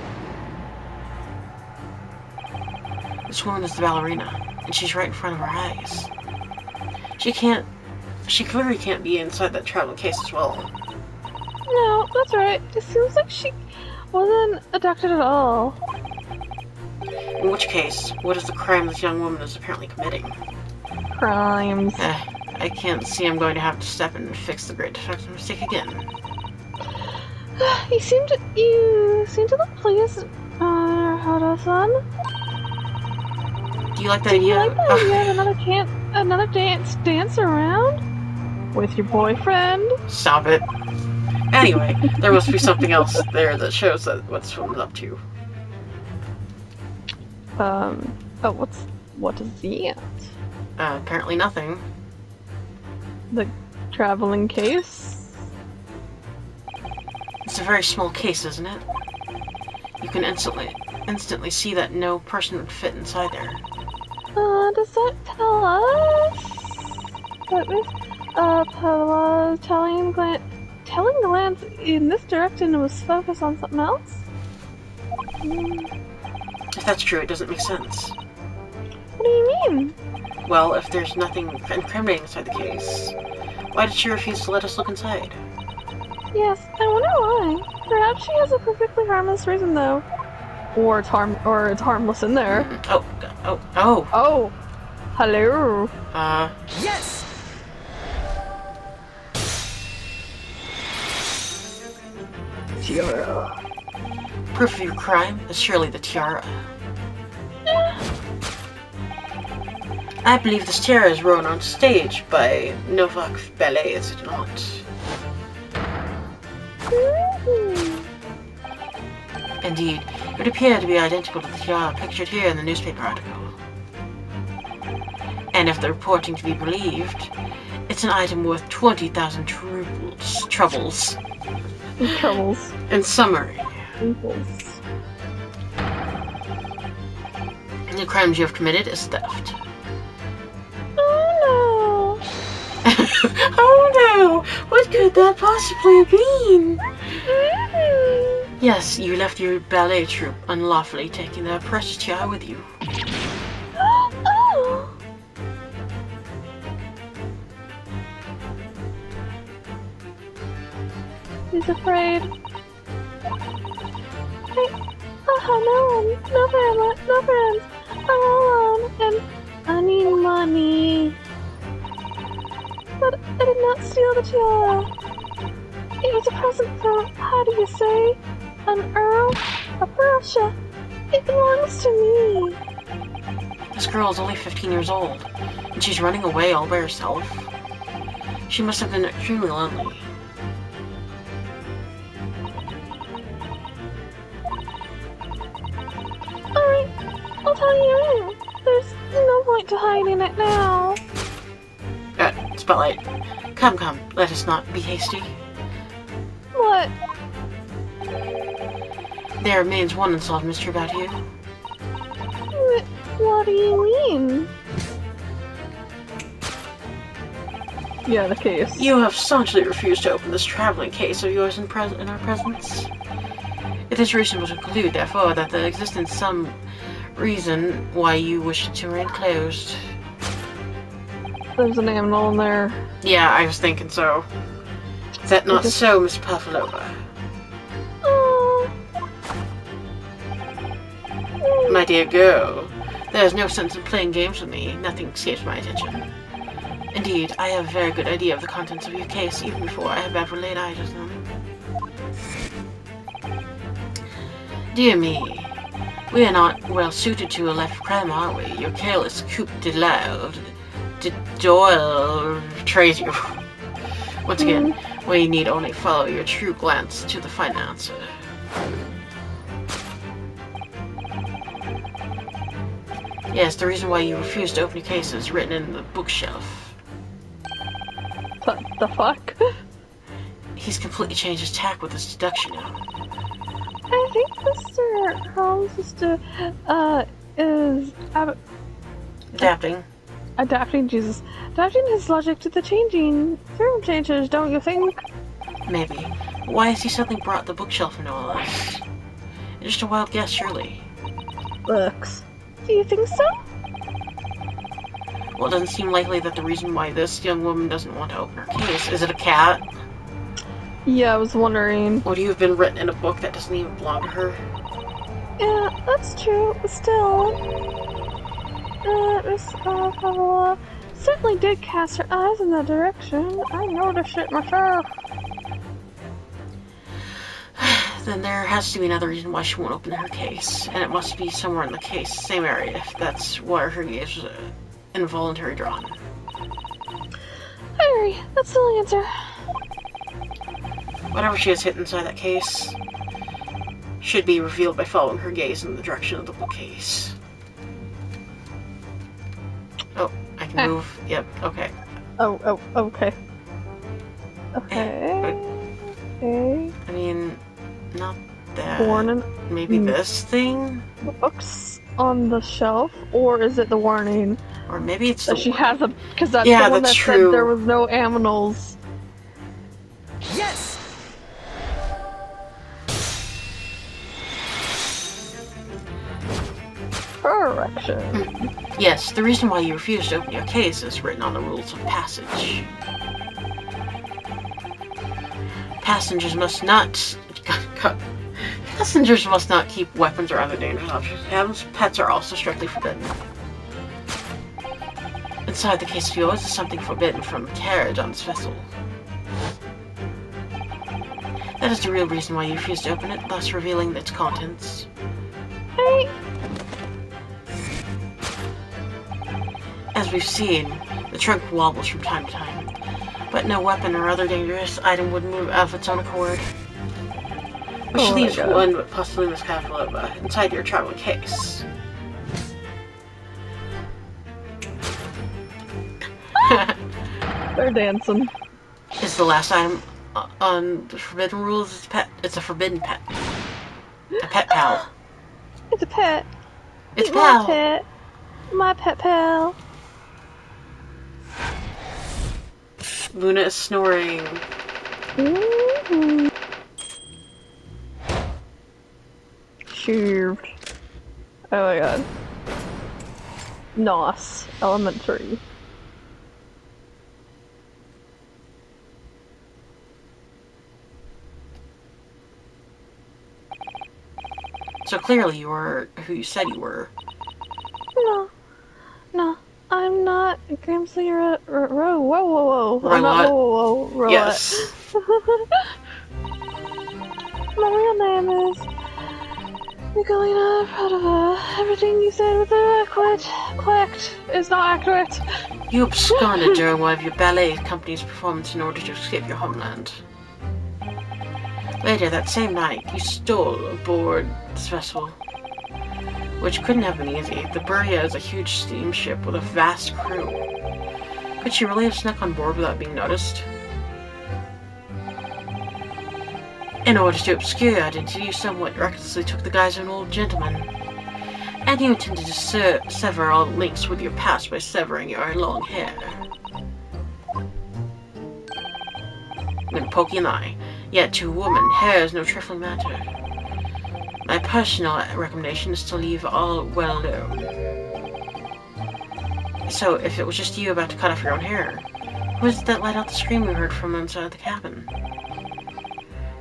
This woman is the ballerina, and she's right in front of our eyes. She clearly can't be inside that traveling case as well. No, that's right. It seems like she wasn't abducted at all. In which case, what is the crime this young woman is apparently committing? Crimes. I can't see I'm going to have to step in and fix the great detective mistake again. You seem to look pleased, Hodo-san. Do you like that Do you idea? like the idea of another dance around? With your boyfriend? Stop it. Anyway, there must be something else there that shows that what this woman's up to. What is that? Apparently nothing. The traveling case? It's a very small case, isn't it? You can instantly see that no person would fit inside there. Does that tell us that Miss Pavlova's telling glance in this direction was focused on something else? If that's true, it doesn't make sense. What do you mean? Well, if there's nothing incriminating inside the case, why did she refuse to let us look inside? Yes, I wonder why. Perhaps she has a perfectly harmless reason, though. Or it's harmless in there. Oh. Oh. Hello. Yes! Tiara. Proof of your crime is surely the tiara. I believe this tiara is worn on stage by Novak Ballet, is it not? Indeed, it would appear to be identical to the tiara pictured here in the newspaper article. And if the reporting to be believed, it's an item worth 20,000 troubles. Troubles. In summary, the crimes you have committed is theft. Oh Oh no! What could that possibly mean? Yes, you left your ballet troupe unlawfully, taking their precious tiara with you. no! Oh! He's afraid. No family, no friends. I'm all alone, and I need money. But I did not steal the tiara. It was a present from, how do you say, an Earl of Prussia. It belongs to me. This girl is only 15 years old, and she's running away all by herself. She must have been extremely lonely. Alright, I'll tell you. There's no point to hiding it now. Spotlight. Come, let us not be hasty. What? There remains one unsolved mystery about you. What do you mean? Yeah, the case. You have staunchly refused to open this traveling case of yours in our presence. It is reasonable to conclude, therefore, that there exists some reason why you wish it to remain closed. There's an animal in there. Yeah, I was thinking so. Is that not so, Miss Puffalova? Oh. My dear girl, there is no sense in playing games with me. Nothing escapes my attention. Indeed, I have a very good idea of the contents of your case, even before I have ever laid eyes on them. Dear me, we are not well suited to a life of crime, are we? Your careless coup de Doyle betrays you. Once again, we need only follow your true glance to the final answer. Yes, the reason why you refuse to open your case is written in the bookshelf. The fuck? He's completely changed his tack with his deduction now. I think Mr. Holmes is Adapting. adapting his logic to the changing circumstances, don't you think? Maybe. Why has he suddenly brought the bookshelf into all this? It's just a wild guess, surely. Books. Do you think so? Well, it doesn't seem likely that the reason why this young woman doesn't want to open her case is it a cat? Yeah, I was wondering. Would you have been written in a book that doesn't even belong to her? Yeah, that's true, but still. Miss Pavlova certainly did cast her eyes in that direction. I noticed it myself. Then there has to be another reason why she won't open her case, and it must be somewhere in the case, same area, if that's where her gaze was involuntarily drawn. I agree. That's the only answer. Whatever she has hidden inside that case should be revealed by following her gaze in the direction of the bookcase. Oh, I can move. Yep, okay. Oh, okay. Okay. Okay. I mean, not that. Warning. Maybe this thing? The books on the shelf, or is it the warning? Or maybe it's That the she has a, because that's Yeah, the one that's that true. said there was no aminals. Yes! Correction. Yes, the reason why you refuse to open your case is written on the rules of passage. Passengers must not keep weapons or other dangerous objects. Pets are also strictly forbidden. Inside the case of yours is something forbidden from carriage on this vessel. That is the real reason why you refuse to open it, thus revealing its contents. Hey. As we've seen, the trunk wobbles from time to time, but no weapon or other dangerous item would move of its own accord. Which leaves one but possibly Miss Kavalova inside your traveling case. They're dancing. It's the last item on the forbidden rules. It's a pet. It's a forbidden pet. A pet pal. It's a pet. It's my pal. pet. My pet pal. Luna is snoring. Mm-hmm. Shaved. Oh my god. Nos. Elementary. So clearly you were who you said you were. No, I'm not Gramsley Whoa, whoa, whoa. I'm Roulette. not whoa, Roulette. Yes. My real name is Nicolina Pradova. Everything you said with the quacked is not accurate. You absconded during one of your ballet company's performance in order to escape your homeland. Later that same night, you stole aboard this vessel, which couldn't have been easy. The Buria is a huge steamship with a vast crew. Could she really have snuck on board without being noticed? In order to obscure your identity, you somewhat recklessly took the guise of an old gentleman. And you intended to sever all links with your past by severing your long hair. I'm gonna poke you in the eye. Yet to a woman, hair is no trifling matter. My personal recommendation is to leave all well alone. So, if it was just you about to cut off your own hair, who was it that let out the scream we heard from inside the cabin?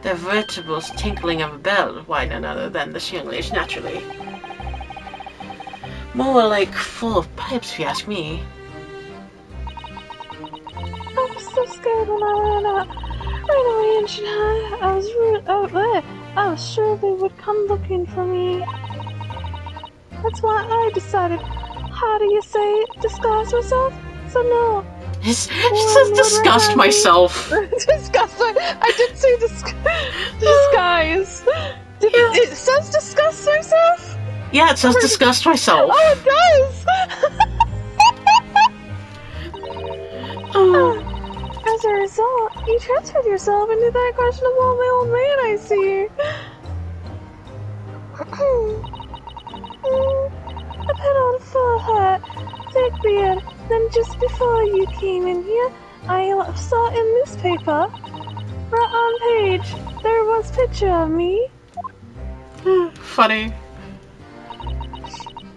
The veritable tinkling of a bell, why none other than this young lady, naturally. More like full of pipes, if you ask me. I was so scared when I ran away in Shanghai. I was sure they would come looking for me. That's why I decided, how do you say, disguise myself? So no. It says disgust myself. Disgust. I did say disguise. It says disgust myself? Yeah, it says disgust myself. Oh, it does! As a result, you transferred yourself into that questionable old man I see. I put on a fur hat, thick beard, then just before you came in here, I saw in newspaper, right on page, there was a picture of me. Funny.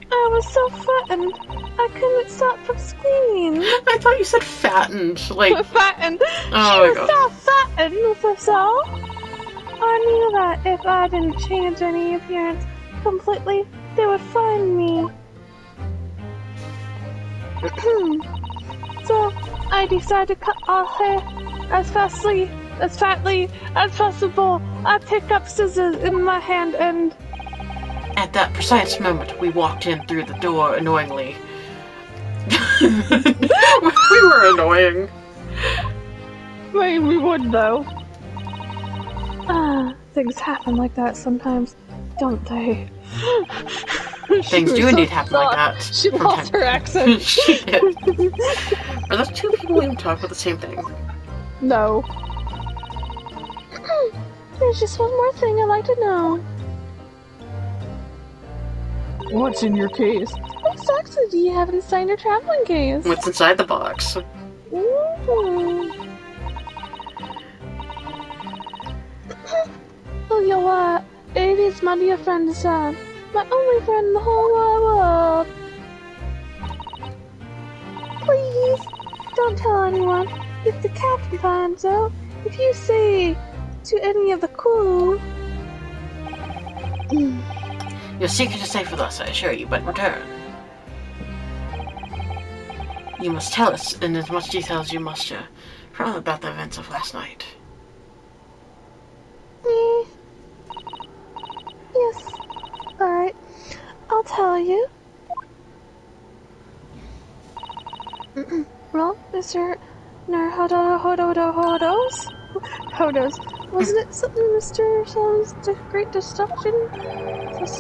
I was so frightened, I couldn't stop from screaming. I thought you said fattened. Like, Fattened. oh She my was so fattened, so I knew that if I didn't change any appearance completely, they would find me. So I decided to cut off hair as fatly as possible. I picked up scissors in my hand and... At that precise moment, we walked in through the door annoyingly. We were annoying. Wait, we would though. Things happen like that sometimes, don't they? Things do indeed happen like that. She lost her accent. She did. Are those two people even talk about the same thing? No. There's just one more thing I'd like to know. What's in your case? What exactly do you have inside your traveling case? What's inside the box? Ooh. Oh, you know what? It is my dear friend Sam. My only friend in the whole wide world. Please, don't tell anyone. If the captain finds out, if you say to any of the crew... Your secret is safe with us, I assure you, but in return, you must tell us in as much detail as you must about the events of last night. Yes. Alright. I'll tell you. Well, Mr. Hodos. Wasn't it something Mr. Solom's great destruction? It was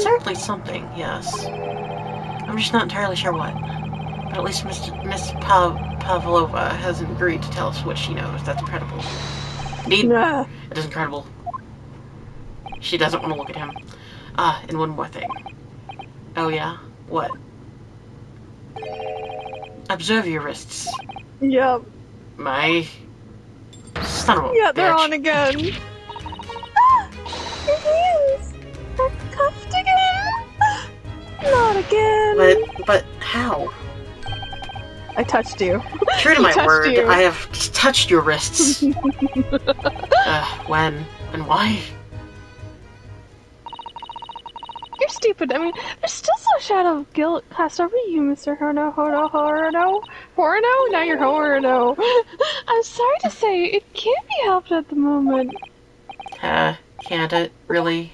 certainly something, yes. I'm just not entirely sure what. But at least Miss Pavlova hasn't agreed to tell us what she knows. That's incredible. Indeed, Nah. it is incredible. She doesn't want to look at him. Ah, and one more thing. Oh yeah? What? Observe your wrists. Yep. My... son of a Yeah, they're bitch. on again. Your hands are cuffed again? Not again. But how? I touched you. True to He my touched word, you. I have touched your wrists. When? And why? You're stupid. I mean, there's still some shadow of guilt cast over you, Mr. Horno. Now you're Horno. I'm sorry to say, it can't be helped at the moment. Can't it? Really?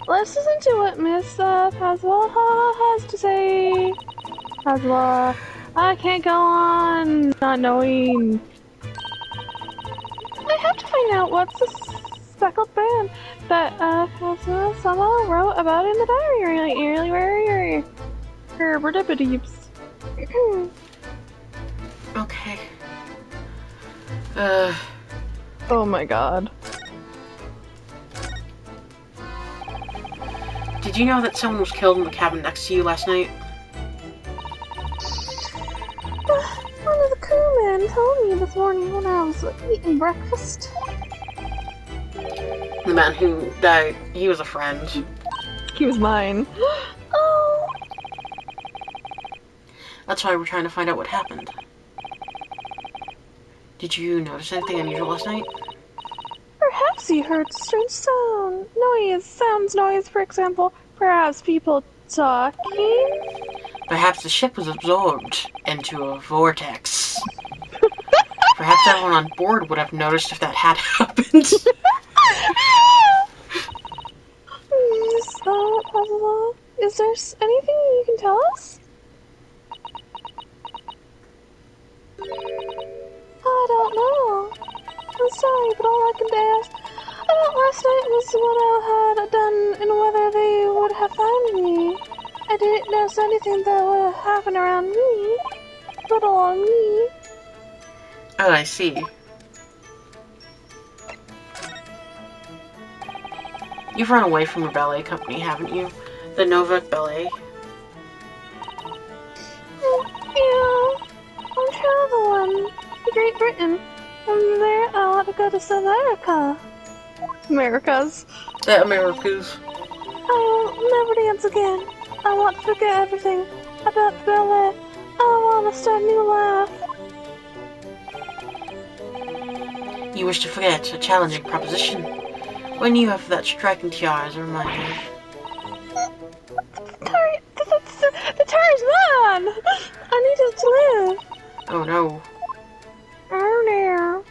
Let's listen to what Miss Pazwa has to say. Pazwa, I can't go on not knowing. I have to find out what's the speckled band that Pazwa somehow wrote about in the diary earlier. Herberdibideeps. Okay. Oh my god. Did you know that someone was killed in the cabin next to you last night? One of the crewmen told me this morning when I was eating breakfast. The man who died, he was a friend. He was mine. Oh, That's why we're trying to find out what happened. Did you notice anything unusual last night? perhaps you heard strange sounds noise, for example. Perhaps people talking. Perhaps the ship was absorbed into a vortex. Perhaps everyone on board would have noticed if that had happened. Is there anything you can tell us? I don't know. I'm sorry, but all I can ask about last night was what I had done and whether they would have found me. I didn't notice anything that would have happened around me, let alone me. Oh, I see. You've run away from your ballet company, haven't you? The Novak Ballet? Yeah, I'm traveling to Great Britain. From there, I want to go to South America. Americas. The Americas. I will never dance again. I want to forget everything about the ballet. I want to start a new life. You wish to forget a challenging proposition. When you have that striking tiara as a reminder. The tire's mine! I need it to live. Oh no. Oh no.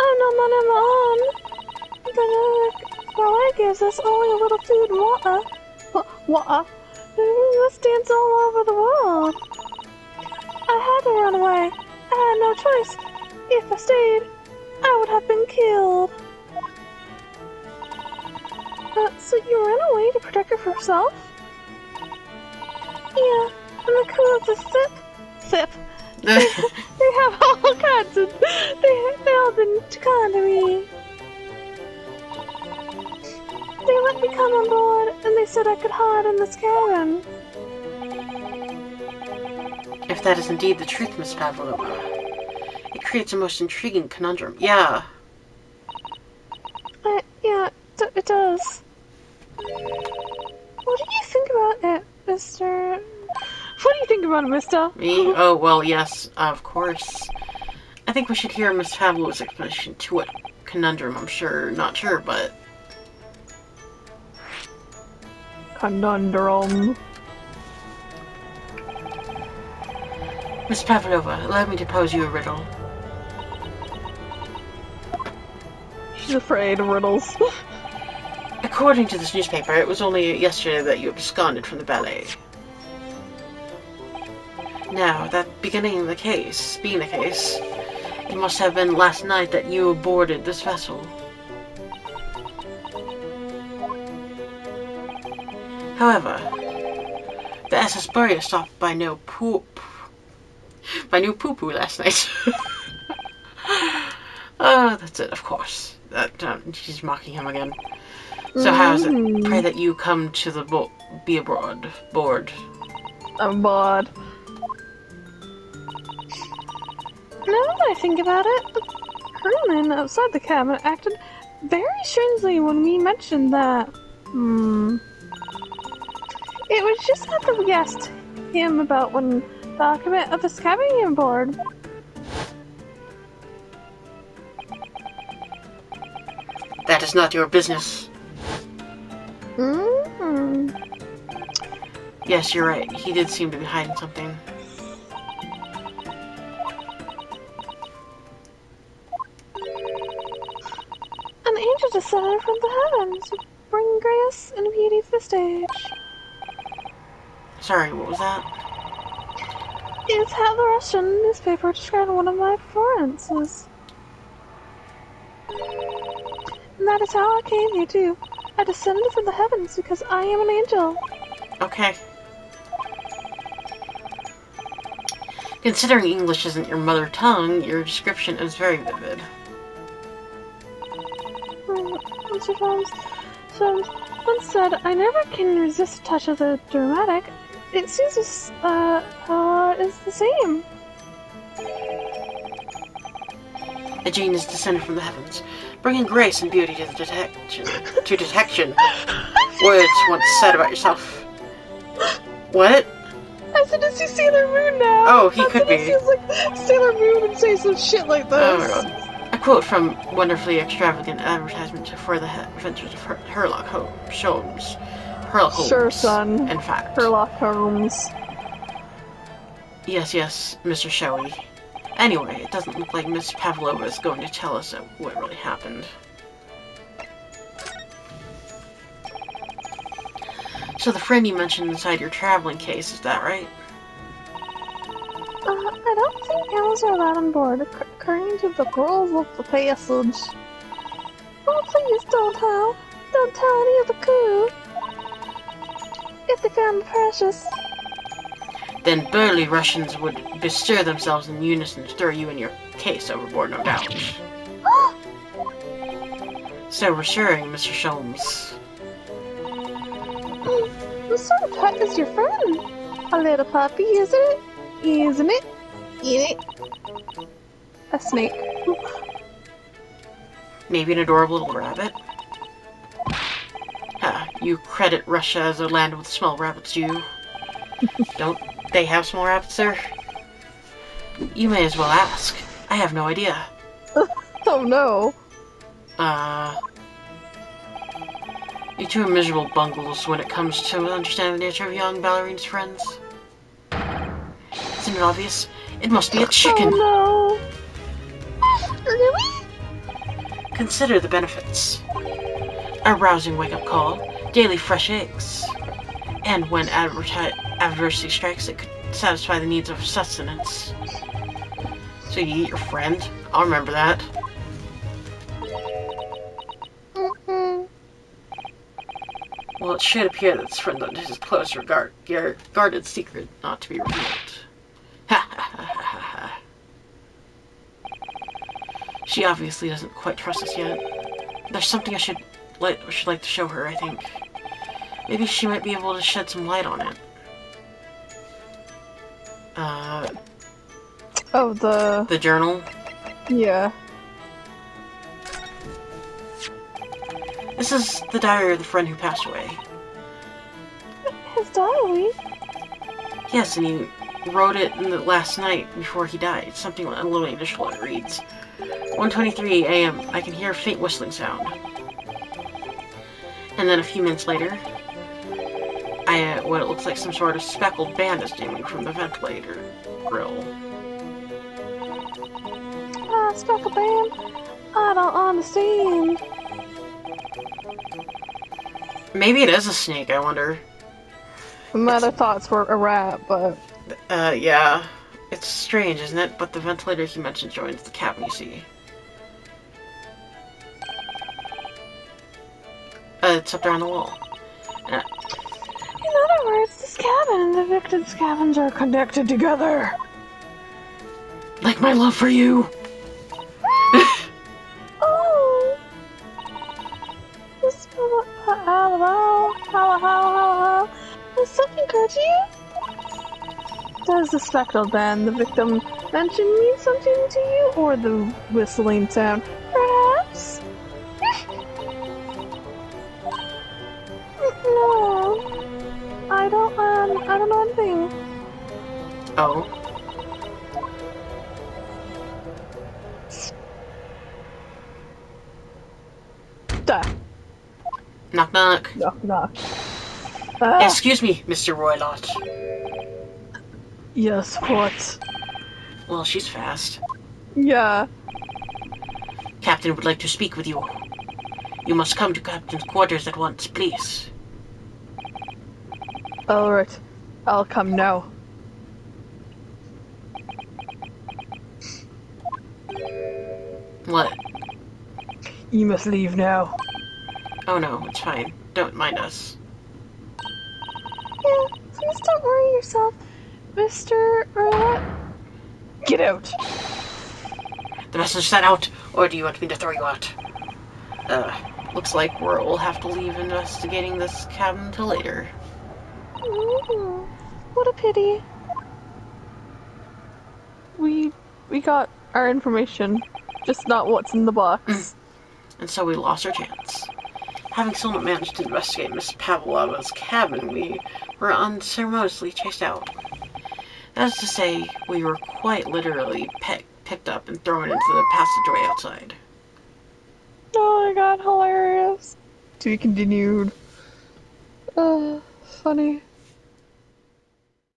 I'm not on. The ballet gives us only a little food and water. Water? We must dance all over the world. I had to run away. I had no choice. If I stayed, I would have been killed. So you ran away to protect yourself? Yeah, and the crew of the Sip. They have all kinds of... They all been kind to me. They let me come on board, and they said I could hide in this cabin. If that is indeed the truth, Miss Pavlova, it creates a most intriguing conundrum. Yeah. Yeah, it does. What do you think about it, Mr.? What do you think about it, mister? Me? Oh, well, yes, of course. I think we should hear Miss Pavlova's explanation to what conundrum. I'm not sure, but... Conundrum. Miss Pavlova, allow me to pose you a riddle. She's afraid of riddles. According to this newspaper, it was only yesterday that you absconded from the ballet. Now, that being the case, it must have been last night that you boarded this vessel. However, the SS Barrier stopped by no poo-poo last night. Oh, that's it, of course. She's mocking him again. So how is it, pray, that you come to the board? I'm bored. Now that I think about it, the crewman outside the cabin acted very strangely when we mentioned that. It was just after we asked him about one document of the scavenging board. That is not your business. Yes, you're right. He did seem to be hiding something. An angel descended from the heavens, bringing grace and beauty to the stage. Sorry, what was that? It's how the Russian newspaper described one of my performances. And that is how I came here too. I descended from the heavens because I am an angel. Okay. Considering English isn't your mother tongue, your description is very vivid. Mr. Holmes once said, I never can resist a touch of the dramatic. It seems is the same. A genius descended from the heavens, bringing grace and beauty to detection. Words once said about yourself. What? I said, does he Sailor Moon now? Oh, he could be. He feels like Sailor Moon and say some shit like this. Oh my god. A quote from wonderfully extravagant advertisement for the adventures of Sherlock Holmes. Sure, son. In fact. Sherlock Holmes. Yes, Mr. Showy. Anyway, it doesn't look like Miss Pavlova is going to tell us what really happened. So the friend you mentioned inside your traveling case, is that right? I don't think animals are allowed on board, according to the rules of the passage. Oh, please don't tell any of the crew. If they found the precious. Then burly Russians would bestir themselves in unison to throw you and your case overboard, no doubt. So reassuring, Mr. Sholmes. What sort of pet is your friend? A little puppy, isn't it? Isn't it? A snake. Maybe an adorable little rabbit? You credit Russia as a land with small rabbits, you. Don't they have small rabbits there? You may as well ask. I have no idea. Oh no. You two are miserable bungles when it comes to understanding the nature of young ballerina's friends. Isn't it obvious? It must be a chicken! Oh no! Really? Consider the benefits. A rousing wake-up call, daily fresh eggs, and when adversity strikes, it could satisfy the needs of sustenance. So you eat your friend? I'll remember that. Well, it should appear that this friend under his close guarded secret not to be revealed. Ha ha ha ha ha. She obviously doesn't quite trust us yet. There's something I should like to show her, I think. Maybe she might be able to shed some light on it. Oh, the journal? Yeah. This is the diary of the friend who passed away. His diary? Yes, and he wrote it last night before he died. Something a little initial. It reads, 1:23 a.m. I can hear a faint whistling sound. And then a few minutes later, what it looks like some sort of speckled band is streaming from the ventilator grill. Speckled band? I don't understand. Maybe it is a snake, I wonder. My other thoughts were a rat, but Yeah. It's strange, isn't it? But the ventilator he mentioned joins the cabin, you see. It's up there on the wall. In other words, this cabin and the victim's cabins are connected together. Like my love for you! Oh! Hello. Does something occur to you? Does the spectral band the victim mentioned mean something to you, or the whistling sound? Perhaps? No. I don't know anything. Oh. Duh. Knock knock. Knock knock. Excuse me, Mr. Roylott. Yes, what? Well, she's fast. Yeah. Captain would like to speak with you. You must come to Captain's quarters at once, please. Alright. I'll come now. What? You must leave now. Oh no, it's fine. Don't mind us. Yeah, please don't worry yourself, Mr. Roulette. Get out! The message sent out, or do you want me to throw you out? Looks like we'll have to leave investigating this cabin until later. Ooh, what a pity. We got our information, just not what's in the box. And so we lost our chance. Having still not managed to investigate Miss Pavlova's cabin, we were unceremoniously chased out. That is to say, we were quite literally picked up and thrown into the passageway outside. Oh my god, hilarious. To be continued. Funny.